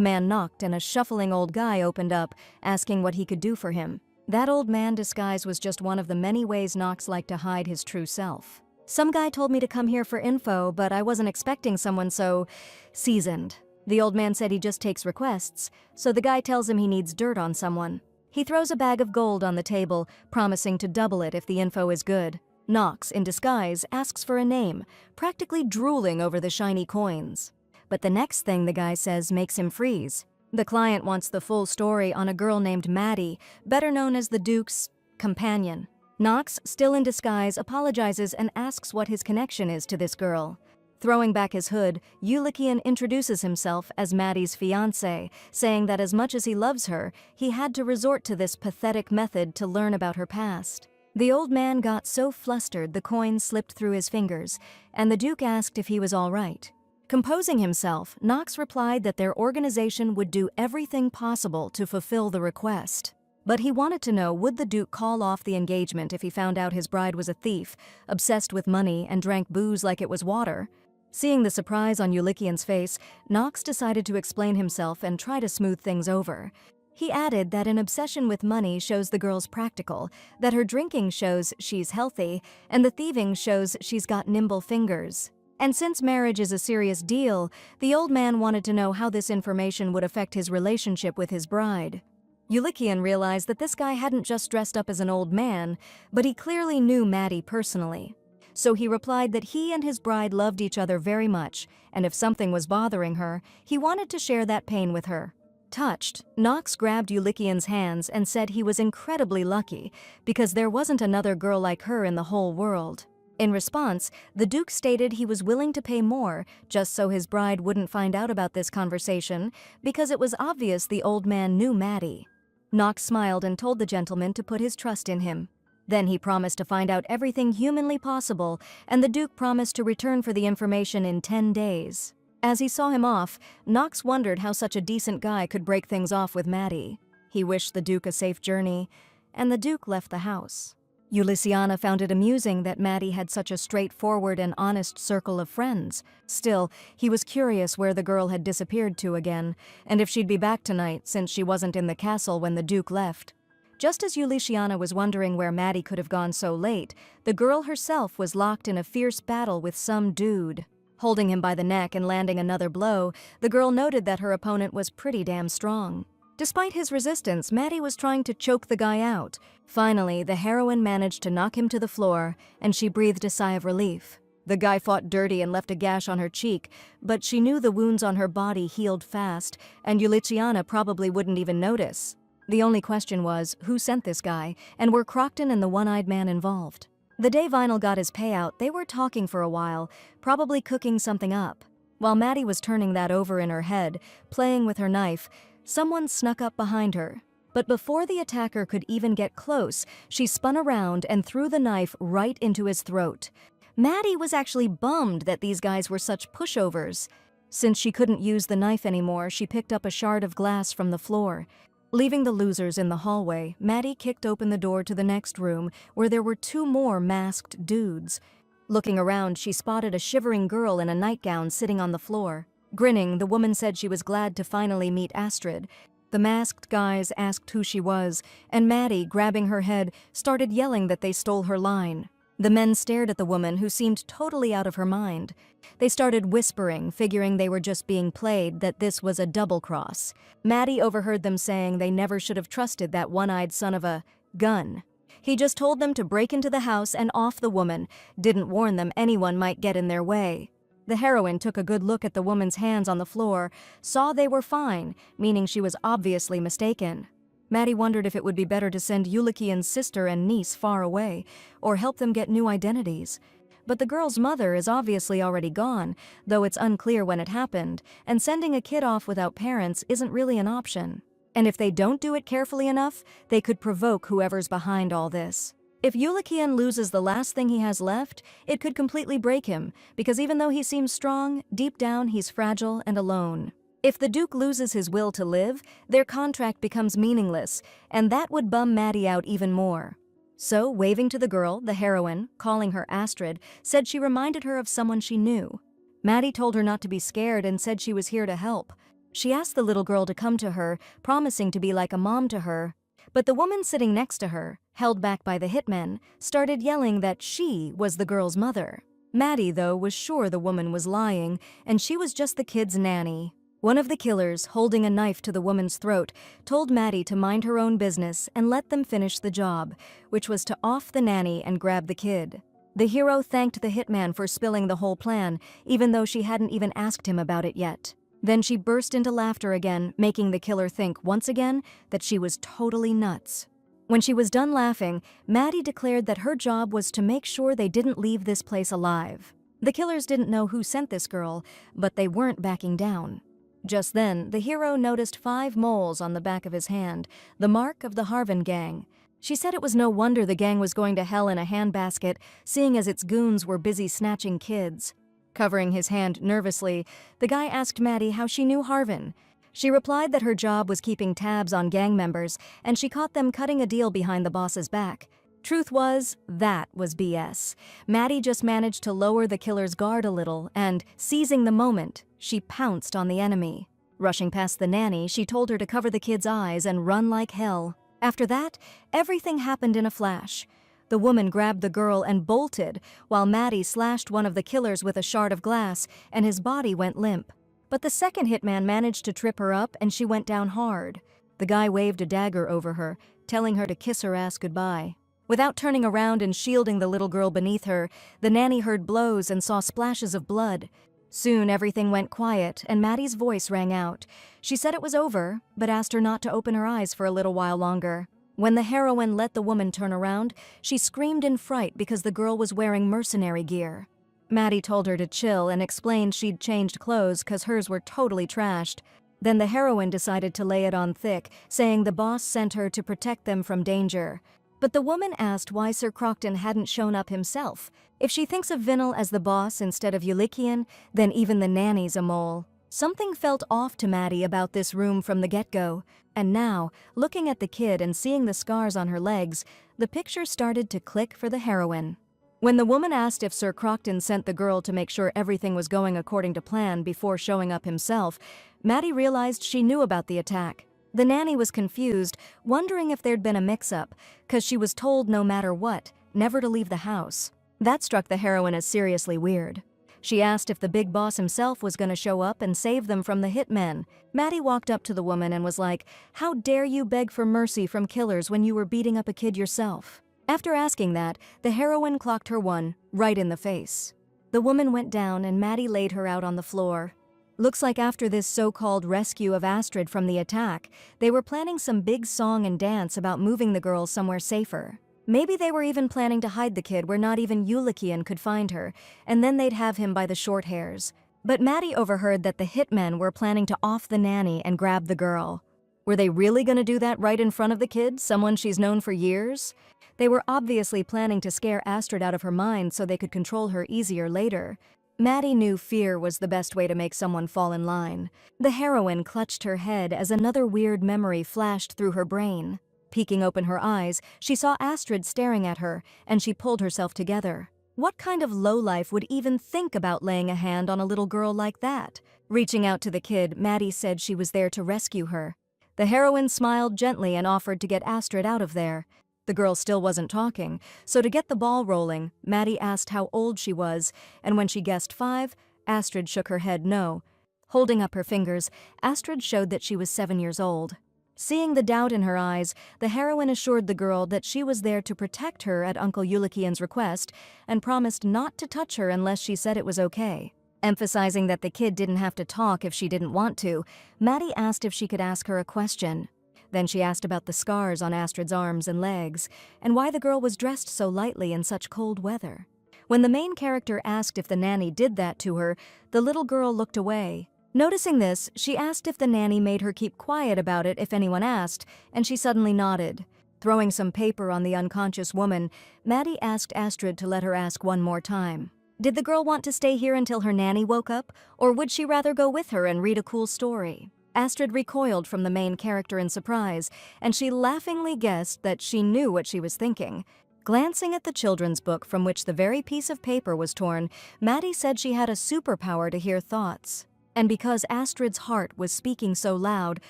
man knocked and a shuffling old guy opened up, asking what he could do for him. That old man disguise was just one of the many ways Knox liked to hide his true self. Some guy told me to come here for info, but I wasn't expecting someone so seasoned. The old man said he just takes requests, so the guy tells him he needs dirt on someone. He throws a bag of gold on the table, promising to double it if the info is good. Knox, in disguise, asks for a name, practically drooling over the shiny coins. But the next thing the guy says makes him freeze. The client wants the full story on a girl named Maddie, better known as the Duke's companion. Knox, still in disguise, apologizes and asks what his connection is to this girl. Throwing back his hood, Ulikian introduces himself as Maddie's fiancé, saying that as much as he loves her, he had to resort to this pathetic method to learn about her past. The old man got so flustered the coin slipped through his fingers, and the Duke asked if he was all right. Composing himself, Knox replied that their organization would do everything possible to fulfill the request. But he wanted to know, would the Duke call off the engagement if he found out his bride was a thief, obsessed with money, and drank booze like it was water? Seeing the surprise on Ulikian's face, Knox decided to explain himself and try to smooth things over. He added that an obsession with money shows the girl's practical, that her drinking shows she's healthy, and the thieving shows she's got nimble fingers. And since marriage is a serious deal, the old man wanted to know how this information would affect his relationship with his bride. Ulikian realized that this guy hadn't just dressed up as an old man, but he clearly knew Maddie personally. So he replied that he and his bride loved each other very much, and if something was bothering her, he wanted to share that pain with her. Touched, Knox grabbed Ulikian's hands and said he was incredibly lucky, because there wasn't another girl like her in the whole world. In response, the Duke stated he was willing to pay more just so his bride wouldn't find out about this conversation, because it was obvious the old man knew Maddie. Knox smiled and told the gentleman to put his trust in him. Then he promised to find out everything humanly possible, and the Duke promised to return for the information in 10 days. As he saw him off, Knox wondered how such a decent guy could break things off with Maddie. He wished the Duke a safe journey, and the Duke left the house. Ulyssiana found it amusing that Maddie had such a straightforward and honest circle of friends. Still, he was curious where the girl had disappeared to again, and if she'd be back tonight since she wasn't in the castle when the Duke left. Just as Ulyssiana was wondering where Maddie could have gone so late, the girl herself was locked in a fierce battle with some dude. Holding him by the neck and landing another blow, the girl noted that her opponent was pretty damn strong. Despite his resistance, Maddie was trying to choke the guy out. Finally, the heroine managed to knock him to the floor, and she breathed a sigh of relief. The guy fought dirty and left a gash on her cheek, but she knew the wounds on her body healed fast, and Ulyssiana probably wouldn't even notice. The only question was, who sent this guy, and were Crocton and the one-eyed man involved? The day Vinyl got his payout, they were talking for a while, probably cooking something up. While Maddie was turning that over in her head, playing with her knife, someone snuck up behind her. But before the attacker could even get close, she spun around and threw the knife right into his throat. Maddie was actually bummed that these guys were such pushovers. Since she couldn't use the knife anymore, she picked up a shard of glass from the floor. Leaving the losers in the hallway, Maddie kicked open the door to the next room, where there were 2 more masked dudes. Looking around, she spotted a shivering girl in a nightgown sitting on the floor. Grinning, the woman said she was glad to finally meet Astrid. The masked guys asked who she was, and Maddie, grabbing her head, started yelling that they stole her line. The men stared at the woman, who seemed totally out of her mind. They started whispering, figuring they were just being played, that this was a double cross. Maddie overheard them saying they never should have trusted that one-eyed son of a gun. He just told them to break into the house and off the woman, didn't warn them anyone might get in their way. The heroine took a good look at the woman's hands on the floor, saw they were fine, meaning she was obviously mistaken. Maddie wondered if it would be better to send Ulikian's sister and niece far away, or help them get new identities. But the girl's mother is obviously already gone, though it's unclear when it happened, and sending a kid off without parents isn't really an option. And if they don't do it carefully enough, they could provoke whoever's behind all this. If Ulikian loses the last thing he has left, it could completely break him, because even though he seems strong, deep down he's fragile and alone. If the Duke loses his will to live, their contract becomes meaningless, and that would bum Maddie out even more. So, waving to the girl, the heroine, calling her Astrid, said she reminded her of someone she knew. Maddie told her not to be scared and said she was here to help. She asked the little girl to come to her, promising to be like a mom to her. But the woman sitting next to her, held back by the hitmen, started yelling that she was the girl's mother. Maddie, though, was sure the woman was lying, and she was just the kid's nanny. One of the killers, holding a knife to the woman's throat, told Maddie to mind her own business and let them finish the job, which was to off the nanny and grab the kid. The hero thanked the hitman for spilling the whole plan, even though she hadn't even asked him about it yet. Then she burst into laughter again, making the killer think once again that she was totally nuts. When she was done laughing, Maddie declared that her job was to make sure they didn't leave this place alive. The killers didn't know who sent this girl, but they weren't backing down. Just then, the hero noticed 5 moles on the back of his hand, the mark of the Harvin gang. She said it was no wonder the gang was going to hell in a handbasket, seeing as its goons were busy snatching kids. Covering his hand nervously, the guy asked Maddie how she knew Harvin. She replied that her job was keeping tabs on gang members, and she caught them cutting a deal behind the boss's back. Truth was, that was BS. Maddie just managed to lower the killer's guard a little, and, seizing the moment, she pounced on the enemy. Rushing past the nanny, she told her to cover the kid's eyes and run like hell. After that, everything happened in a flash. The woman grabbed the girl and bolted, while Maddie slashed one of the killers with a shard of glass, and his body went limp. But the second hitman managed to trip her up, and she went down hard. The guy waved a dagger over her, telling her to kiss her ass goodbye. Without turning around and shielding the little girl beneath her, the nanny heard blows and saw splashes of blood. Soon everything went quiet, and Maddie's voice rang out. She said it was over, but asked her not to open her eyes for a little while longer. When the heroine let the woman turn around, she screamed in fright because the girl was wearing mercenary gear. Maddie told her to chill and explained she'd changed clothes because hers were totally trashed. Then the heroine decided to lay it on thick, saying the boss sent her to protect them from danger. But the woman asked why Sir Crocton hadn't shown up himself. If she thinks of Vinil as the boss instead of Ulikian, then even the nanny's a mole. Something felt off to Maddie about this room from the get-go, and now, looking at the kid and seeing the scars on her legs, the picture started to click for the heroine. When the woman asked if Sir Crocton sent the girl to make sure everything was going according to plan before showing up himself, Maddie realized she knew about the attack. The nanny was confused, wondering if there'd been a mix-up, because she was told no matter what, never to leave the house. That struck the heroine as seriously weird. She asked if the big boss himself was going to show up and save them from the hitmen. Maddie walked up to the woman and was like, "How dare you beg for mercy from killers when you were beating up a kid yourself?" After asking that, the heroine clocked her one, right in the face. The woman went down and Maddie laid her out on the floor. Looks like after this so-called rescue of Astrid from the attack, they were planning some big song and dance about moving the girl somewhere safer. Maybe they were even planning to hide the kid where not even Ulikian could find her, and then they'd have him by the short hairs. But Maddie overheard that the hitmen were planning to off the nanny and grab the girl. Were they really going to do that right in front of the kid, someone she's known for years? They were obviously planning to scare Astrid out of her mind so they could control her easier later. Maddie knew fear was the best way to make someone fall in line. The heroine clutched her head as another weird memory flashed through her brain. Peeking open her eyes, she saw Astrid staring at her, and she pulled herself together. What kind of lowlife would even think about laying a hand on a little girl like that? Reaching out to the kid, Maddie said she was there to rescue her. The heroine smiled gently and offered to get Astrid out of there. The girl still wasn't talking, so to get the ball rolling, Maddie asked how old she was, and when she guessed 5, Astrid shook her head no. Holding up her fingers, Astrid showed that she was 7 years old. Seeing the doubt in her eyes, the heroine assured the girl that she was there to protect her at Uncle Ulikian's request and promised not to touch her unless she said it was okay. Emphasizing that the kid didn't have to talk if she didn't want to, Maddie asked if she could ask her a question. Then she asked about the scars on Astrid's arms and legs, and why the girl was dressed so lightly in such cold weather. When the main character asked if the nanny did that to her, the little girl looked away. Noticing this, she asked if the nanny made her keep quiet about it if anyone asked, and she suddenly nodded. Throwing some paper on the unconscious woman, Maddie asked Astrid to let her ask one more time. Did the girl want to stay here until her nanny woke up, or would she rather go with her and read a cool story? Astrid recoiled from the main character in surprise, and she laughingly guessed that she knew what she was thinking. Glancing at the children's book from which the very piece of paper was torn, Maddie said she had a superpower to hear thoughts. And because Astrid's heart was speaking so loud,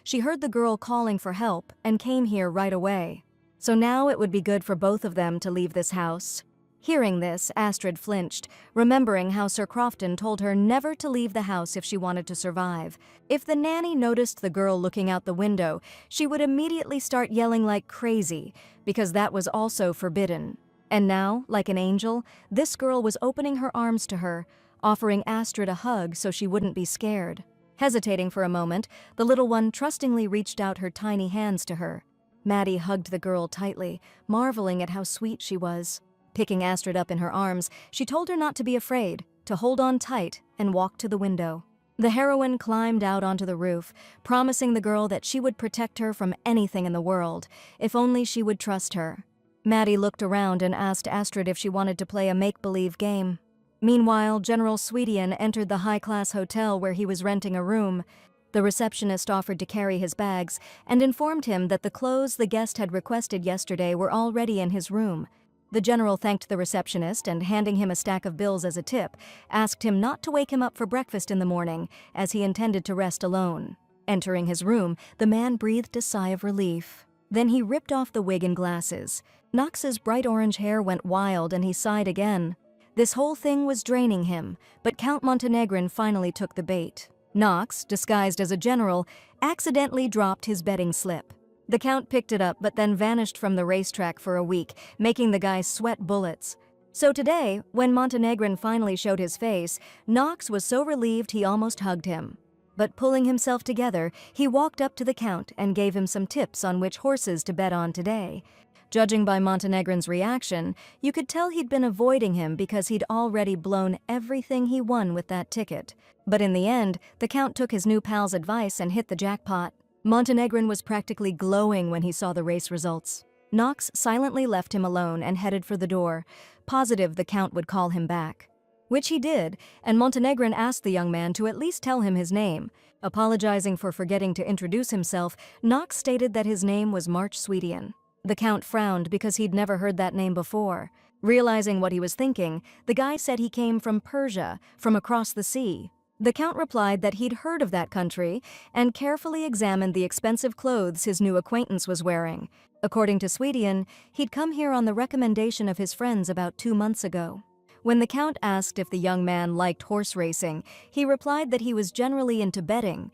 she heard the girl calling for help and came here right away. So now it would be good for both of them to leave this house. Hearing this, Astrid flinched, remembering how Sir Crofton told her never to leave the house if she wanted to survive. If the nanny noticed the girl looking out the window, she would immediately start yelling like crazy, because that was also forbidden. And now, like an angel, this girl was opening her arms to her, offering Astrid a hug so she wouldn't be scared. Hesitating for a moment, the little one trustingly reached out her tiny hands to her. Maddie hugged the girl tightly, marveling at how sweet she was. Picking Astrid up in her arms, she told her not to be afraid, to hold on tight, and walk to the window. The heroine climbed out onto the roof, promising the girl that she would protect her from anything in the world, if only she would trust her. Maddie looked around and asked Astrid if she wanted to play a make-believe game. Meanwhile, General Swedian entered the high-class hotel where he was renting a room. The receptionist offered to carry his bags and informed him that the clothes the guest had requested yesterday were already in his room. The general thanked the receptionist and, handing him a stack of bills as a tip, asked him not to wake him up for breakfast in the morning, as he intended to rest alone. Entering his room, the man breathed a sigh of relief. Then he ripped off the wig and glasses. Knox's bright orange hair went wild and he sighed again. This whole thing was draining him, but Count Montenegrin finally took the bait. Knox, disguised as a general, accidentally dropped his betting slip. The Count picked it up but then vanished from the racetrack for a week, making the guy sweat bullets. So today, when Montenegrin finally showed his face, Knox was so relieved he almost hugged him. But pulling himself together, he walked up to the Count and gave him some tips on which horses to bet on today. Judging by Montenegrin's reaction, you could tell he'd been avoiding him because he'd already blown everything he won with that ticket. But in the end, the Count took his new pal's advice and hit the jackpot. Montenegrin was practically glowing when he saw the race results. Knox silently left him alone and headed for the door, positive the Count would call him back. Which he did, and Montenegrin asked the young man to at least tell him his name. Apologizing for forgetting to introduce himself, Knox stated that his name was March Swedian. The Count frowned because he'd never heard that name before. Realizing what he was thinking, the guy said he came from Persia, from across the sea. The Count replied that he'd heard of that country and carefully examined the expensive clothes his new acquaintance was wearing. According to Swedian, he'd come here on the recommendation of his friends about 2 months ago. When the Count asked if the young man liked horse racing, he replied that he was generally into betting.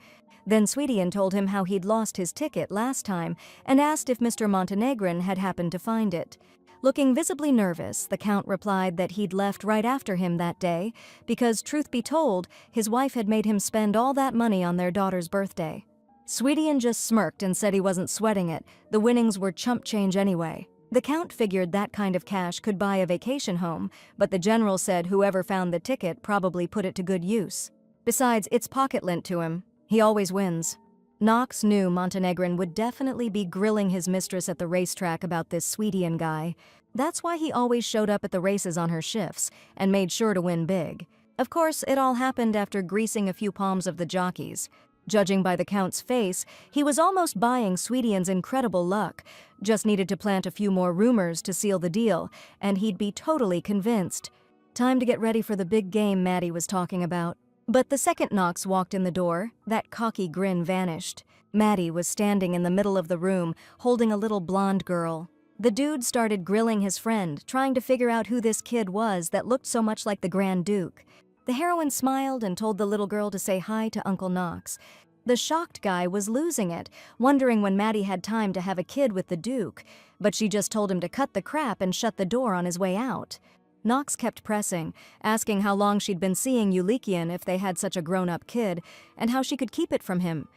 Then Swedian told him how he'd lost his ticket last time and asked if Mr. Montenegrin had happened to find it. Looking visibly nervous, the Count replied that he'd left right after him that day because, truth be told, his wife had made him spend all that money on their daughter's birthday. Swedian just smirked and said he wasn't sweating it. The winnings were chump change anyway. The Count figured that kind of cash could buy a vacation home, but the general said whoever found the ticket probably put it to good use. Besides, it's pocket-lint to him. He always wins. Knox knew Montenegrin would definitely be grilling his mistress at the racetrack about this Swedian guy. That's why he always showed up at the races on her shifts and made sure to win big. Of course, it all happened after greasing a few palms of the jockeys. Judging by the Count's face, he was almost buying Swedian's incredible luck, just needed to plant a few more rumors to seal the deal, and he'd be totally convinced. Time to get ready for the big game Maddie was talking about. But the second Knox walked in the door, that cocky grin vanished. Maddie was standing in the middle of the room, holding a little blonde girl. The dude started grilling his friend, trying to figure out who this kid was that looked so much like the Grand Duke. The heroine smiled and told the little girl to say hi to Uncle Knox. The shocked guy was losing it, wondering when Maddie had time to have a kid with the Duke, but she just told him to cut the crap and shut the door on his way out. Knox kept pressing, asking how long she'd been seeing Ulikian if they had such a grown-up kid, and how she could keep it from him.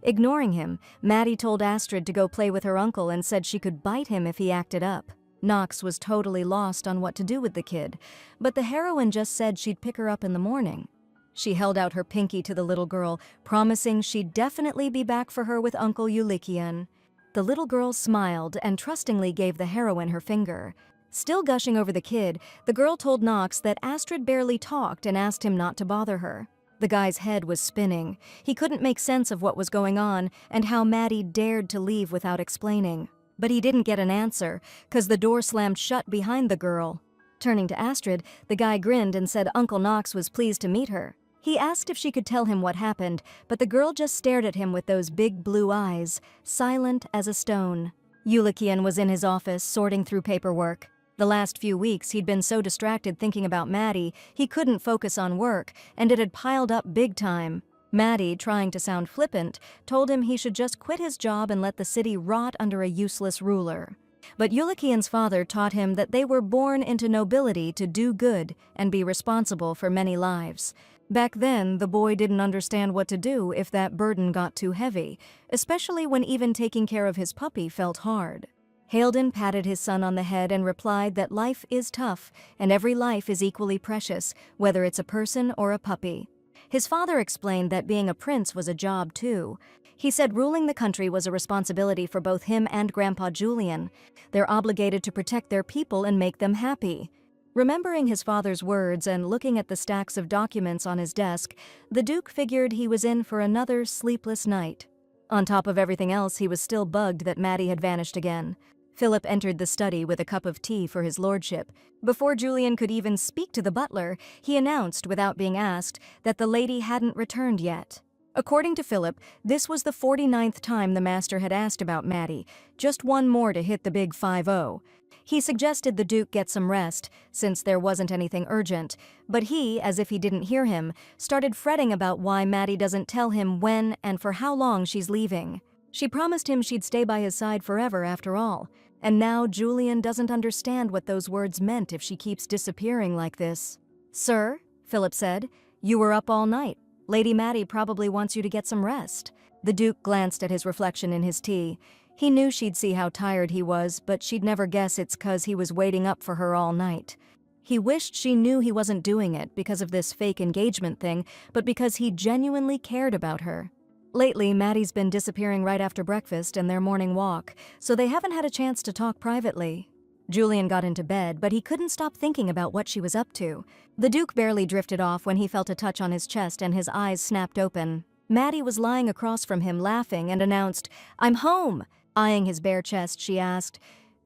Ignoring him, Maddie told Astrid to go play with her uncle and said she could bite him if he acted up. Knox was totally lost on what to do with the kid, but the heroine just said she'd pick her up in the morning. She held out her pinky to the little girl, promising she'd definitely be back for her with Uncle Ulikian. The little girl smiled and trustingly gave the heroine her finger. Still gushing over the kid, the girl told Knox that Astrid barely talked and asked him not to bother her. The guy's head was spinning. He couldn't make sense of what was going on and how Maddie dared to leave without explaining. But he didn't get an answer, 'cause the door slammed shut behind the girl. Turning to Astrid, the guy grinned and said Uncle Knox was pleased to meet her. He asked if she could tell him what happened, but the girl just stared at him with those big blue eyes, silent as a stone. Ulikian was in his office, sorting through paperwork. The last few weeks, he'd been so distracted thinking about Maddie, he couldn't focus on work, and it had piled up big time. Maddie, trying to sound flippant, told him he should just quit his job and let the city rot under a useless ruler. But Ulikian's father taught him that they were born into nobility to do good and be responsible for many lives. Back then, the boy didn't understand what to do if that burden got too heavy, especially when even taking care of his puppy felt hard. Halden patted his son on the head and replied that life is tough and every life is equally precious, whether it's a person or a puppy. His father explained that being a prince was a job too. He said ruling the country was a responsibility for both him and Grandpa Julian. They're obligated to protect their people and make them happy. Remembering his father's words and looking at the stacks of documents on his desk, the Duke figured he was in for another sleepless night. On top of everything else, he was still bugged that Maddie had vanished again. Philip entered the study with a cup of tea for his lordship. Before Julian could even speak to the butler, he announced, without being asked, that the lady hadn't returned yet. According to Philip, this was the 49th time the master had asked about Maddie, just one more to hit the big 5-0. He suggested the Duke get some rest, since there wasn't anything urgent, but he, as if he didn't hear him, started fretting about why Maddie doesn't tell him when and for how long she's leaving. She promised him she'd stay by his side forever after all, and now Julian doesn't understand what those words meant if she keeps disappearing like this. "Sir," Philip said, "you were up all night. Lady Maddie probably wants you to get some rest." The Duke glanced at his reflection in his tea. He knew she'd see how tired he was, but she'd never guess it's 'cause he was waiting up for her all night. He wished she knew he wasn't doing it because of this fake engagement thing, but because he genuinely cared about her. Lately, Maddie's been disappearing right after breakfast and their morning walk, so they haven't had a chance to talk privately. Julian got into bed, but he couldn't stop thinking about what she was up to. The Duke barely drifted off when he felt a touch on his chest and his eyes snapped open. Maddie was lying across from him laughing and announced, "I'm home!" Eyeing his bare chest, she asked,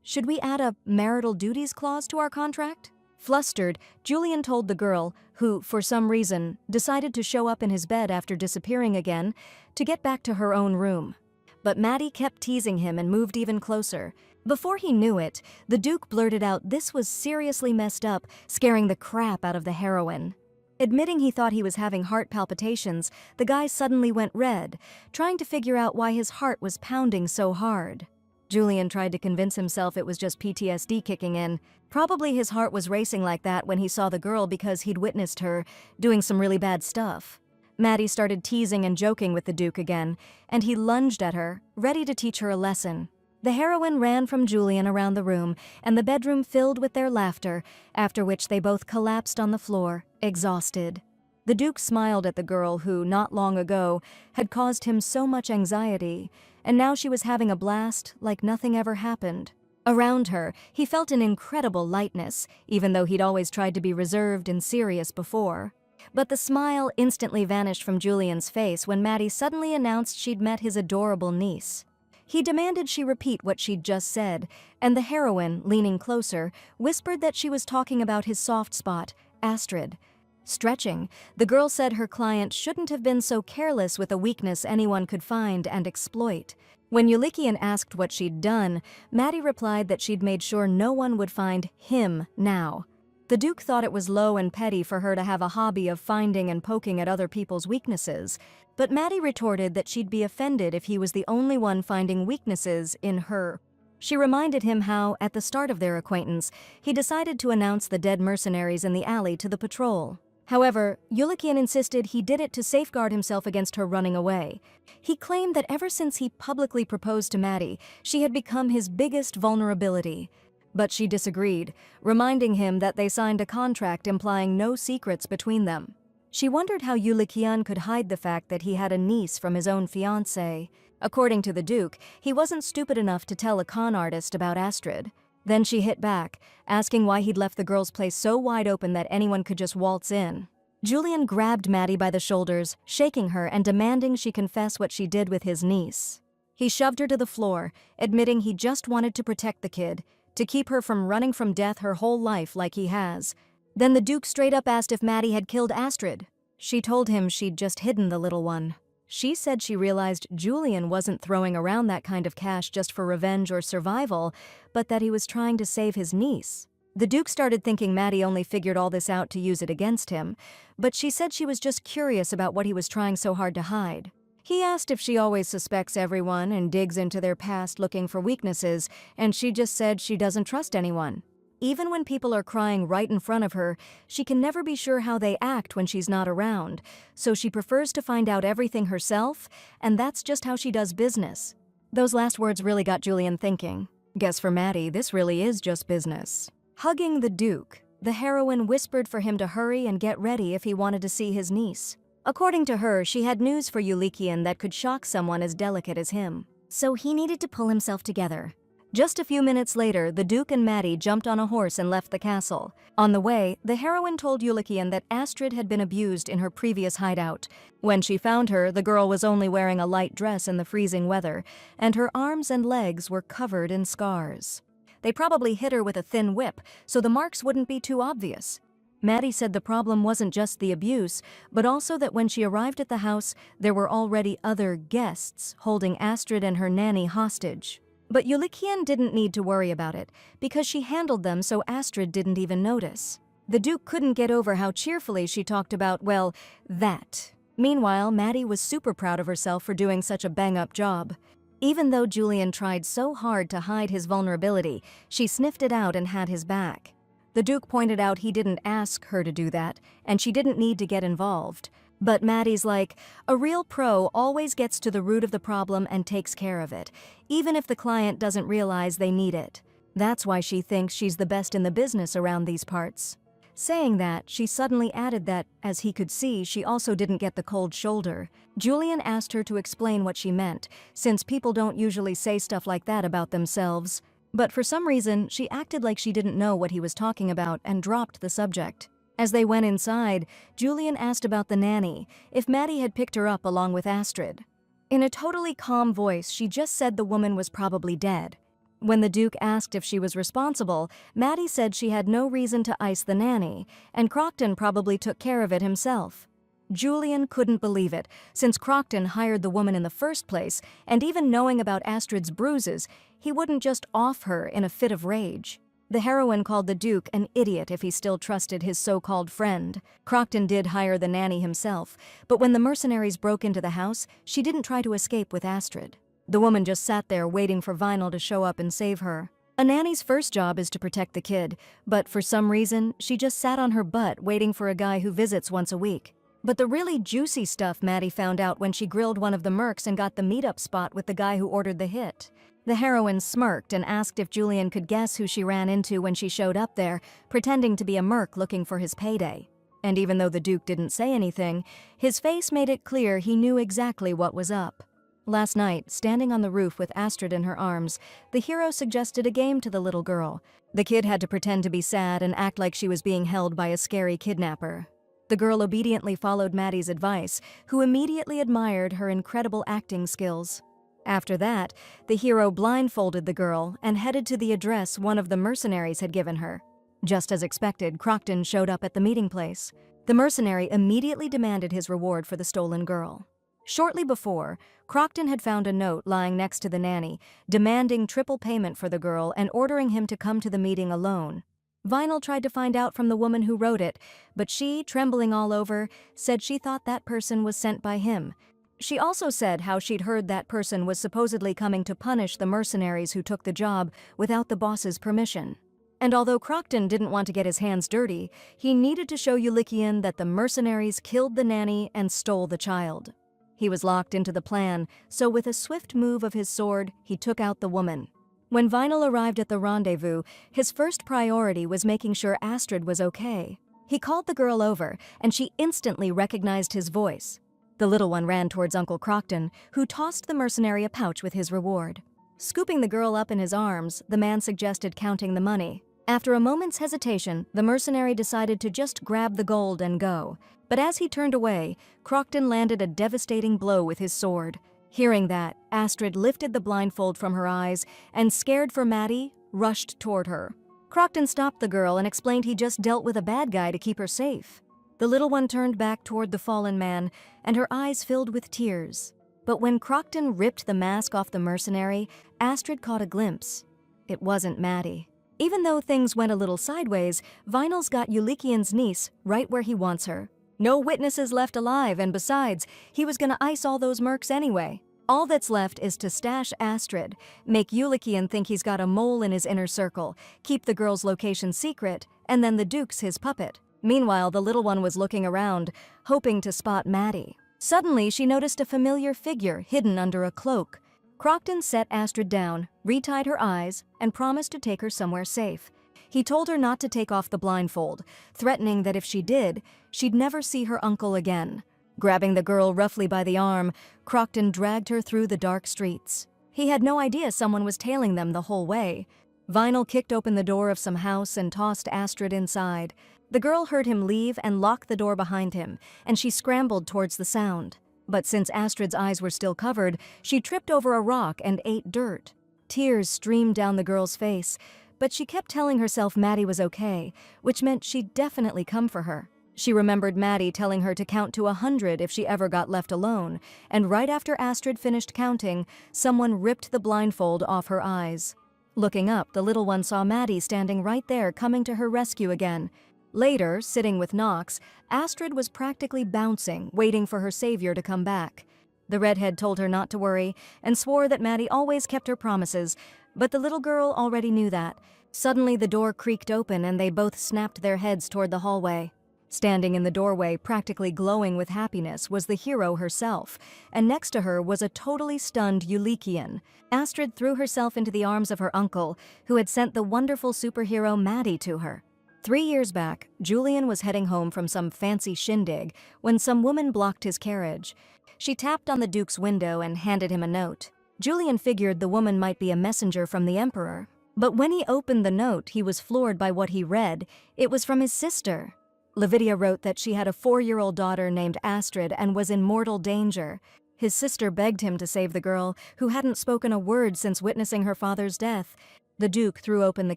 "Should we add a marital duties clause to our contract?" Flustered, Julian told the girl, who, for some reason, decided to show up in his bed after disappearing again, to get back to her own room. But Maddie kept teasing him and moved even closer. Before he knew it, the Duke blurted out this was seriously messed up, scaring the crap out of the heroine. Admitting he thought he was having heart palpitations, the guy suddenly went red, trying to figure out why his heart was pounding so hard. Julian tried to convince himself it was just PTSD kicking in. Probably his heart was racing like that when he saw the girl because he'd witnessed her doing some really bad stuff. Maddie started teasing and joking with the Duke again, and he lunged at her, ready to teach her a lesson. The heroine ran from Julian around the room, and the bedroom filled with their laughter, after which they both collapsed on the floor, exhausted. The Duke smiled at the girl who, not long ago, had caused him so much anxiety, and now she was having a blast like nothing ever happened. Around her, he felt an incredible lightness, even though he'd always tried to be reserved and serious before. But the smile instantly vanished from Julian's face when Maddie suddenly announced she'd met his adorable niece. He demanded she repeat what she'd just said, and the heroine, leaning closer, whispered that she was talking about his soft spot, Astrid. Stretching, the girl said her client shouldn't have been so careless with a weakness anyone could find and exploit. When Ulikian asked what she'd done, Maddie replied that she'd made sure no one would find him now. The Duke thought it was low and petty for her to have a hobby of finding and poking at other people's weaknesses, but Maddie retorted that she'd be offended if he was the only one finding weaknesses in her. She reminded him how, at the start of their acquaintance, he decided to announce the dead mercenaries in the alley to the patrol. However, Ulikian insisted he did it to safeguard himself against her running away. He claimed that ever since he publicly proposed to Maddie, she had become his biggest vulnerability. But she disagreed, reminding him that they signed a contract implying no secrets between them. She wondered how Ulikian could hide the fact that he had a niece from his own fiancée. According to the Duke, he wasn't stupid enough to tell a con artist about Astrid. Then she hit back, asking why he'd left the girl's place so wide open that anyone could just waltz in. Julian grabbed Maddie by the shoulders, shaking her and demanding she confess what she did with his niece. He shoved her to the floor, admitting he just wanted to protect the kid, to keep her from running from death her whole life like he has. Then the Duke straight up asked if Maddie had killed Astrid. She told him she'd just hidden the little one. She said she realized Julian wasn't throwing around that kind of cash just for revenge or survival, but that he was trying to save his niece. The Duke started thinking Maddie only figured all this out to use it against him, but she said she was just curious about what he was trying so hard to hide. He asked if she always suspects everyone and digs into their past looking for weaknesses, and she just said she doesn't trust anyone. Even when people are crying right in front of her, she can never be sure how they act when she's not around, so she prefers to find out everything herself, and that's just how she does business. Those last words really got Julian thinking. Guess for Maddie, this really is just business. Hugging the Duke, the heroine whispered for him to hurry and get ready if he wanted to see his niece. According to her, she had news for Ulikian that could shock someone as delicate as him. So he needed to pull himself together. Just a few minutes later, the Duke and Maddie jumped on a horse and left the castle. On the way, the heroine told Ulikian that Astrid had been abused in her previous hideout. When she found her, the girl was only wearing a light dress in the freezing weather, and her arms and legs were covered in scars. They probably hit her with a thin whip, so the marks wouldn't be too obvious. Maddie said the problem wasn't just the abuse, but also that when she arrived at the house, there were already other guests holding Astrid and her nanny hostage. But Ulikian didn't need to worry about it, because she handled them so Astrid didn't even notice. The Duke couldn't get over how cheerfully she talked about, well, that. Meanwhile, Maddie was super proud of herself for doing such a bang-up job. Even though Julian tried so hard to hide his vulnerability, she sniffed it out and had his back. The Duke pointed out he didn't ask her to do that, and she didn't need to get involved. But Maddie's like, a real pro always gets to the root of the problem and takes care of it, even if the client doesn't realize they need it. That's why she thinks she's the best in the business around these parts. Saying that, she suddenly added that, as he could see, she also didn't get the cold shoulder. Julian asked her to explain what she meant, since people don't usually say stuff like that about themselves. But for some reason, she acted like she didn't know what he was talking about and dropped the subject. As they went inside, Julian asked about the nanny, if Maddie had picked her up along with Astrid. In a totally calm voice, she just said the woman was probably dead. When the Duke asked if she was responsible, Maddie said she had no reason to ice the nanny, and Crocton probably took care of it himself. Julian couldn't believe it, since Crocton hired the woman in the first place, and even knowing about Astrid's bruises, he wouldn't just off her in a fit of rage. The heroine called the Duke an idiot if he still trusted his so-called friend. Crocton did hire the nanny himself, but when the mercenaries broke into the house, she didn't try to escape with Astrid. The woman just sat there waiting for Vinyl to show up and save her. A nanny's first job is to protect the kid, but for some reason, she just sat on her butt waiting for a guy who visits once a week. But the really juicy stuff Maddie found out when she grilled one of the mercs and got the meetup spot with the guy who ordered the hit. The heroine smirked and asked if Julian could guess who she ran into when she showed up there, pretending to be a merc looking for his payday. And even though the Duke didn't say anything, his face made it clear he knew exactly what was up. Last night, standing on the roof with Astrid in her arms, the hero suggested a game to the little girl. The kid had to pretend to be sad and act like she was being held by a scary kidnapper. The girl obediently followed Maddie's advice, who immediately admired her incredible acting skills. After that, the hero blindfolded the girl and headed to the address one of the mercenaries had given her. Just as expected, Crocton showed up at the meeting place. The mercenary immediately demanded his reward for the stolen girl. Shortly before, Crocton had found a note lying next to the nanny, demanding triple payment for the girl and ordering him to come to the meeting alone. Vinyl tried to find out from the woman who wrote it, but she, trembling all over, said she thought that person was sent by him. She also said how she'd heard that person was supposedly coming to punish the mercenaries who took the job without the boss's permission. And although Crocton didn't want to get his hands dirty, he needed to show Ulikian that the mercenaries killed the nanny and stole the child. He was locked into the plan, so with a swift move of his sword, he took out the woman. When Vinyl arrived at the rendezvous, his first priority was making sure Astrid was okay. He called the girl over, and she instantly recognized his voice. The little one ran towards Uncle Crocton, who tossed the mercenary a pouch with his reward. Scooping the girl up in his arms, the man suggested counting the money. After a moment's hesitation, the mercenary decided to just grab the gold and go. But as he turned away, Crocton landed a devastating blow with his sword. Hearing that, Astrid lifted the blindfold from her eyes and, scared for Maddie, rushed toward her. Crocton stopped the girl and explained he just dealt with a bad guy to keep her safe. The little one turned back toward the fallen man, and her eyes filled with tears. But when Crocton ripped the mask off the mercenary, Astrid caught a glimpse. It wasn't Maddie. Even though things went a little sideways, Vinyl's got Ulikian's niece right where he wants her. No witnesses left alive, and besides, he was gonna ice all those mercs anyway. All that's left is to stash Astrid, make Yulikian think he's got a mole in his inner circle, keep the girl's location secret, and then the Duke's his puppet. Meanwhile, the little one was looking around, hoping to spot Maddie. Suddenly, she noticed a familiar figure hidden under a cloak. Crocton set Astrid down, retied her eyes, and promised to take her somewhere safe. He told her not to take off the blindfold, threatening that if she did, she'd never see her uncle again. Grabbing the girl roughly by the arm, Crocton dragged her through the dark streets. He had no idea someone was tailing them the whole way. Vinyl kicked open the door of some house and tossed Astrid inside. The girl heard him leave and lock the door behind him, and she scrambled towards the sound. But since Astrid's eyes were still covered, she tripped over a rock and ate dirt. Tears streamed down the girl's face, but she kept telling herself Maddie was okay, which meant she'd definitely come for her. She remembered Maddie telling her to count to 100 if she ever got left alone, and right after Astrid finished counting, someone ripped the blindfold off her eyes. Looking up, the little one saw Maddie standing right there, coming to her rescue again. Later, sitting with Knox, Astrid was practically bouncing, waiting for her savior to come back. The redhead told her not to worry, and swore that Maddie always kept her promises, but the little girl already knew that. Suddenly the door creaked open and they both snapped their heads toward the hallway. Standing in the doorway, practically glowing with happiness, was the hero herself, and next to her was a totally stunned Yulikian. Astrid threw herself into the arms of her uncle, who had sent the wonderful superhero Maddie to her. 3 years back, Julian was heading home from some fancy shindig when some woman blocked his carriage. She tapped on the Duke's window and handed him a note. Julian figured the woman might be a messenger from the Emperor. But when he opened the note, he was floored by what he read. It was from his sister. Lavidia wrote that she had a 4-year-old daughter named Astrid and was in mortal danger. His sister begged him to save the girl, who hadn't spoken a word since witnessing her father's death. The Duke threw open the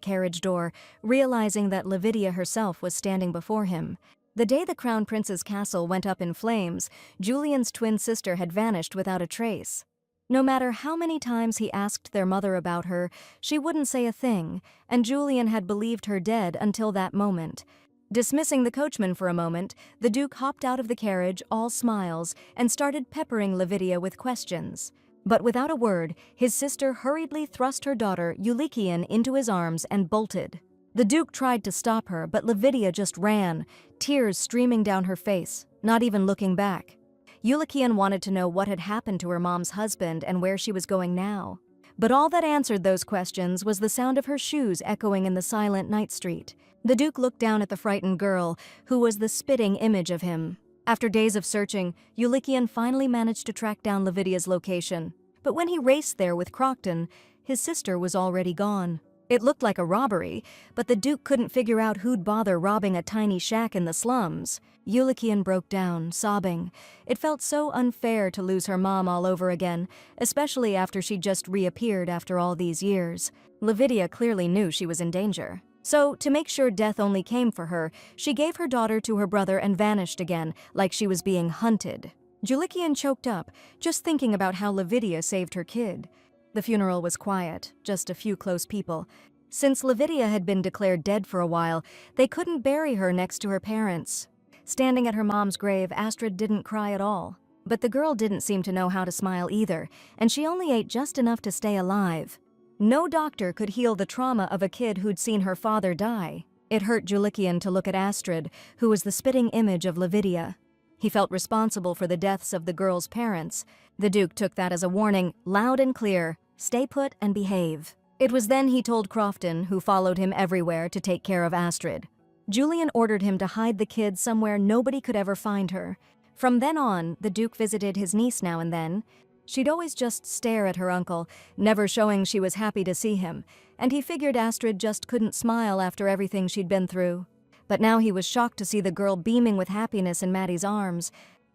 carriage door, realizing that Lavidia herself was standing before him. The day the Crown Prince's castle went up in flames, Julian's twin sister had vanished without a trace. No matter how many times he asked their mother about her, she wouldn't say a thing, and Julian had believed her dead until that moment. Dismissing the coachman for a moment, the Duke hopped out of the carriage, all smiles, and started peppering Lavidia with questions. But without a word, his sister hurriedly thrust her daughter, Yulikian, into his arms and bolted. The Duke tried to stop her, but Lavidia just ran, tears streaming down her face, not even looking back. Yulikian wanted to know what had happened to her mom's husband and where she was going now. But all that answered those questions was the sound of her shoes echoing in the silent night street. The Duke looked down at the frightened girl, who was the spitting image of him. After days of searching, Yulikian finally managed to track down Lavidia's location. But when he raced there with Crocton, his sister was already gone. It looked like a robbery, but the Duke couldn't figure out who'd bother robbing a tiny shack in the slums. Yulikian broke down, sobbing. It felt so unfair to lose her mom all over again, especially after she'd just reappeared after all these years. Lavidia clearly knew she was in danger. So, to make sure death only came for her, she gave her daughter to her brother and vanished again, like she was being hunted. Yulikian choked up, just thinking about how Lavidia saved her kid. The funeral was quiet, just a few close people. Since Lavidia had been declared dead for a while, they couldn't bury her next to her parents. Standing at her mom's grave, Astrid didn't cry at all. But the girl didn't seem to know how to smile either, and she only ate just enough to stay alive. No doctor could heal the trauma of a kid who'd seen her father die. It hurt Yulikian to look at Astrid, who was the spitting image of Lavidia. He felt responsible for the deaths of the girl's parents. The Duke took that as a warning, loud and clear: stay put and behave. It was then he told Crofton, who followed him everywhere, to take care of Astrid. Julian ordered him to hide the kid somewhere nobody could ever find her. From then on, the Duke visited his niece now and then. She'd always just stare at her uncle, never showing she was happy to see him, and he figured Astrid just couldn't smile after everything she'd been through. But now he was shocked to see the girl beaming with happiness in Maddie's arms.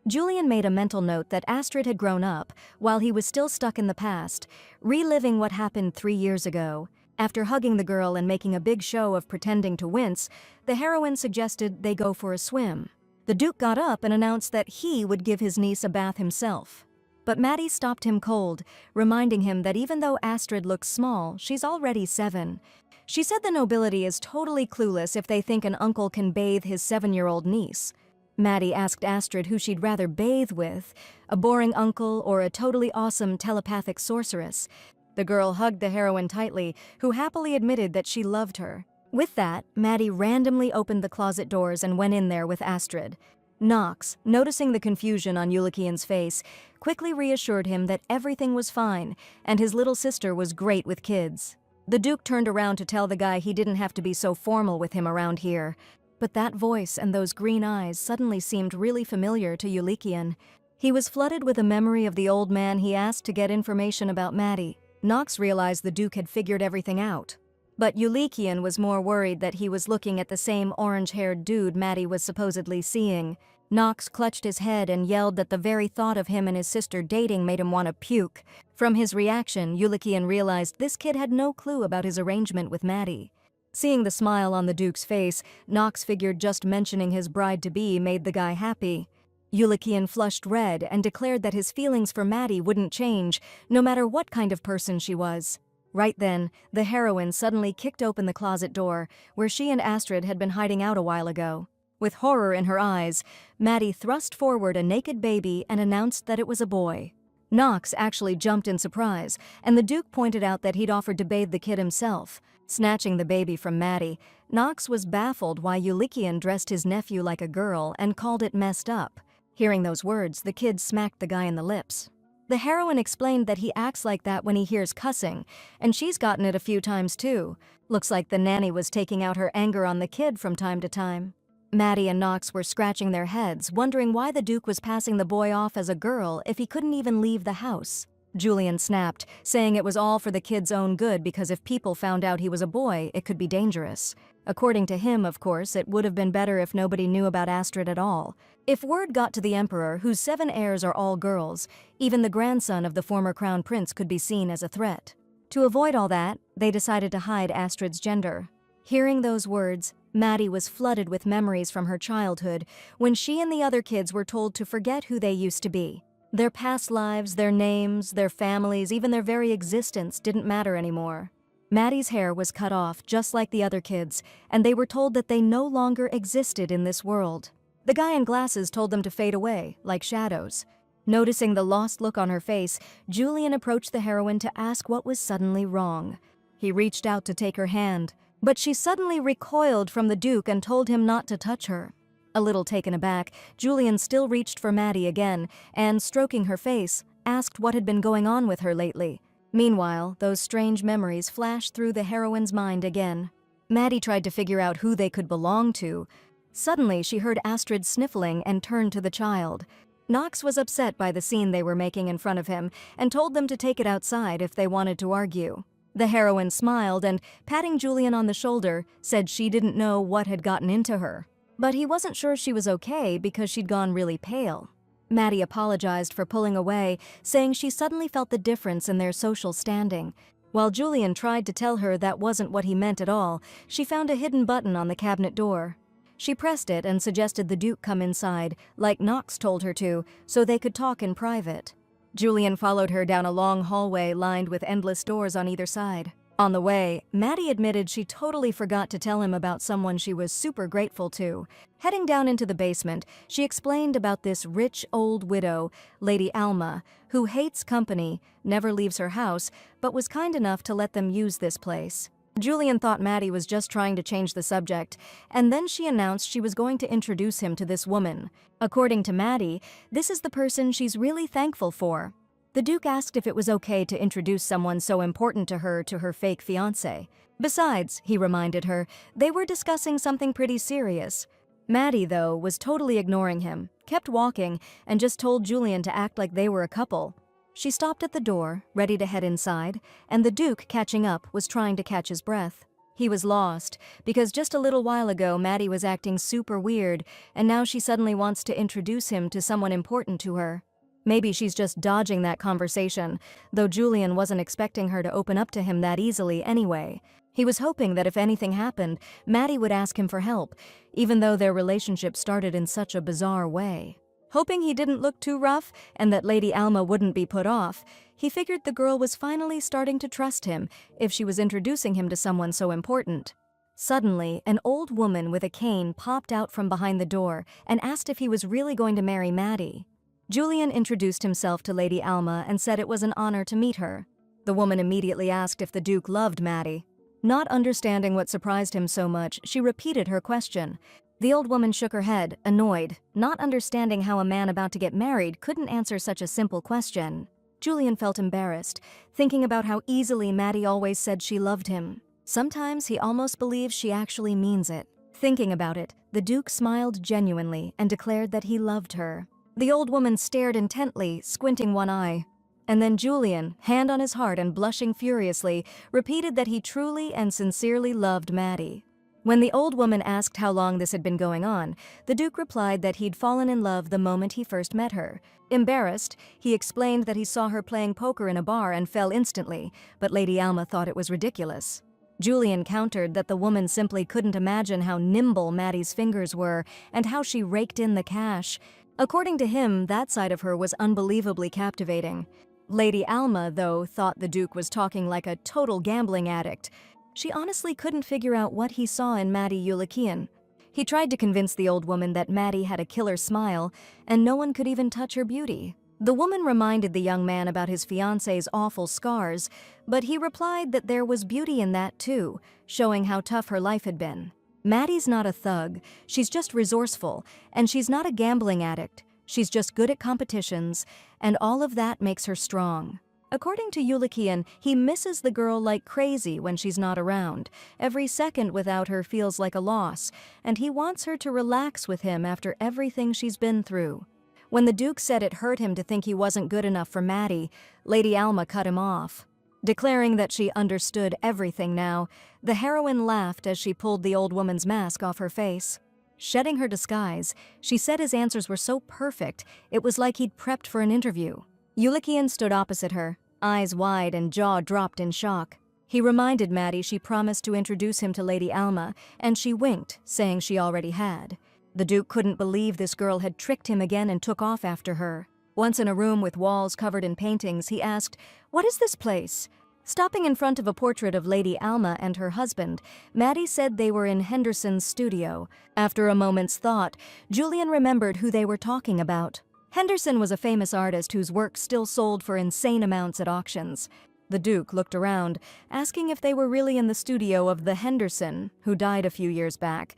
Julian made a mental note that Astrid had grown up, while he was still stuck in the past, reliving what happened 3 years ago. After hugging the girl and making a big show of pretending to wince, the heroine suggested they go for a swim. The Duke got up and announced that he would give his niece a bath himself. But Maddie stopped him cold, reminding him that even though Astrid looks small, she's already 7. She said the nobility is totally clueless if they think an uncle can bathe his 7-year-old niece. Maddie asked Astrid who she'd rather bathe with, a boring uncle or a totally awesome telepathic sorceress. The girl hugged the heroine tightly, who happily admitted that she loved her. With that, Maddie randomly opened the closet doors and went in there with Astrid. Knox, noticing the confusion on Yulikian's face, quickly reassured him that everything was fine and his little sister was great with kids. The Duke turned around to tell the guy he didn't have to be so formal with him around here. But that voice and those green eyes suddenly seemed really familiar to Yulikian. He was flooded with a memory of the old man he asked to get information about Maddie. Knox realized the Duke had figured everything out. But Yulikian was more worried that he was looking at the same orange-haired dude Maddie was supposedly seeing. Knox clutched his head and yelled that the very thought of him and his sister dating made him want to puke. From his reaction, Yulikian realized this kid had no clue about his arrangement with Maddie. Seeing the smile on the Duke's face, Knox figured just mentioning his bride-to-be made the guy happy. Yulikian flushed red and declared that his feelings for Maddie wouldn't change, no matter what kind of person she was. Right then, the heroine suddenly kicked open the closet door, where she and Astrid had been hiding out a while ago. With horror in her eyes, Maddie thrust forward a naked baby and announced that it was a boy. Knox actually jumped in surprise, and the Duke pointed out that he'd offered to bathe the kid himself. Snatching the baby from Maddie, Knox was baffled why Yulikian dressed his nephew like a girl and called it messed up. Hearing those words, the kid smacked the guy in the lips. The heroine explained that he acts like that when he hears cussing, and she's gotten it a few times too. Looks like the nanny was taking out her anger on the kid from time to time. Maddie and Knox were scratching their heads, wondering why the Duke was passing the boy off as a girl if he couldn't even leave the house. Julian snapped, saying it was all for the kid's own good because if people found out he was a boy, it could be dangerous. According to him, of course, it would have been better if nobody knew about Astrid at all. If word got to the Emperor, whose 7 heirs are all girls, even the grandson of the former crown prince could be seen as a threat. To avoid all that, they decided to hide Astrid's gender. Hearing those words, Maddie was flooded with memories from her childhood when she and the other kids were told to forget who they used to be. Their past lives, their names, their families, even their very existence didn't matter anymore. Maddie's hair was cut off just like the other kids, and they were told that they no longer existed in this world. The guy in glasses told them to fade away, like shadows. Noticing the lost look on her face, Julian approached the heroine to ask what was suddenly wrong. He reached out to take her hand, but she suddenly recoiled from the Duke and told him not to touch her. A little taken aback, Julian still reached for Maddie again and, stroking her face, asked what had been going on with her lately. Meanwhile, those strange memories flashed through the heroine's mind again. Maddie tried to figure out who they could belong to. Suddenly, she heard Astrid sniffling and turned to the child. Knox was upset by the scene they were making in front of him and told them to take it outside if they wanted to argue. The heroine smiled and, patting Julian on the shoulder, said she didn't know what had gotten into her. But he wasn't sure she was okay because she'd gone really pale. Maddie apologized for pulling away, saying she suddenly felt the difference in their social standing. While Julian tried to tell her that wasn't what he meant at all, she found a hidden button on the cabinet door. She pressed it and suggested the Duke come inside, like Knox told her to, so they could talk in private. Julian followed her down a long hallway lined with endless doors on either side. On the way, Maddie admitted she totally forgot to tell him about someone she was super grateful to. Heading down into the basement, she explained about this rich old widow, Lady Alma, who hates company, never leaves her house, but was kind enough to let them use this place. Julian thought Maddie was just trying to change the subject, and then she announced she was going to introduce him to this woman. According to Maddie, this is the person she's really thankful for. The Duke asked if it was okay to introduce someone so important to her fake fiancé. Besides, he reminded her, they were discussing something pretty serious. Maddie, though, was totally ignoring him, kept walking, and just told Julian to act like they were a couple. She stopped at the door, ready to head inside, and the Duke, catching up, was trying to catch his breath. He was lost, because just a little while ago Maddie was acting super weird, and now she suddenly wants to introduce him to someone important to her. Maybe she's just dodging that conversation, though Julian wasn't expecting her to open up to him that easily anyway. He was hoping that if anything happened, Maddie would ask him for help, even though their relationship started in such a bizarre way. Hoping he didn't look too rough and that Lady Alma wouldn't be put off, he figured the girl was finally starting to trust him if she was introducing him to someone so important. Suddenly, an old woman with a cane popped out from behind the door and asked if he was really going to marry Maddie. Julian introduced himself to Lady Alma and said it was an honor to meet her. The woman immediately asked if the Duke loved Maddie. Not understanding what surprised him so much, she repeated her question. The old woman shook her head, annoyed, not understanding how a man about to get married couldn't answer such a simple question. Julian felt embarrassed, thinking about how easily Maddie always said she loved him. Sometimes he almost believes she actually means it. Thinking about it, the Duke smiled genuinely and declared that he loved her. The old woman stared intently, squinting one eye. And then Julian, hand on his heart and blushing furiously, repeated that he truly and sincerely loved Maddie. When the old woman asked how long this had been going on, the Duke replied that he'd fallen in love the moment he first met her. Embarrassed, he explained that he saw her playing poker in a bar and fell instantly, but Lady Alma thought it was ridiculous. Julian countered that the woman simply couldn't imagine how nimble Maddie's fingers were and how she raked in the cash. According to him, that side of her was unbelievably captivating. Lady Alma, though, thought the Duke was talking like a total gambling addict. She honestly couldn't figure out what he saw in Maddie Ulikian. He tried to convince the old woman that Maddie had a killer smile, and no one could even touch her beauty. The woman reminded the young man about his fiancé's awful scars, but he replied that there was beauty in that too, showing how tough her life had been. Maddie's not a thug, she's just resourceful, and she's not a gambling addict. She's just good at competitions, and all of that makes her strong. According to Ulikian, he misses the girl like crazy when she's not around. Every second without her feels like a loss, and he wants her to relax with him after everything she's been through. When the Duke said it hurt him to think he wasn't good enough for Maddie, Lady Alma cut him off. Declaring that she understood everything now, the heroine laughed as she pulled the old woman's mask off her face. Shedding her disguise, she said his answers were so perfect, it was like he'd prepped for an interview. Ulikian stood opposite her, eyes wide and jaw dropped in shock. He reminded Maddie she promised to introduce him to Lady Alma, and she winked, saying she already had. The Duke couldn't believe this girl had tricked him again and took off after her. Once in a room with walls covered in paintings, he asked, "What is this place?" Stopping in front of a portrait of Lady Alma and her husband, Maddie said they were in Henderson's studio. After a moment's thought, Julian remembered who they were talking about. Henderson was a famous artist whose work still sold for insane amounts at auctions. The Duke looked around, asking if they were really in the studio of the Henderson, who died a few years back.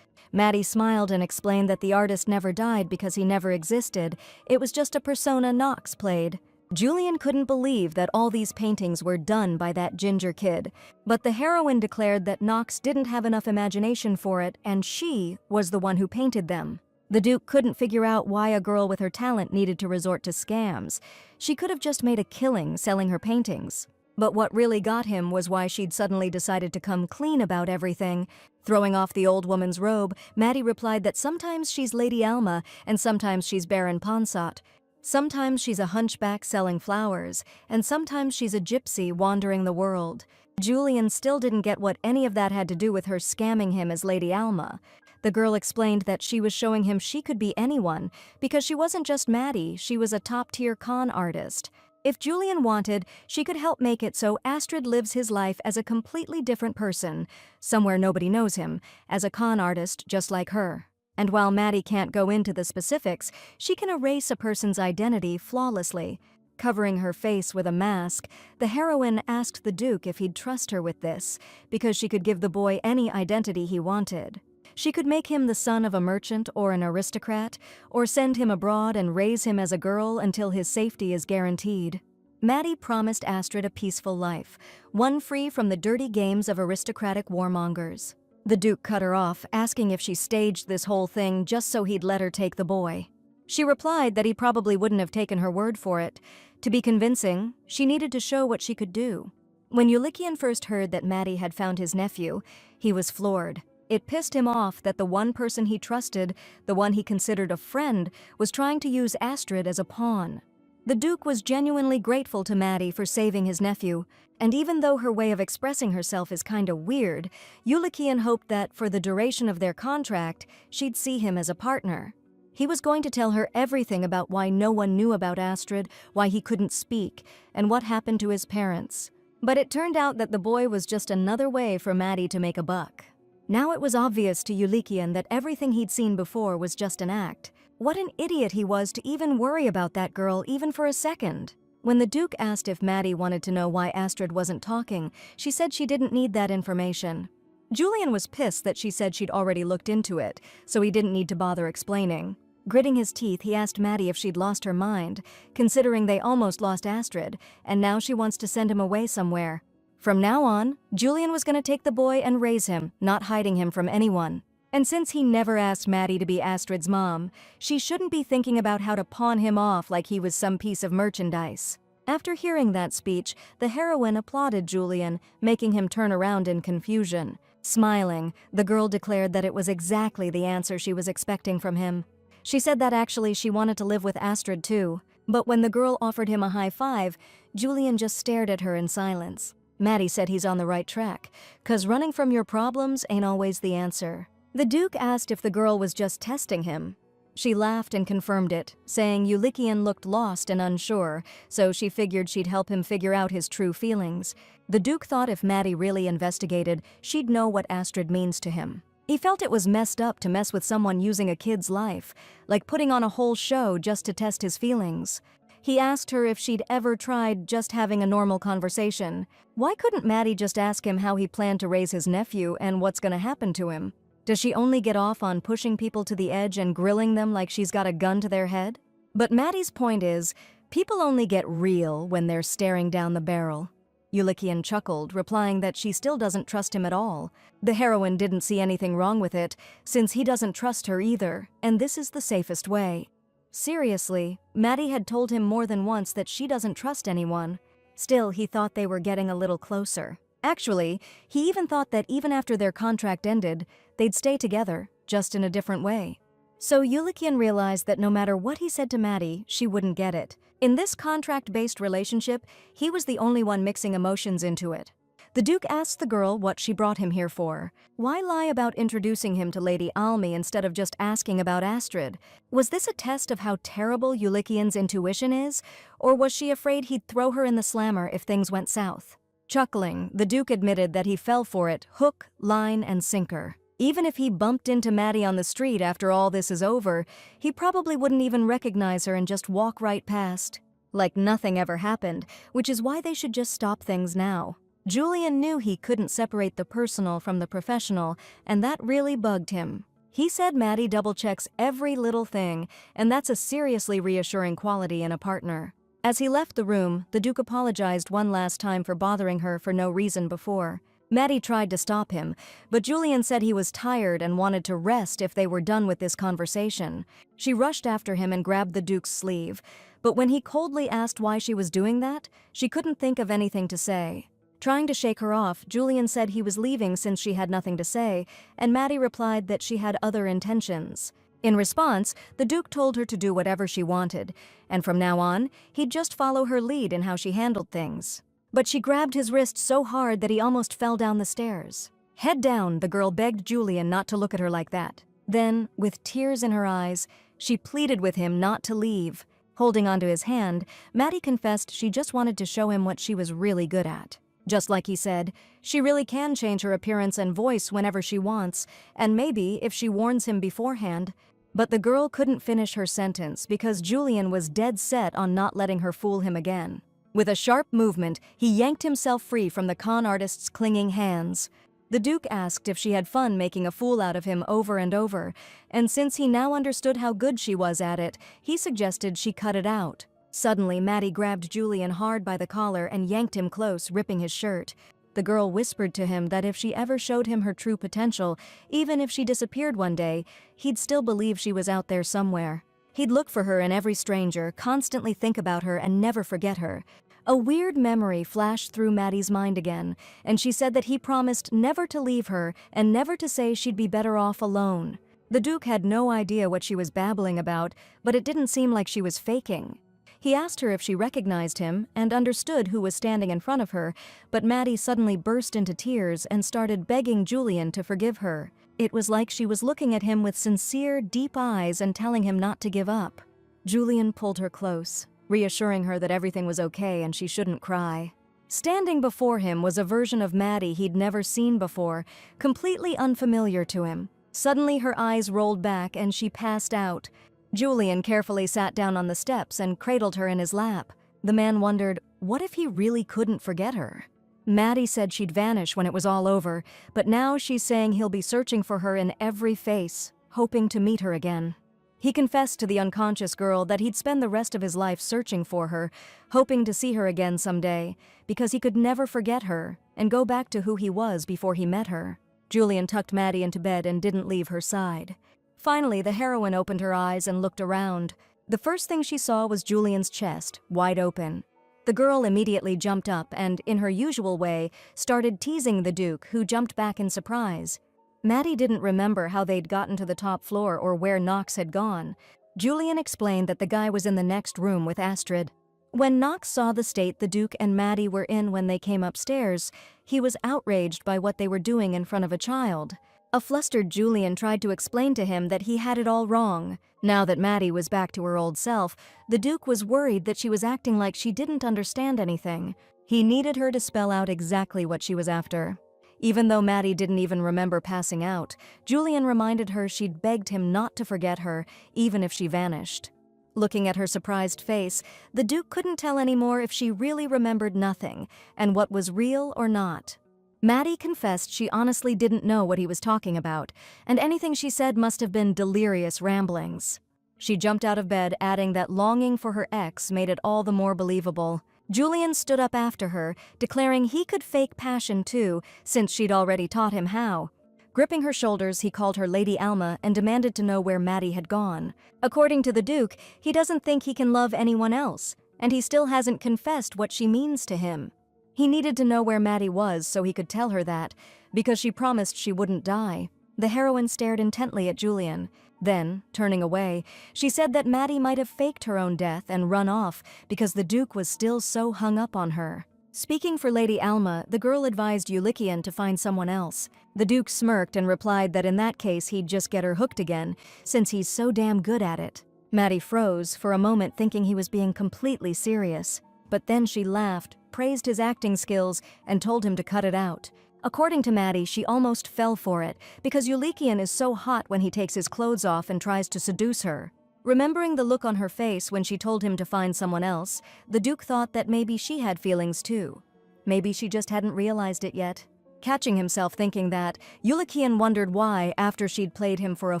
Maddie smiled and explained that the artist never died because he never existed. It was just a persona Knox played. Julian couldn't believe that all these paintings were done by that ginger kid, but the heroine declared that Knox didn't have enough imagination for it, and she was the one who painted them. The Duke couldn't figure out why a girl with her talent needed to resort to scams. She could have just made a killing selling her paintings. But what really got him was why she'd suddenly decided to come clean about everything. Throwing off the old woman's robe, Maddie replied that sometimes she's Lady Alma and sometimes she's Baron Ponsot. Sometimes she's a hunchback selling flowers, and sometimes she's a gypsy wandering the world. Julian still didn't get what any of that had to do with her scamming him as Lady Alma. The girl explained that she was showing him she could be anyone, because she wasn't just Maddie, she was a top-tier con artist. If Julian wanted, she could help make it so Astrid lives his life as a completely different person, somewhere nobody knows him, as a con artist just like her. And while Maddie can't go into the specifics, she can erase a person's identity flawlessly. Covering her face with a mask, the heroine asked the Duke if he'd trust her with this, because she could give the boy any identity he wanted. She could make him the son of a merchant or an aristocrat, or send him abroad and raise him as a girl until his safety is guaranteed. Maddie promised Astrid a peaceful life, one free from the dirty games of aristocratic warmongers. The Duke cut her off, asking if she staged this whole thing just so he'd let her take the boy. She replied that he probably wouldn't have taken her word for it. To be convincing, she needed to show what she could do. When Ulikian first heard that Maddie had found his nephew, he was floored. It pissed him off that the one person he trusted, the one he considered a friend, was trying to use Astrid as a pawn. The Duke was genuinely grateful to Maddie for saving his nephew, and even though her way of expressing herself is kinda weird, Ulikian hoped that, for the duration of their contract, she'd see him as a partner. He was going to tell her everything about why no one knew about Astrid, why he couldn't speak, and what happened to his parents. But it turned out that the boy was just another way for Maddie to make a buck. Now it was obvious to Ulikian that everything he'd seen before was just an act. What an idiot he was to even worry about that girl even for a second. When the Duke asked if Maddie wanted to know why Astrid wasn't talking, she said she didn't need that information. Julian was pissed that she said she'd already looked into it, so he didn't need to bother explaining. Gritting his teeth, he asked Maddie if she'd lost her mind, considering they almost lost Astrid, and now she wants to send him away somewhere. From now on, Julian was going to take the boy and raise him, not hiding him from anyone. And since he never asked Maddie to be Astrid's mom, she shouldn't be thinking about how to pawn him off like he was some piece of merchandise. After hearing that speech, the heroine applauded Julian, making him turn around in confusion. Smiling, the girl declared that it was exactly the answer she was expecting from him. She said that actually she wanted to live with Astrid too, but when the girl offered him a high five, Julian just stared at her in silence. Maddie said he's on the right track, 'cause running from your problems ain't always the answer. The Duke asked if the girl was just testing him. She laughed and confirmed it, saying Ulikian looked lost and unsure, so she figured she'd help him figure out his true feelings. The Duke thought if Maddie really investigated, she'd know what Astrid means to him. He felt it was messed up to mess with someone using a kid's life, like putting on a whole show just to test his feelings. He asked her if she'd ever tried just having a normal conversation. Why couldn't Maddie just ask him how he planned to raise his nephew and what's gonna happen to him? Does she only get off on pushing people to the edge and grilling them like she's got a gun to their head? But Maddie's point is, people only get real when they're staring down the barrel. Ulikian chuckled, replying that she still doesn't trust him at all. The heroine didn't see anything wrong with it, since he doesn't trust her either, and this is the safest way. Seriously, Maddie had told him more than once that she doesn't trust anyone. Still, he thought they were getting a little closer. Actually, he even thought that even after their contract ended, they'd stay together, just in a different way. So Ulikian realized that no matter what he said to Maddie, she wouldn't get it. In this contract-based relationship, he was the only one mixing emotions into it. The Duke asked the girl what she brought him here for. Why lie about introducing him to Lady Almi instead of just asking about Astrid? Was this a test of how terrible Ulikian's intuition is, or was she afraid he'd throw her in the slammer if things went south? Chuckling, the Duke admitted that he fell for it, hook, line, and sinker. Even if he bumped into Maddie on the street after all this is over, he probably wouldn't even recognize her and just walk right past. Like nothing ever happened, which is why they should just stop things now. Julian knew he couldn't separate the personal from the professional, and that really bugged him. He said Maddie double-checks every little thing, and that's a seriously reassuring quality in a partner. As he left the room, the Duke apologized one last time for bothering her for no reason before. Maddie tried to stop him, but Julian said he was tired and wanted to rest if they were done with this conversation. She rushed after him and grabbed the Duke's sleeve, but when he coldly asked why she was doing that, she couldn't think of anything to say. Trying to shake her off, Julian said he was leaving since she had nothing to say, and Maddie replied that she had other intentions. In response, the Duke told her to do whatever she wanted, and from now on, he'd just follow her lead in how she handled things. But she grabbed his wrist so hard that he almost fell down the stairs. Head down, the girl begged Julian not to look at her like that. Then, with tears in her eyes, she pleaded with him not to leave. Holding onto his hand, Maddie confessed she just wanted to show him what she was really good at. Just like he said, she really can change her appearance and voice whenever she wants, and maybe if she warns him beforehand. But the girl couldn't finish her sentence because Julian was dead set on not letting her fool him again. With a sharp movement, he yanked himself free from the con artist's clinging hands. The Duke asked if she had fun making a fool out of him over and over, and since he now understood how good she was at it, he suggested she cut it out. Suddenly, Maddie grabbed Julian hard by the collar and yanked him close, ripping his shirt. The girl whispered to him that if she ever showed him her true potential, even if she disappeared one day, he'd still believe she was out there somewhere. He'd look for her in every stranger, constantly think about her, and never forget her. A weird memory flashed through Maddie's mind again, and she said that he promised never to leave her and never to say she'd be better off alone. The Duke had no idea what she was babbling about, but it didn't seem like she was faking. He asked her if she recognized him and understood who was standing in front of her, but Maddie suddenly burst into tears and started begging Julian to forgive her. It was like she was looking at him with sincere, deep eyes and telling him not to give up. Julian pulled her close, reassuring her that everything was okay and she shouldn't cry. Standing before him was a version of Maddie he'd never seen before, completely unfamiliar to him. Suddenly her eyes rolled back and she passed out. Julian carefully sat down on the steps and cradled her in his lap. The man wondered, what if he really couldn't forget her? Maddie said she'd vanish when it was all over, but now she's saying he'll be searching for her in every face, hoping to meet her again. He confessed to the unconscious girl that he'd spend the rest of his life searching for her, hoping to see her again someday, because he could never forget her and go back to who he was before he met her. Julian tucked Maddie into bed and didn't leave her side. Finally, the heroine opened her eyes and looked around. The first thing she saw was Julian's chest, wide open. The girl immediately jumped up and, in her usual way, started teasing the Duke, who jumped back in surprise. Maddie didn't remember how they'd gotten to the top floor or where Knox had gone. Julian explained that the guy was in the next room with Astrid. When Knox saw the state the Duke and Maddie were in when they came upstairs, he was outraged by what they were doing in front of a child. A flustered Julian tried to explain to him that he had it all wrong. Now that Maddie was back to her old self, the Duke was worried that she was acting like she didn't understand anything. He needed her to spell out exactly what she was after. Even though Maddie didn't even remember passing out, Julian reminded her she'd begged him not to forget her, even if she vanished. Looking at her surprised face, the Duke couldn't tell anymore if she really remembered nothing, and what was real or not. Maddie confessed she honestly didn't know what he was talking about, and anything she said must have been delirious ramblings. She jumped out of bed, adding that longing for her ex made it all the more believable. Julian stood up after her, declaring he could fake passion too, since she'd already taught him how. Gripping her shoulders, he called her Lady Alma and demanded to know where Maddie had gone. According to the Duke, he doesn't think he can love anyone else, and he still hasn't confessed what she means to him. He needed to know where Maddie was so he could tell her that, because she promised she wouldn't die. The heroine stared intently at Julian. Then, turning away, she said that Maddie might have faked her own death and run off because the Duke was still so hung up on her. Speaking for Lady Alma, the girl advised Ulikian to find someone else. The Duke smirked and replied that in that case he'd just get her hooked again, since he's so damn good at it. Maddie froze, for a moment thinking he was being completely serious. But then she laughed, praised his acting skills, and told him to cut it out. According to Maddie, she almost fell for it, because Ulikian is so hot when he takes his clothes off and tries to seduce her. Remembering the look on her face when she told him to find someone else, the Duke thought that maybe she had feelings too. Maybe she just hadn't realized it yet. Catching himself thinking that, Ulikian wondered why, after she'd played him for a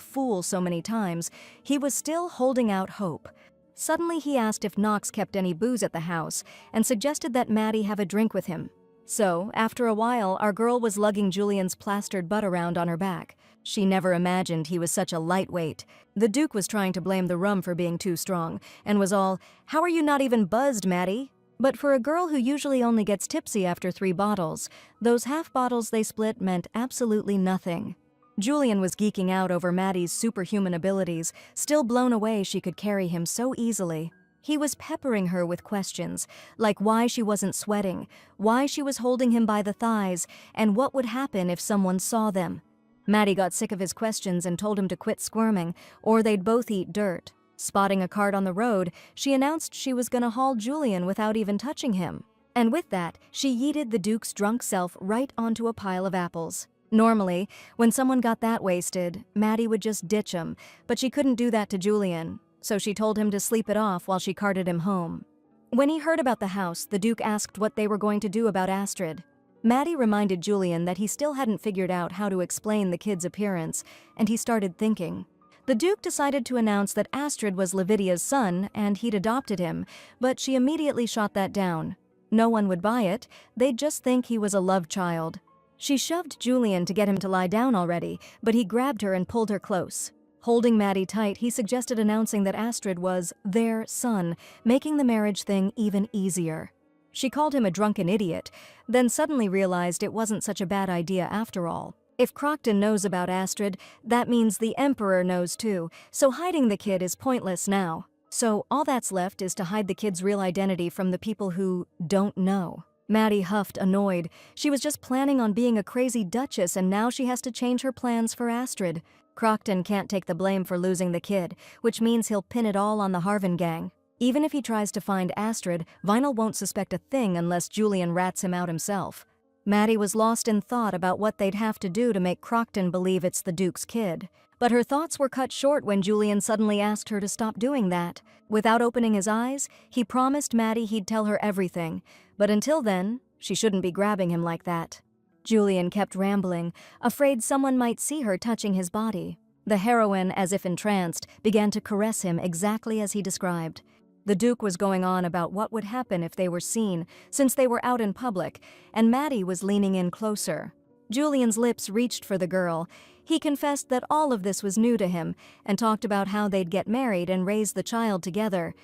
fool so many times, he was still holding out hope. Suddenly he asked if Knox kept any booze at the house and suggested that Maddie have a drink with him. So, after a while, our girl was lugging Julian's plastered butt around on her back. She never imagined he was such a lightweight. The Duke was trying to blame the rum for being too strong, and was all, "How are you not even buzzed, Maddie?" But for a girl who usually only gets tipsy after 3 bottles, those half bottles they split meant absolutely nothing. Julian was geeking out over Maddie's superhuman abilities, still blown away she could carry him so easily. He was peppering her with questions, like why she wasn't sweating, why she was holding him by the thighs, and what would happen if someone saw them. Maddie got sick of his questions and told him to quit squirming, or they'd both eat dirt. Spotting a cart on the road, she announced she was gonna haul Julian without even touching him. And with that, she yeeted the Duke's drunk self right onto a pile of apples. Normally, when someone got that wasted, Maddie would just ditch him, but she couldn't do that to Julian, so she told him to sleep it off while she carted him home. When he heard about the house, the Duke asked what they were going to do about Astrid. Maddie reminded Julian that he still hadn't figured out how to explain the kid's appearance, and he started thinking. The Duke decided to announce that Astrid was Lavidia's son and he'd adopted him, but she immediately shot that down. No one would buy it, they'd just think he was a love child. She shoved Julian to get him to lie down already, but he grabbed her and pulled her close. Holding Maddie tight, he suggested announcing that Astrid was their son, making the marriage thing even easier. She called him a drunken idiot, then suddenly realized it wasn't such a bad idea after all. If Crocton knows about Astrid, that means the Emperor knows too, so hiding the kid is pointless now. So all that's left is to hide the kid's real identity from the people who don't know. Maddie huffed, annoyed. She was just planning on being a crazy duchess, and now she has to change her plans for Astrid. Crocton can't take the blame for losing the kid, which means he'll pin it all on the Harvin gang. Even if he tries to find Astrid, Vinyl won't suspect a thing unless Julian rats him out himself. Maddie was lost in thought about what they'd have to do to make Crocton believe it's the Duke's kid. But her thoughts were cut short when Julian suddenly asked her to stop doing that. Without opening his eyes, he promised Maddie he'd tell her everything, but until then, she shouldn't be grabbing him like that. Julian kept rambling, afraid someone might see her touching his body. The heroine, as if entranced, began to caress him exactly as he described. The Duke was going on about what would happen if they were seen, since they were out in public, and Maddie was leaning in closer. Julian's lips reached for the girl. He confessed that all of this was new to him, and talked about how they'd get married and raise the child together.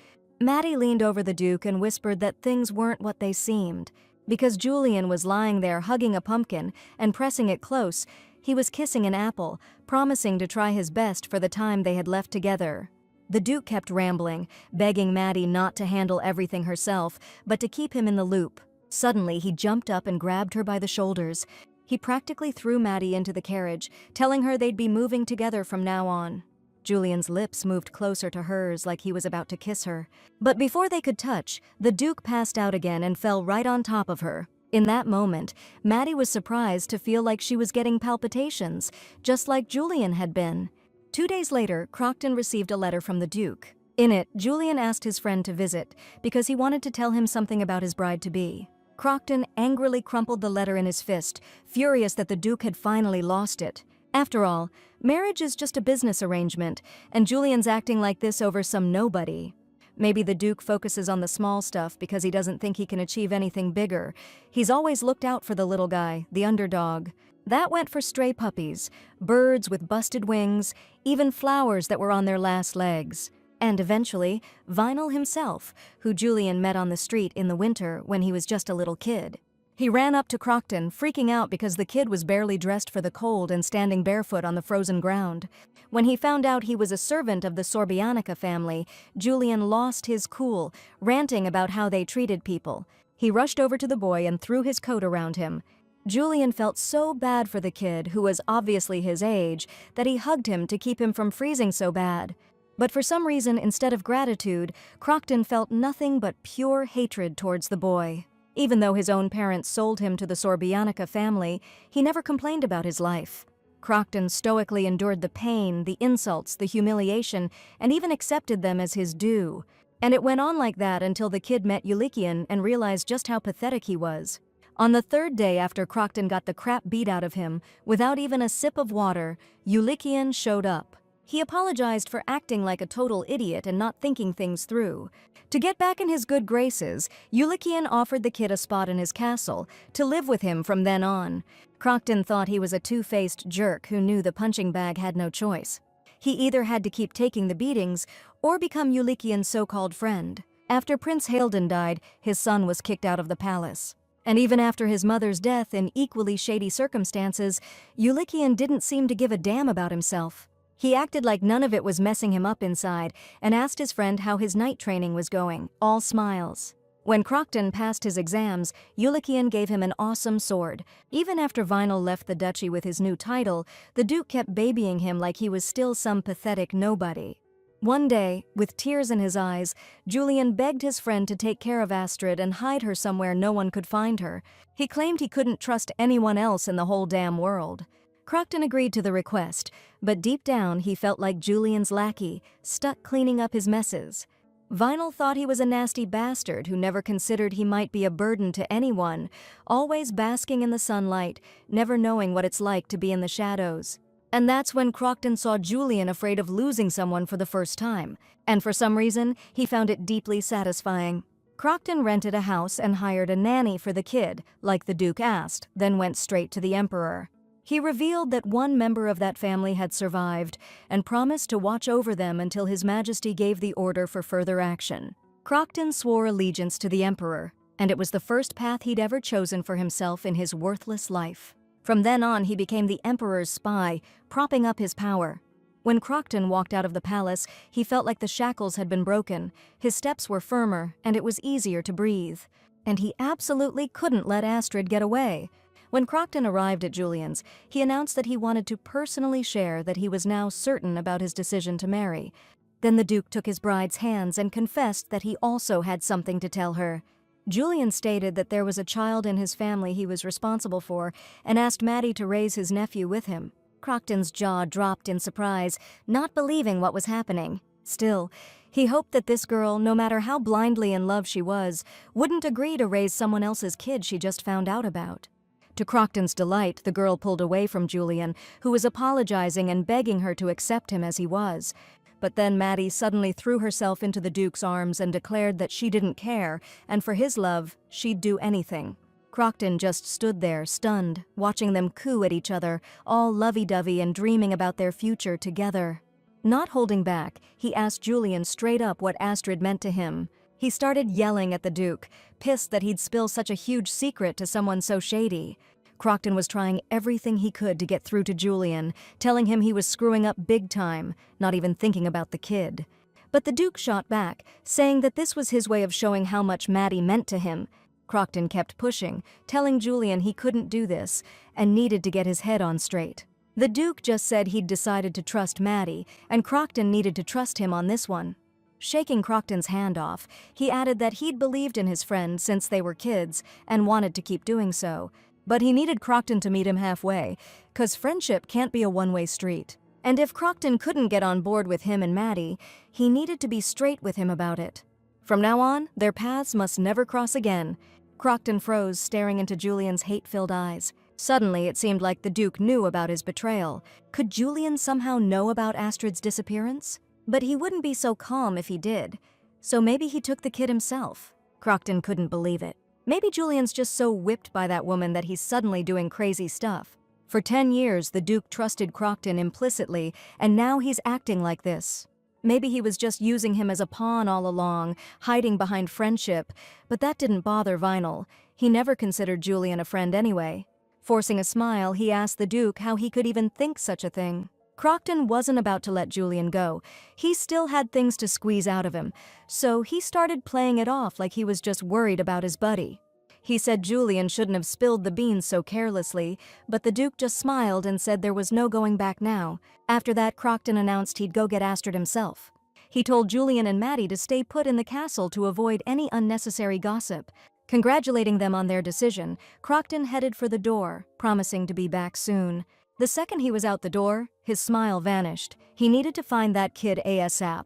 Maddie leaned over the Duke and whispered that things weren't what they seemed. Because Julian was lying there hugging a pumpkin and pressing it close, he was kissing an apple, promising to try his best for the time they had left together. The Duke kept rambling, begging Maddie not to handle everything herself, but to keep him in the loop. Suddenly, he jumped up and grabbed her by the shoulders. He practically threw Maddie into the carriage, telling her they'd be moving together from now on. Julian's lips moved closer to hers like he was about to kiss her. But before they could touch, the Duke passed out again and fell right on top of her. In that moment, Maddie was surprised to feel like she was getting palpitations, just like Julian had been. 2 days later, Crocton received a letter from the Duke. In it, Julian asked his friend to visit, because he wanted to tell him something about his bride-to-be. Crocton angrily crumpled the letter in his fist, furious that the Duke had finally lost it. After all, marriage is just a business arrangement, and Julian's acting like this over some nobody. Maybe the Duke focuses on the small stuff because he doesn't think he can achieve anything bigger. He's always looked out for the little guy, the underdog. That went for stray puppies, birds with busted wings, even flowers that were on their last legs. And eventually, Vinyl himself, who Julian met on the street in the winter when he was just a little kid. He ran up to Crocton, freaking out because the kid was barely dressed for the cold and standing barefoot on the frozen ground. When he found out he was a servant of the Sorbianica family, Julian lost his cool, ranting about how they treated people. He rushed over to the boy and threw his coat around him. Julian felt so bad for the kid, who was obviously his age, that he hugged him to keep him from freezing so bad. But for some reason, instead of gratitude, Crocton felt nothing but pure hatred towards the boy. Even though his own parents sold him to the Sorbianica family, he never complained about his life. Crocton stoically endured the pain, the insults, the humiliation, and even accepted them as his due. And it went on like that until the kid met Ulikian and realized just how pathetic he was. On the 3rd day after Crocton got the crap beat out of him, without even a sip of water, Ulikian showed up. He apologized for acting like a total idiot and not thinking things through. To get back in his good graces, Ulikian offered the kid a spot in his castle, to live with him from then on. Crocton thought he was a two-faced jerk who knew the punching bag had no choice. He either had to keep taking the beatings, or become Ulikian's so-called friend. After Prince Haldan died, his son was kicked out of the palace. And even after his mother's death in equally shady circumstances, Ulikian didn't seem to give a damn about himself. He acted like none of it was messing him up inside and asked his friend how his night training was going, all smiles. When Crocton passed his exams, Ulikian gave him an awesome sword. Even after Vinyl left the duchy with his new title, the Duke kept babying him like he was still some pathetic nobody. One day, with tears in his eyes, Julian begged his friend to take care of Astrid and hide her somewhere no one could find her. He claimed he couldn't trust anyone else in the whole damn world. Crocton agreed to the request, but deep down he felt like Julian's lackey, stuck cleaning up his messes. Vinyl thought he was a nasty bastard who never considered he might be a burden to anyone, always basking in the sunlight, never knowing what it's like to be in the shadows. And that's when Crocton saw Julian afraid of losing someone for the first time, and for some reason, he found it deeply satisfying. Crocton rented a house and hired a nanny for the kid, like the Duke asked, then went straight to the Emperor. He revealed that one member of that family had survived and promised to watch over them until His Majesty gave the order for further action. Crocton swore allegiance to the Emperor, and it was the first path he'd ever chosen for himself in his worthless life. From then on, he became the Emperor's spy, propping up his power. When Crocton walked out of the palace, he felt like the shackles had been broken. His steps were firmer, and it was easier to breathe. And he absolutely couldn't let Astrid get away. When Crocton arrived at Julian's, he announced that he wanted to personally share that he was now certain about his decision to marry. Then the Duke took his bride's hands and confessed that he also had something to tell her. Julian stated that there was a child in his family he was responsible for and asked Maddie to raise his nephew with him. Crockton's jaw dropped in surprise, not believing what was happening. Still, he hoped that this girl, no matter how blindly in love she was, wouldn't agree to raise someone else's kid she just found out about. To Crockton's delight, the girl pulled away from Julian, who was apologizing and begging her to accept him as he was. But then Maddie suddenly threw herself into the Duke's arms and declared that she didn't care, and for his love, she'd do anything. Crockton just stood there, stunned, watching them coo at each other, all lovey-dovey and dreaming about their future together. Not holding back, he asked Julian straight up what Astrid meant to him. He started yelling at the Duke, pissed that he'd spill such a huge secret to someone so shady. Crockton was trying everything he could to get through to Julian, telling him he was screwing up big time, not even thinking about the kid. But the Duke shot back, saying that this was his way of showing how much Maddie meant to him. Crockton kept pushing, telling Julian he couldn't do this and needed to get his head on straight. The Duke just said he'd decided to trust Maddie, and Crockton needed to trust him on this one. Shaking Crockton's hand off, he added that he'd believed in his friend since they were kids and wanted to keep doing so. But he needed Crockton to meet him halfway, 'cause friendship can't be a one-way street. And if Crockton couldn't get on board with him and Maddie, he needed to be straight with him about it. From now on, their paths must never cross again. Crockton froze, staring into Julian's hate-filled eyes. Suddenly, it seemed like the Duke knew about his betrayal. Could Julian somehow know about Astrid's disappearance? But he wouldn't be so calm if he did. So maybe he took the kid himself. Crockton couldn't believe it. Maybe Julian's just so whipped by that woman that he's suddenly doing crazy stuff. For 10 years, the Duke trusted Crockton implicitly, and now he's acting like this. Maybe he was just using him as a pawn all along, hiding behind friendship, but that didn't bother Vinyl. He never considered Julian a friend anyway. Forcing a smile, he asked the Duke how he could even think such a thing. Crockton wasn't about to let Julian go. He still had things to squeeze out of him, so he started playing it off like he was just worried about his buddy. He said Julian shouldn't have spilled the beans so carelessly, but the Duke just smiled and said there was no going back now. After that, Crockton announced he'd go get Astrid himself. He told Julian and Maddie to stay put in the castle to avoid any unnecessary gossip. Congratulating them on their decision, Crockton headed for the door, promising to be back soon. The second he was out the door, his smile vanished. He needed to find that kid ASAP.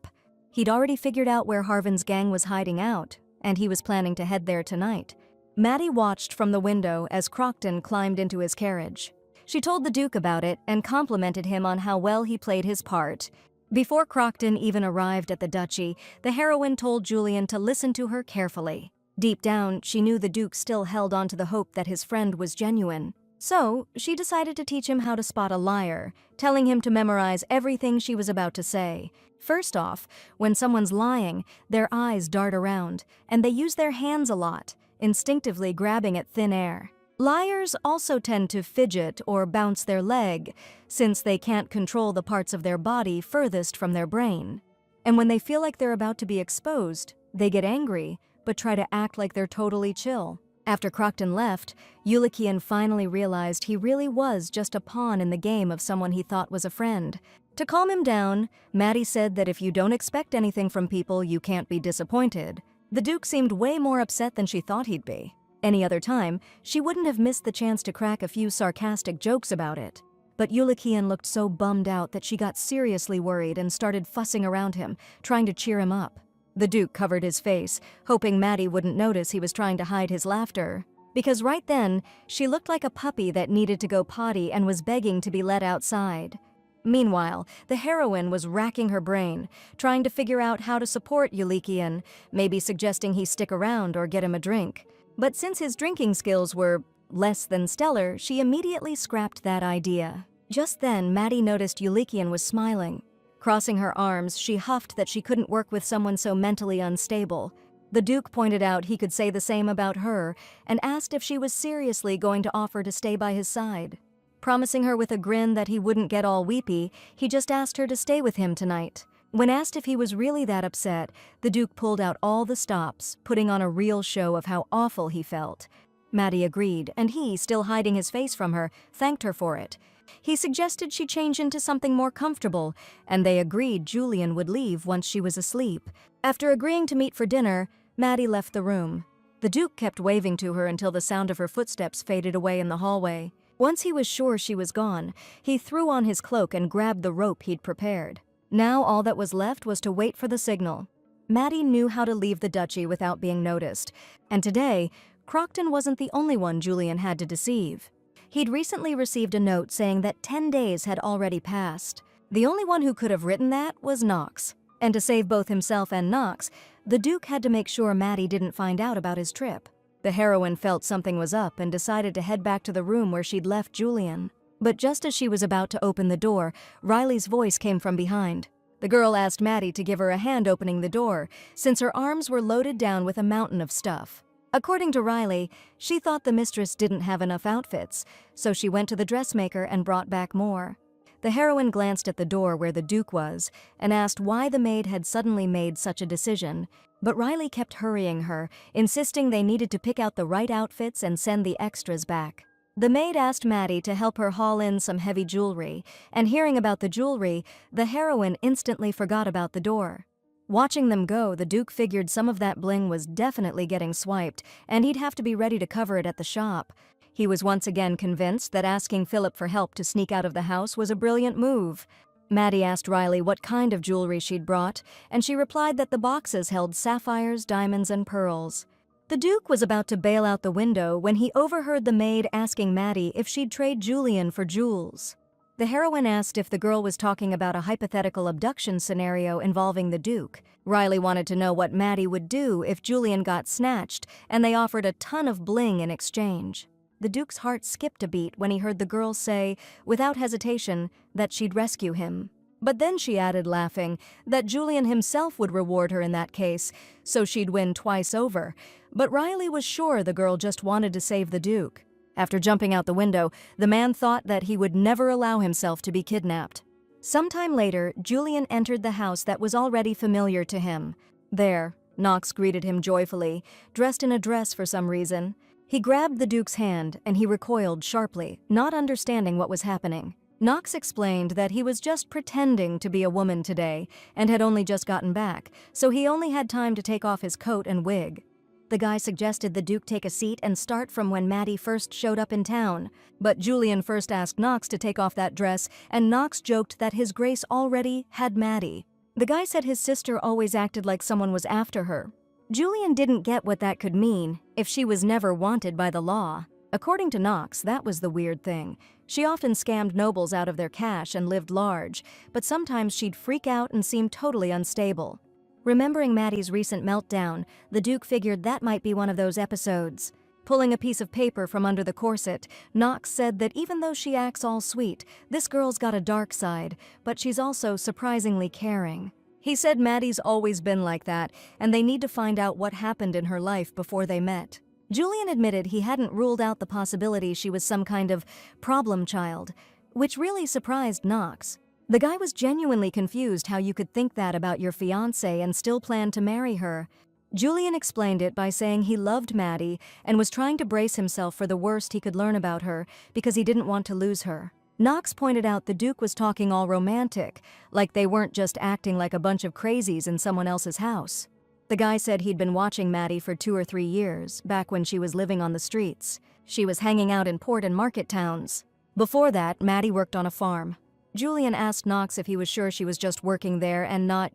He'd already figured out where Harvin's gang was hiding out, and he was planning to head there tonight. Maddie watched from the window as Crockton climbed into his carriage. She told the Duke about it and complimented him on how well he played his part. Before Crockton even arrived at the duchy, the heroine told Julian to listen to her carefully. Deep down, she knew the Duke still held on to the hope that his friend was genuine. So, she decided to teach him how to spot a liar, telling him to memorize everything she was about to say. First off, when someone's lying, their eyes dart around, and they use their hands a lot, instinctively grabbing at thin air. Liars also tend to fidget or bounce their leg, since they can't control the parts of their body furthest from their brain. And when they feel like they're about to be exposed, they get angry, but try to act like they're totally chill. After Crockton left, Ulikian finally realized he really was just a pawn in the game of someone he thought was a friend. To calm him down, Maddie said that if you don't expect anything from people, you can't be disappointed. The Duke seemed way more upset than she thought he'd be. Any other time, she wouldn't have missed the chance to crack a few sarcastic jokes about it. But Ulikian looked so bummed out that she got seriously worried and started fussing around him, trying to cheer him up. The Duke covered his face, hoping Maddie wouldn't notice he was trying to hide his laughter. Because right then, she looked like a puppy that needed to go potty and was begging to be let outside. Meanwhile, the heroine was racking her brain, trying to figure out how to support Ulikian, maybe suggesting he stick around or get him a drink. But since his drinking skills were less than stellar, she immediately scrapped that idea. Just then, Maddie noticed Ulikian was smiling. Crossing her arms, she huffed that she couldn't work with someone so mentally unstable. The Duke pointed out he could say the same about her and asked if she was seriously going to offer to stay by his side. Promising her with a grin that he wouldn't get all weepy, he just asked her to stay with him tonight. When asked if he was really that upset, the Duke pulled out all the stops, putting on a real show of how awful he felt. Maddie agreed, and he, still hiding his face from her, thanked her for it. He suggested she change into something more comfortable, and they agreed Julian would leave once she was asleep. After agreeing to meet for dinner, Maddie left the room. The Duke kept waving to her until the sound of her footsteps faded away in the hallway. Once he was sure she was gone, he threw on his cloak and grabbed the rope he'd prepared. Now all that was left was to wait for the signal. Maddie knew how to leave the duchy without being noticed, and today, Crocton wasn't the only one Julian had to deceive. He'd recently received a note saying that 10 days had already passed. The only one who could have written that was Knox. And to save both himself and Knox, the Duke had to make sure Maddie didn't find out about his trip. The heroine felt something was up and decided to head back to the room where she'd left Julian. But just as she was about to open the door, Riley's voice came from behind. The girl asked Maddie to give her a hand opening the door, since her arms were loaded down with a mountain of stuff. According to Riley, she thought the mistress didn't have enough outfits, so she went to the dressmaker and brought back more. The heroine glanced at the door where the Duke was and asked why the maid had suddenly made such a decision, but Riley kept hurrying her, insisting they needed to pick out the right outfits and send the extras back. The maid asked Maddie to help her haul in some heavy jewelry, and hearing about the jewelry, the heroine instantly forgot about the door. Watching them go, the Duke figured some of that bling was definitely getting swiped, and he'd have to be ready to cover it at the shop. He was once again convinced that asking Philip for help to sneak out of the house was a brilliant move. Maddie asked Riley what kind of jewelry she'd brought, and she replied that the boxes held sapphires, diamonds, and pearls. The Duke was about to bail out the window when he overheard the maid asking Maddie if she'd trade Julian for jewels. The heroine asked if the girl was talking about a hypothetical abduction scenario involving the Duke. Riley wanted to know what Maddie would do if Julian got snatched, and they offered a ton of bling in exchange. The Duke's heart skipped a beat when he heard the girl say, without hesitation, that she'd rescue him. But then she added, laughing, that Julian himself would reward her in that case, so she'd win twice over. But Riley was sure the girl just wanted to save the Duke. After jumping out the window, the man thought that he would never allow himself to be kidnapped. Sometime later, Julian entered the house that was already familiar to him. There, Knox greeted him joyfully, dressed in a dress for some reason. He grabbed the Duke's hand, and he recoiled sharply, not understanding what was happening. Knox explained that he was just pretending to be a woman today, and had only just gotten back, so he only had time to take off his coat and wig. The guy suggested the Duke take a seat and start from when Maddie first showed up in town. But Julian first asked Knox to take off that dress, and Knox joked that His Grace already had Maddie. The guy said his sister always acted like someone was after her. Julian didn't get what that could mean, if she was never wanted by the law. According to Knox, that was the weird thing. She often scammed nobles out of their cash and lived large, but sometimes she'd freak out and seem totally unstable. Remembering Maddie's recent meltdown, the Duke figured that might be one of those episodes. Pulling a piece of paper from under the corset, Knox said that even though she acts all sweet, this girl's got a dark side, but she's also surprisingly caring. He said Maddie's always been like that, and they need to find out what happened in her life before they met. Julian admitted he hadn't ruled out the possibility she was some kind of problem child, which really surprised Knox. The guy was genuinely confused how you could think that about your fiancée and still plan to marry her. Julian explained it by saying he loved Maddie and was trying to brace himself for the worst he could learn about her because he didn't want to lose her. Knox pointed out the Duke was talking all romantic, like they weren't just acting like a bunch of crazies in someone else's house. The guy said he'd been watching Maddie for 2 or 3 years, back when she was living on the streets. She was hanging out in port and market towns. Before that, Maddie worked on a farm. Julian asked Knox if he was sure she was just working there and not,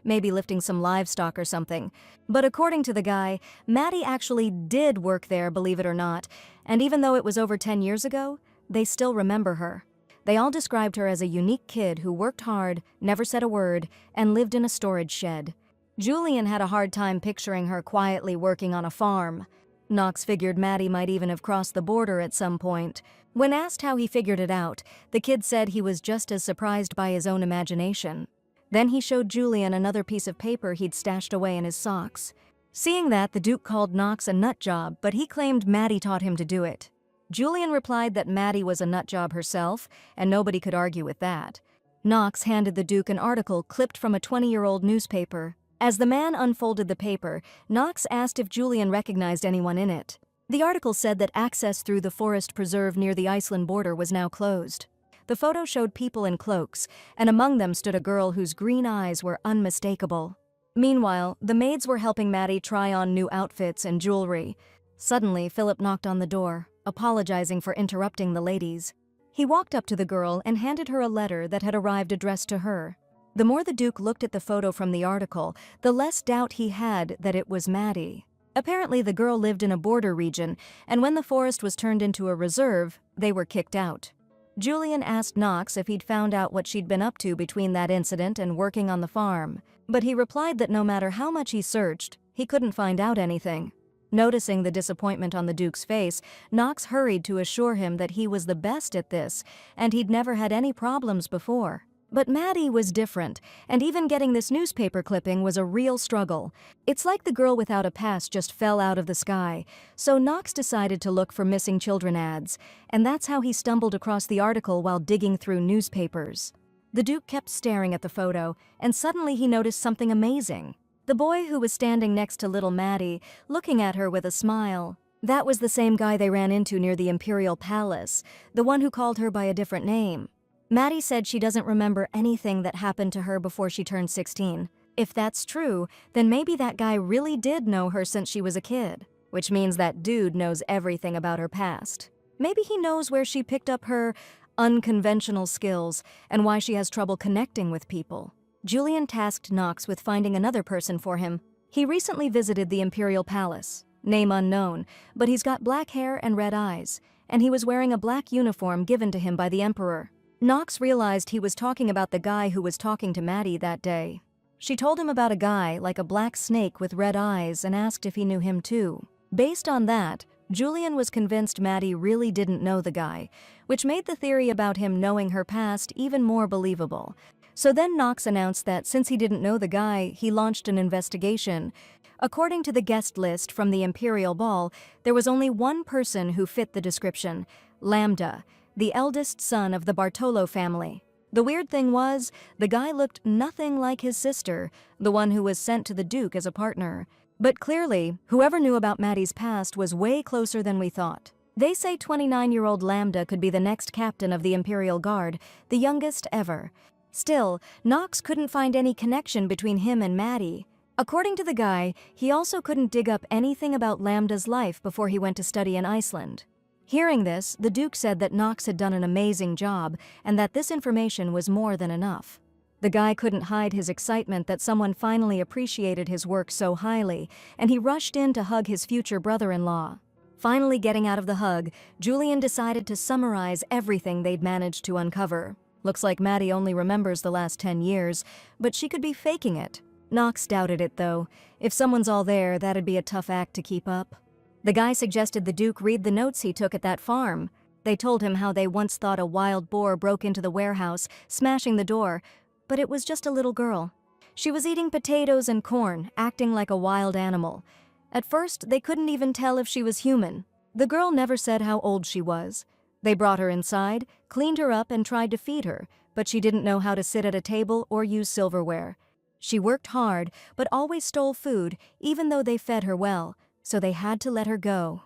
maybe lifting some livestock or something. But according to the guy, Maddie actually did work there, believe it or not, and even though it was over 10 years ago, they still remember her. They all described her as a unique kid who worked hard, never said a word, and lived in a storage shed. Julian had a hard time picturing her quietly working on a farm. Knox figured Maddie might even have crossed the border at some point. When asked how he figured it out, the kid said he was just as surprised by his own imagination. Then he showed Julian another piece of paper he'd stashed away in his socks. Seeing that, the Duke called Knox a nut job, but he claimed Maddie taught him to do it. Julian replied that Maddie was a nut job herself, and nobody could argue with that. Knox handed the Duke an article clipped from a 20-year-old newspaper. As the man unfolded the paper, Knox asked if Julian recognized anyone in it. The article said that access through the forest preserve near the Iceland border was now closed. The photo showed people in cloaks, and among them stood a girl whose green eyes were unmistakable. Meanwhile, the maids were helping Maddie try on new outfits and jewelry. Suddenly, Philip knocked on the door, apologizing for interrupting the ladies. He walked up to the girl and handed her a letter that had arrived addressed to her. The more the Duke looked at the photo from the article, the less doubt he had that it was Maddie. Apparently, the girl lived in a border region, and when the forest was turned into a reserve, they were kicked out. Julian asked Knox if he'd found out what she'd been up to between that incident and working on the farm, but he replied that no matter how much he searched, he couldn't find out anything. Noticing the disappointment on the Duke's face, Knox hurried to assure him that he was the best at this, and he'd never had any problems before. But Maddie was different, and even getting this newspaper clipping was a real struggle. It's like the girl without a past just fell out of the sky, so Knox decided to look for missing children ads, and that's how he stumbled across the article while digging through newspapers. The Duke kept staring at the photo, and suddenly he noticed something amazing. The boy who was standing next to little Maddie, looking at her with a smile. That was the same guy they ran into near the Imperial Palace, the one who called her by a different name. Maddie said she doesn't remember anything that happened to her before she turned 16. If that's true, then maybe that guy really did know her since she was a kid, which means that dude knows everything about her past. Maybe he knows where she picked up her unconventional skills and why she has trouble connecting with people. Julian tasked Knox with finding another person for him. He recently visited the Imperial Palace, name unknown, but he's got black hair and red eyes, and he was wearing a black uniform given to him by the Emperor. Knox realized he was talking about the guy who was talking to Maddie that day. She told him about a guy like a black snake with red eyes and asked if he knew him too. Based on that, Julian was convinced Maddie really didn't know the guy, which made the theory about him knowing her past even more believable. So then Knox announced that since he didn't know the guy, he launched an investigation. According to the guest list from the Imperial Ball, there was only one person who fit the description: Lambda, the eldest son of the Bartolo family. The weird thing was, the guy looked nothing like his sister, the one who was sent to the Duke as a partner. But clearly, whoever knew about Maddie's past was way closer than we thought. They say 29-year-old Lambda could be the next captain of the Imperial Guard, the youngest ever. Still, Knox couldn't find any connection between him and Maddie. According to the guy, he also couldn't dig up anything about Lambda's life before he went to study in Iceland. Hearing this, the Duke said that Knox had done an amazing job and that this information was more than enough. The guy couldn't hide his excitement that someone finally appreciated his work so highly, and he rushed in to hug his future brother-in-law. Finally getting out of the hug, Julian decided to summarize everything they'd managed to uncover. Looks like Maddie only remembers the last 10 years, but she could be faking it. Knox doubted it, though. If someone's all there, that'd be a tough act to keep up. The guy suggested the Duke read the notes he took at that farm. They told him how they once thought a wild boar broke into the warehouse, smashing the door, but it was just a little girl. She was eating potatoes and corn, acting like a wild animal. At first, they couldn't even tell if she was human. The girl never said how old she was. They brought her inside, cleaned her up, and tried to feed her, but she didn't know how to sit at a table or use silverware. She worked hard, but always stole food, even though they fed her well, so they had to let her go.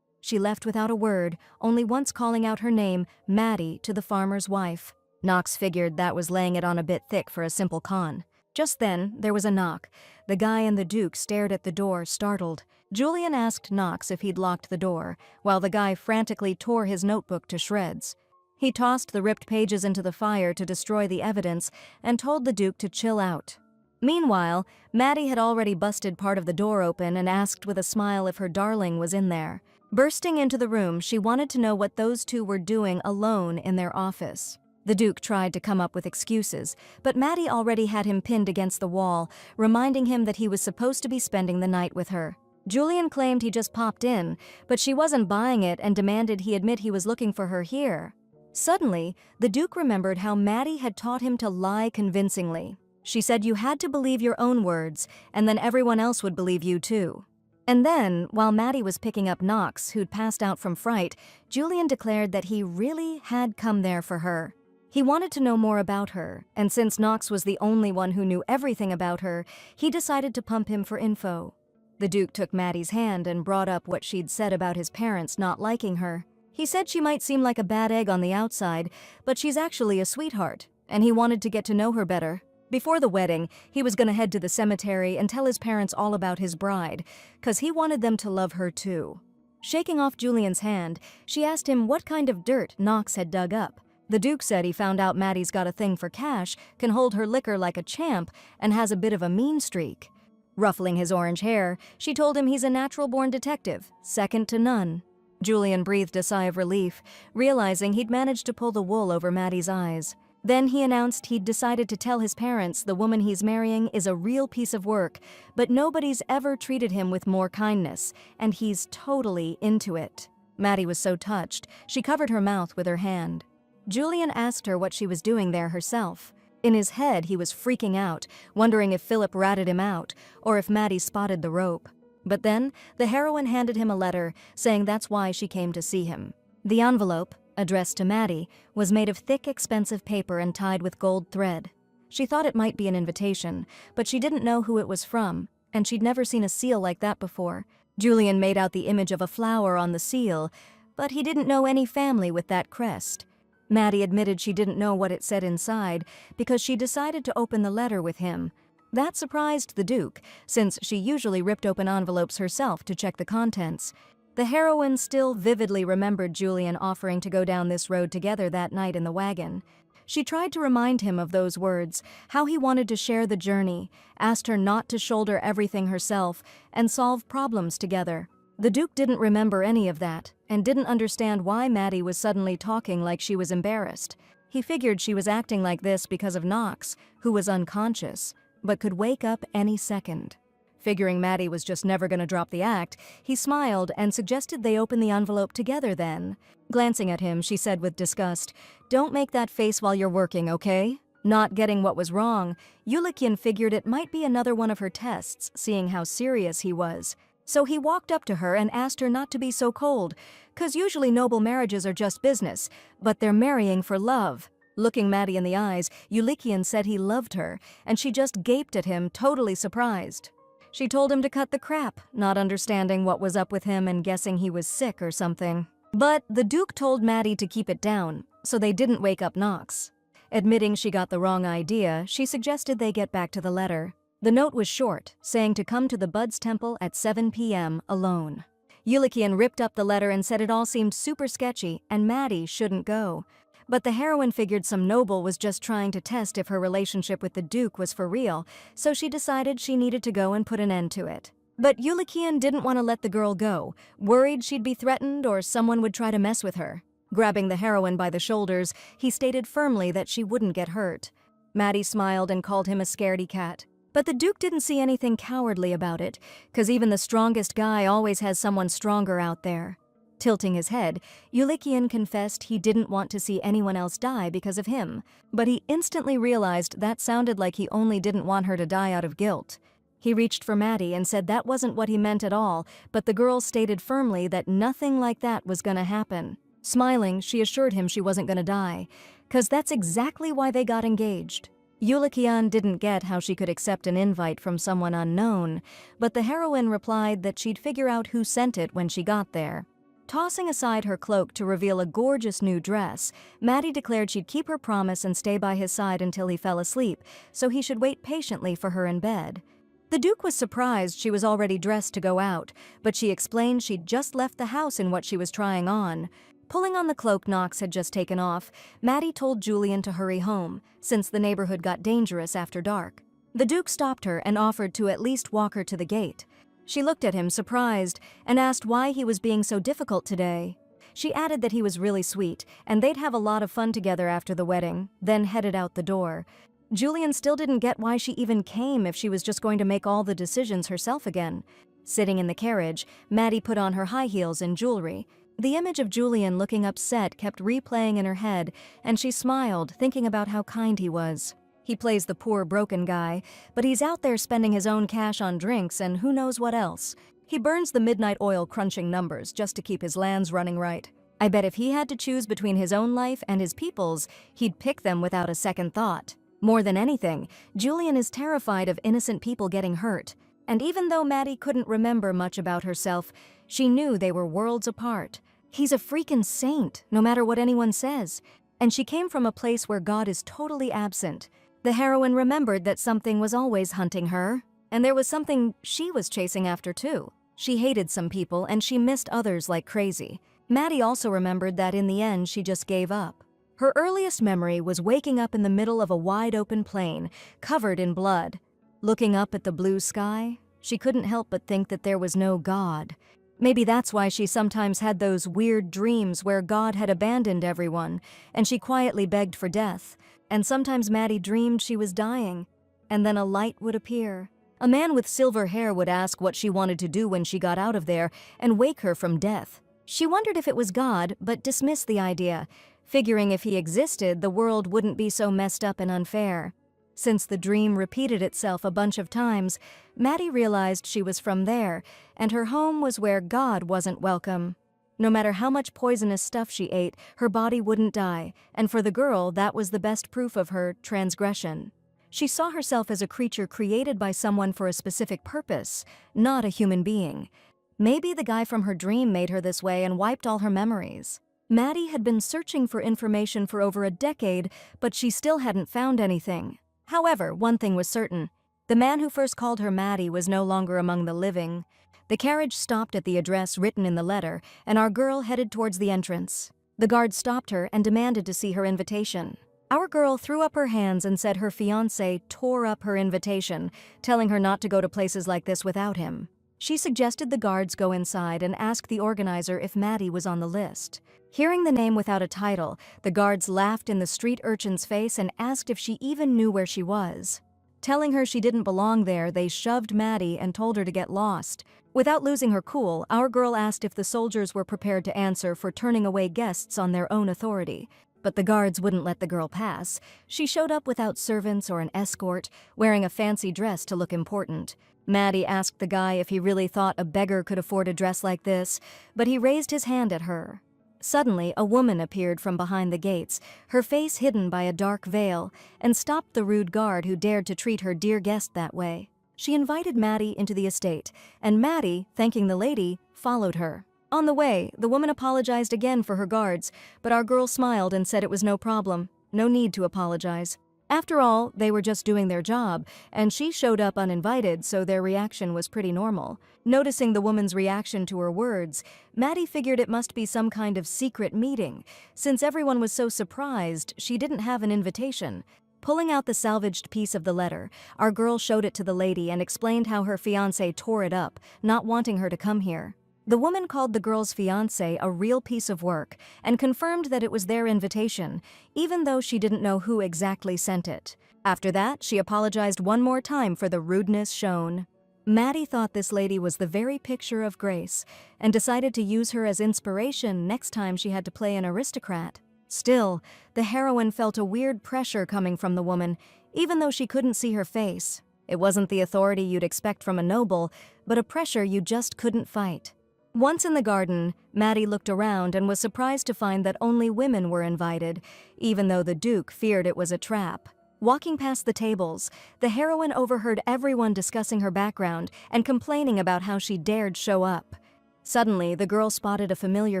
She left without a word, only once calling out her name, Maddie, to the farmer's wife. Knox figured that was laying it on a bit thick for a simple con. Just then, there was a knock. The guy and the Duke stared at the door, startled. Julian asked Knox if he'd locked the door, while the guy frantically tore his notebook to shreds. He tossed the ripped pages into the fire to destroy the evidence and told the Duke to chill out. Meanwhile, Maddie had already busted part of the door open and asked with a smile if her darling was in there. Bursting into the room, she wanted to know what those two were doing alone in their office. The Duke tried to come up with excuses, but Maddie already had him pinned against the wall, reminding him that he was supposed to be spending the night with her. Julian claimed he just popped in, but she wasn't buying it and demanded he admit he was looking for her here. Suddenly, the Duke remembered how Maddie had taught him to lie convincingly. She said you had to believe your own words, and then everyone else would believe you too. And then, while Maddie was picking up Knox, who'd passed out from fright, Julian declared that he really had come there for her. He wanted to know more about her, and since Knox was the only one who knew everything about her, he decided to pump him for info. The Duke took Maddie's hand and brought up what she'd said about his parents not liking her. He said she might seem like a bad egg on the outside, but she's actually a sweetheart, and he wanted to get to know her better. Before the wedding, he was gonna head to the cemetery and tell his parents all about his bride, 'cause he wanted them to love her too. Shaking off Julian's hand, she asked him what kind of dirt Knox had dug up. The Duke said he found out Maddie's got a thing for cash, can hold her liquor like a champ, and has a bit of a mean streak. Ruffling his orange hair, she told him he's a natural-born detective, second to none. Julian breathed a sigh of relief, realizing he'd managed to pull the wool over Maddie's eyes. Then he announced he'd decided to tell his parents the woman he's marrying is a real piece of work, but nobody's ever treated him with more kindness, and he's totally into it. Maddie was so touched, she covered her mouth with her hand. Julian asked her what she was doing there herself. In his head, he was freaking out, wondering if Philip ratted him out, or if Maddie spotted the rope. But then, the heroine handed him a letter, saying that's why she came to see him. The envelope, addressed to Maddie, was made of thick, expensive paper and tied with gold thread. She thought it might be an invitation, but she didn't know who it was from, and she'd never seen a seal like that before. Julian made out the image of a flower on the seal, but he didn't know any family with that crest. Maddie admitted she didn't know what it said inside because she decided to open the letter with him. That surprised the Duke, since she usually ripped open envelopes herself to check the contents. The heroine still vividly remembered Julian offering to go down this road together that night in the wagon. She tried to remind him of those words, how he wanted to share the journey, asked her not to shoulder everything herself, and solve problems together. The Duke didn't remember any of that, and didn't understand why Maddie was suddenly talking like she was embarrassed. He figured she was acting like this because of Knox, who was unconscious, but could wake up any second. Figuring Maddie was just never going to drop the act, he smiled and suggested they open the envelope together then. Glancing at him, she said with disgust, "Don't make that face while you're working, okay?" Not getting what was wrong, Yulikian figured it might be another one of her tests, seeing how serious he was. So he walked up to her and asked her not to be so cold, 'cause usually noble marriages are just business, but they're marrying for love. Looking Maddie in the eyes, Yulikian said he loved her, and she just gaped at him, totally surprised. She told him to cut the crap, not understanding what was up with him and guessing he was sick or something. But the Duke told Maddie to keep it down, so they didn't wake up Knox. Admitting she got the wrong idea, she suggested they get back to the letter. The note was short, saying to come to the Buds Temple at 7 p.m. alone. Yulikian ripped up the letter and said it all seemed super sketchy and Maddie shouldn't go. But the heroine figured some noble was just trying to test if her relationship with the Duke was for real, so she decided she needed to go and put an end to it. But Yulikian didn't want to let the girl go, worried she'd be threatened or someone would try to mess with her. Grabbing the heroine by the shoulders, he stated firmly that she wouldn't get hurt. Maddie smiled and called him a scaredy cat. But the Duke didn't see anything cowardly about it, 'cause even the strongest guy always has someone stronger out there. Tilting his head, Yulikian confessed he didn't want to see anyone else die because of him, but he instantly realized that sounded like he only didn't want her to die out of guilt. He reached for Maddie and said that wasn't what he meant at all, but the girl stated firmly that nothing like that was gonna happen. Smiling, she assured him she wasn't gonna die, 'cause that's exactly why they got engaged. Yulikian didn't get how she could accept an invite from someone unknown, but the heroine replied that she'd figure out who sent it when she got there. Tossing aside her cloak to reveal a gorgeous new dress, Maddie declared she'd keep her promise and stay by his side until he fell asleep, so he should wait patiently for her in bed. The Duke was surprised she was already dressed to go out, but she explained she'd just left the house in what she was trying on. Pulling on the cloak Knox had just taken off, Maddie told Julian to hurry home, since the neighborhood got dangerous after dark. The Duke stopped her and offered to at least walk her to the gate. She looked at him, surprised, and asked why he was being so difficult today. She added that he was really sweet, and they'd have a lot of fun together after the wedding, then headed out the door. Julian still didn't get why she even came if she was just going to make all the decisions herself again. Sitting in the carriage, Maddie put on her high heels and jewelry. The image of Julian looking upset kept replaying in her head, and she smiled, thinking about how kind he was. He plays the poor, broken guy, but he's out there spending his own cash on drinks and who knows what else. He burns the midnight oil crunching numbers just to keep his lands running right. I bet if he had to choose between his own life and his people's, he'd pick them without a second thought. More than anything, Julian is terrified of innocent people getting hurt. And even though Maddie couldn't remember much about herself, she knew they were worlds apart. He's a freaking saint, no matter what anyone says. And she came from a place where God is totally absent. The heroine remembered that something was always hunting her, and there was something she was chasing after too. She hated some people and she missed others like crazy. Maddie also remembered that in the end she just gave up. Her earliest memory was waking up in the middle of a wide-open plain, covered in blood. Looking up at the blue sky, she couldn't help but think that there was no God. Maybe that's why she sometimes had those weird dreams where God had abandoned everyone, and she quietly begged for death. And sometimes Maddie dreamed she was dying, and then a light would appear. A man with silver hair would ask what she wanted to do when she got out of there and wake her from death. She wondered if it was God, but dismissed the idea, figuring if he existed, the world wouldn't be so messed up and unfair. Since the dream repeated itself a bunch of times, Maddie realized she was from there, and her home was where God wasn't welcome. No matter how much poisonous stuff she ate, her body wouldn't die, and for the girl, that was the best proof of her transgression. She saw herself as a creature created by someone for a specific purpose, not a human being. Maybe the guy from her dream made her this way and wiped all her memories. Maddie had been searching for information for over a decade, but she still hadn't found anything. However, one thing was certain. The man who first called her Maddie was no longer among the living. The carriage stopped at the address written in the letter, and our girl headed towards the entrance. The guard stopped her and demanded to see her invitation. Our girl threw up her hands and said her fiancé tore up her invitation, telling her not to go to places like this without him. She suggested the guards go inside and ask the organizer if Maddie was on the list. Hearing the name without a title, the guards laughed in the street urchin's face and asked if she even knew where she was. Telling her she didn't belong there, they shoved Maddie and told her to get lost. Without losing her cool, our girl asked if the soldiers were prepared to answer for turning away guests on their own authority. But the guards wouldn't let the girl pass. She showed up without servants or an escort, wearing a fancy dress to look important. Maddie asked the guy if he really thought a beggar could afford a dress like this, but he raised his hand at her. Suddenly, a woman appeared from behind the gates, her face hidden by a dark veil, and stopped the rude guard who dared to treat her dear guest that way. She invited Maddie into the estate, and Maddie, thanking the lady, followed her. On the way, the woman apologized again for her guards, but our girl smiled and said it was no problem, no need to apologize. After all, they were just doing their job, and she showed up uninvited, so their reaction was pretty normal. Noticing the woman's reaction to her words, Maddie figured it must be some kind of secret meeting. Since everyone was so surprised, she didn't have an invitation. Pulling out the salvaged piece of the letter, our girl showed it to the lady and explained how her fiancé tore it up, not wanting her to come here. The woman called the girl's fiancé a real piece of work and confirmed that it was their invitation, even though she didn't know who exactly sent it. After that, she apologized one more time for the rudeness shown. Maddie thought this lady was the very picture of grace and decided to use her as inspiration next time she had to play an aristocrat. Still, the heroine felt a weird pressure coming from the woman, even though she couldn't see her face. It wasn't the authority you'd expect from a noble, but a pressure you just couldn't fight. Once in the garden, Maddie looked around and was surprised to find that only women were invited, even though the Duke feared it was a trap. Walking past the tables, the heroine overheard everyone discussing her background and complaining about how she dared show up. Suddenly, the girl spotted a familiar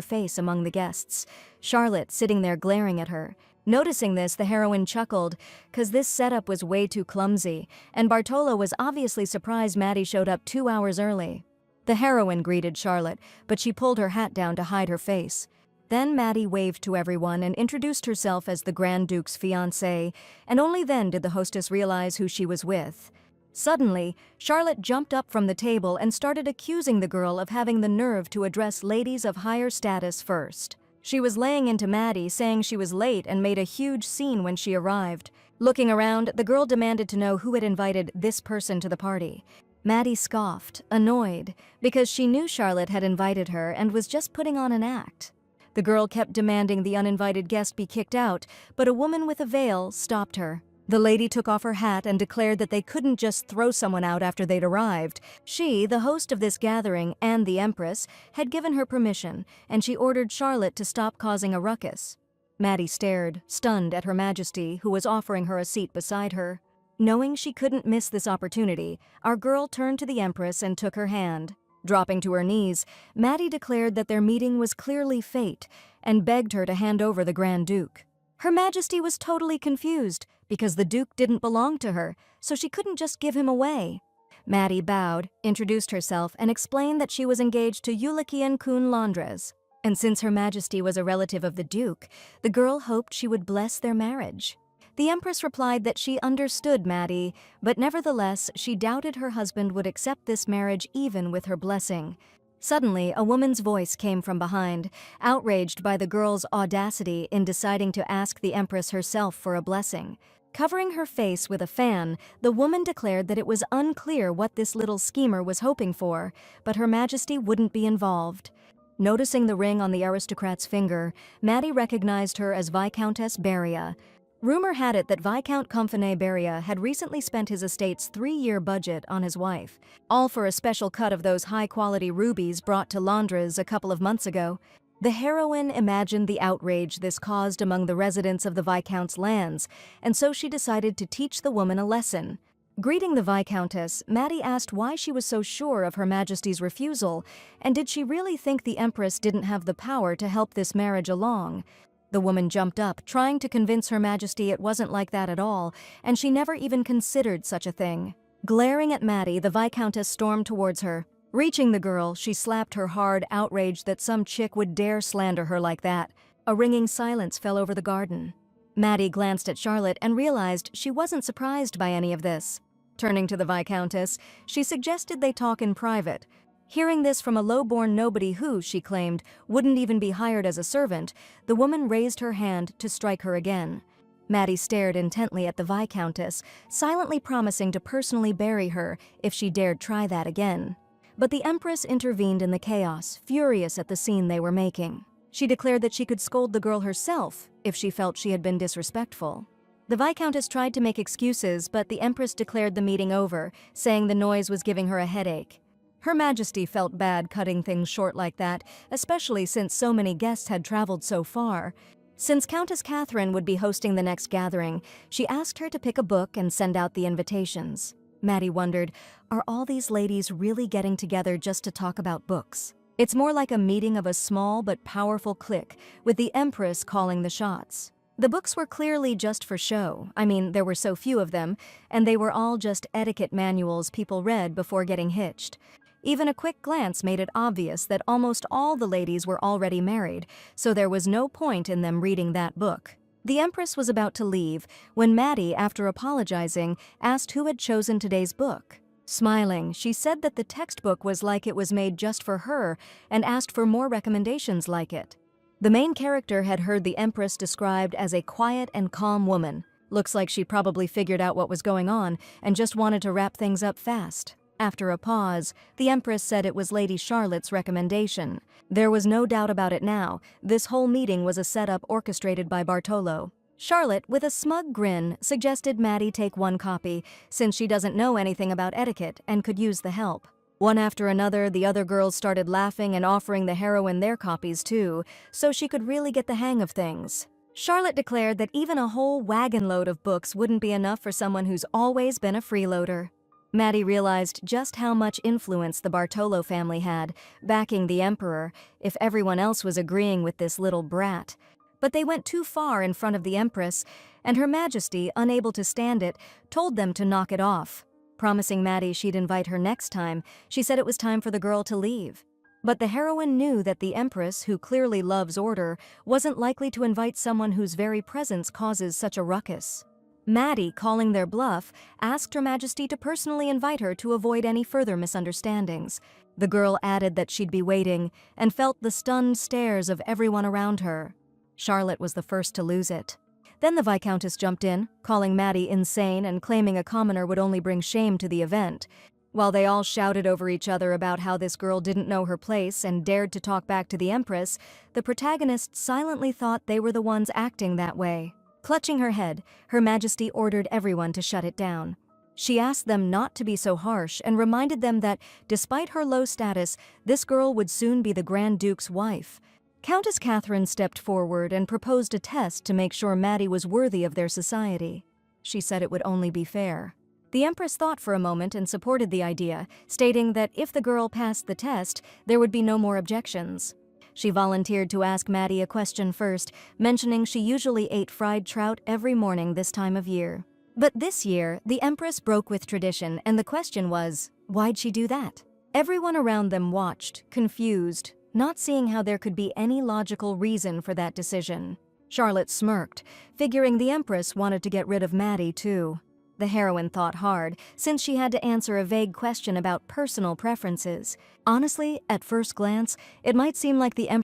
face among the guests, Charlotte sitting there glaring at her. Noticing this, the heroine chuckled, cause this setup was way too clumsy, and Bartolo was obviously surprised Maddie showed up 2 hours early. The heroine greeted Charlotte, but she pulled her hat down to hide her face. Then Maddie waved to everyone and introduced herself as the Grand Duke's fiancée, and only then did the hostess realize who she was with. Suddenly, Charlotte jumped up from the table and started accusing the girl of having the nerve to address ladies of higher status first. She was laying into Maddie, saying she was late and made a huge scene when she arrived. Looking around, the girl demanded to know who had invited this person to the party. Maddie scoffed, annoyed, because she knew Charlotte had invited her and was just putting on an act. The girl kept demanding the uninvited guest be kicked out, but a woman with a veil stopped her. The lady took off her hat and declared that they couldn't just throw someone out after they'd arrived. She, the host of this gathering and the Empress, had given her permission, and she ordered Charlotte to stop causing a ruckus. Maddie stared, stunned at Her Majesty, who was offering her a seat beside her. Knowing she couldn't miss this opportunity, our girl turned to the Empress and took her hand. Dropping to her knees, Maddie declared that their meeting was clearly fate and begged her to hand over the Grand Duke. Her Majesty was totally confused because the Duke didn't belong to her, so she couldn't just give him away. Maddie bowed, introduced herself, and explained that she was engaged to Yulikian Kun Londres. And since Her Majesty was a relative of the Duke, the girl hoped she would bless their marriage. The Empress replied that she understood Maddie, but nevertheless she doubted her husband would accept this marriage even with her blessing. Suddenly, a woman's voice came from behind, outraged by the girl's audacity in deciding to ask the Empress herself for a blessing. Covering her face with a fan, the woman declared that it was unclear what this little schemer was hoping for, but Her Majesty wouldn't be involved. Noticing the ring on the aristocrat's finger, Maddie recognized her as Viscountess Beria. Rumor had it that Viscount Comfene Beria had recently spent his estate's 3-year budget on his wife, all for a special cut of those high-quality rubies brought to Londres a couple of months ago. The heroine imagined the outrage this caused among the residents of the Viscount's lands, and so she decided to teach the woman a lesson. Greeting the Viscountess, Maddie asked why she was so sure of Her Majesty's refusal, and did she really think the Empress didn't have the power to help this marriage along. The woman jumped up, trying to convince Her Majesty it wasn't like that at all, and she never even considered such a thing. Glaring at Maddie, the Viscountess stormed towards her. Reaching the girl, she slapped her hard, outraged that some chick would dare slander her like that. A ringing silence fell over the garden. Maddie glanced at Charlotte and realized she wasn't surprised by any of this. Turning to the Viscountess, she suggested they talk in private. Hearing this from a low-born nobody who, she claimed, wouldn't even be hired as a servant, the woman raised her hand to strike her again. Maddie stared intently at the Viscountess, silently promising to personally bury her if she dared try that again. But the Empress intervened in the chaos, furious at the scene they were making. She declared that she could scold the girl herself if she felt she had been disrespectful. The Viscountess tried to make excuses, but the Empress declared the meeting over, saying the noise was giving her a headache. Her Majesty felt bad cutting things short like that, especially since so many guests had traveled so far. Since Countess Catherine would be hosting the next gathering, she asked her to pick a book and send out the invitations. Maddie wondered, are all these ladies really getting together just to talk about books? It's more like a meeting of a small but powerful clique, with the Empress calling the shots. The books were clearly just for show. I mean, there were so few of them, and they were all just etiquette manuals people read before getting hitched. Even a quick glance made it obvious that almost all the ladies were already married, so there was no point in them reading that book. The Empress was about to leave when Maddie, after apologizing, asked who had chosen today's book. Smiling, she said that the textbook was like it was made just for her and asked for more recommendations like it. The main character had heard the Empress described as a quiet and calm woman. Looks like she probably figured out what was going on and just wanted to wrap things up fast. After a pause, the Empress said it was Lady Charlotte's recommendation. There was no doubt about it now. This whole meeting was a setup orchestrated by Bartolo. Charlotte, with a smug grin, suggested Maddie take one copy, since she doesn't know anything about etiquette and could use the help. One after another, the other girls started laughing and offering the heroine their copies too, so she could really get the hang of things. Charlotte declared that even a whole wagon load of books wouldn't be enough for someone who's always been a freeloader. Maddie realized just how much influence the Bartolo family had, backing the Emperor, if everyone else was agreeing with this little brat. But they went too far in front of the Empress, and Her Majesty, unable to stand it, told them to knock it off. Promising Maddie she'd invite her next time, she said it was time for the girl to leave. But the heroine knew that the Empress, who clearly loves order, wasn't likely to invite someone whose very presence causes such a ruckus. Maddie, calling their bluff, asked Her Majesty to personally invite her to avoid any further misunderstandings. The girl added that she'd be waiting, and felt the stunned stares of everyone around her. Charlotte was the first to lose it. Then the Viscountess jumped in, calling Maddie insane and claiming a commoner would only bring shame to the event. While they all shouted over each other about how this girl didn't know her place and dared to talk back to the Empress, the protagonists silently thought they were the ones acting that way. Clutching her head, Her Majesty ordered everyone to shut it down. She asked them not to be so harsh and reminded them that, despite her low status, this girl would soon be the Grand Duke's wife. Countess Catherine stepped forward and proposed a test to make sure Maddie was worthy of their society. She said it would only be fair. The Empress thought for a moment and supported the idea, stating that if the girl passed the test, there would be no more objections. She volunteered to ask Maddie a question first, mentioning she usually ate fried trout every morning this time of year. But this year, the Empress broke with tradition, and the question was, why'd she do that? Everyone around them watched, confused, not seeing how there could be any logical reason for that decision. Charlotte smirked, figuring the Empress wanted to get rid of Maddie too. The heroine thought hard, since she had to answer a vague question about personal preferences. Honestly, at first glance, it might seem like the Empress